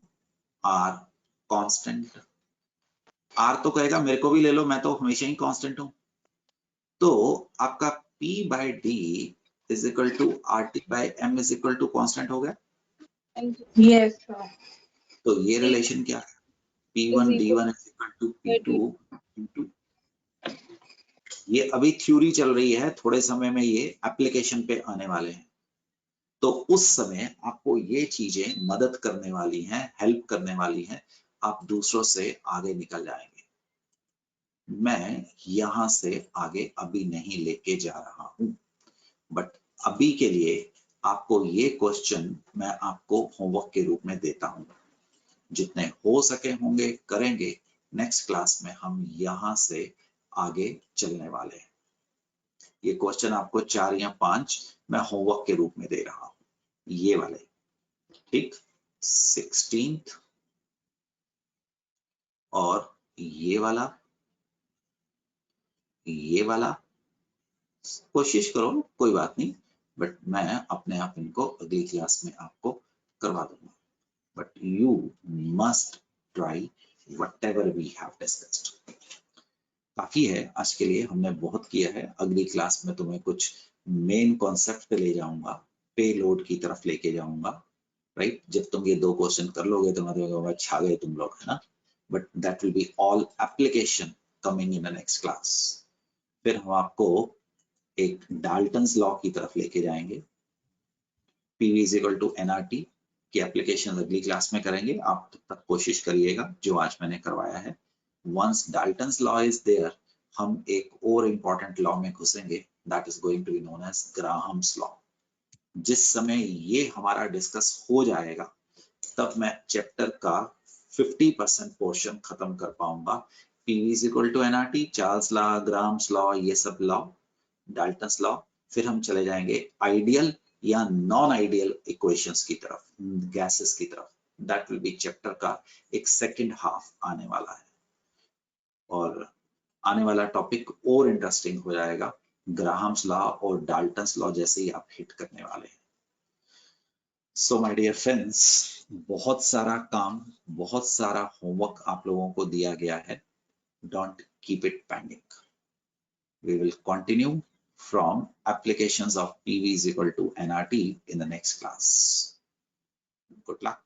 C: are constant. R तो कहेगा मेरे को भी ले लो, मैं तो हमेशा ही कांस्टेंट हूं। तो आपका P by D is equal to RT by M is equal to constant हो गया।
D: Yes, sir.
C: तो ये रिलेशन क्या है? P1 D1 is equal to P2 into, ये अभी थ्योरी चल रही है, थोड़े समय में ये एप्लीकेशन पे आने वाले हैं, तो उस समय आपको ये चीजें मदद करने वाली हैं, हेल्प करने वाली हैं, आप दूसरों से आगे निकल जाएंगे। मैं यहां से आगे अभी नहीं लेके जा रहा हूं, बट अभी के लिए आपको ये क्वेश्चन मैं आपको होमवर्क के रूप में देता हूं, जितने हो सके होंगे करेंगे। नेक्स्ट क्लास में हम यहां से आगे चलने वाले हैं। ये क्वेश्चन आपको 4 या 5 मैं होमवर्क के रूप में दे रहा हूं, ये वाले, ठीक। 16th और ये वाला कोशिश करो, कोई बात नहीं, बट मैं अपने आप इनको अगली क्लास में आपको करवा दूंगा। But you must try whatever we have discussed. काफी है आज के लिए, हमने बहुत किया है। अगली क्लास में तुम्हें कुछ मेन कॉन्सेप्ट पे ले जाऊंगा, पे लोड की तरफ लेके जाऊंगा, राइट। जब तुम ये 2 क्वेश्चन कर लोगे तो मतलब छा गए तुम लोग, है ना। But that will be all application coming in the next class. फिर हम आपको एक डाल्टन्स लॉ की तरफ लेके जाएंगे। PV is equal to NRT की एप्लीकेशन अगली क्लास में करेंगे। आप तब तक कोशिश करिएगा जो आज मैंने करवाया है। Once Dalton's law is there, हम एक और इम्पॉर्टेंट लॉ में घुसेंगे, that is going to be known as Graham's law. जिस समय ये हमारा डिस्कस हो जाएगा, तब मैं चैप्टर का 50% पोर्शन खत्म कर पाऊंगा। PV is equal to NRT, Charles law, Graham's law, ये सब लॉ, डाल्टन्स लॉ। फिर हम चले जाएंगे आइडियल या नॉन आइडियल इक्वेशंस की तरफ, गैसेस की तरफ। दैट विल बी चैप्टर का एक सेकंड हाफ आने वाला है, और आने वाला टॉपिक और इंटरेस्टिंग हो जाएगा। ग्राहम्स लॉ और डाल्टन्स लॉ जैसे ही आप हिट करने वाले हैं। सो माय डियर फ्रेंड्स, बहुत सारा काम, बहुत सारा होमवर्क आप लोगों को दिया गया है। Don't keep it pending. We will continue from applications of PV is equal to NRT in the next class. Good luck.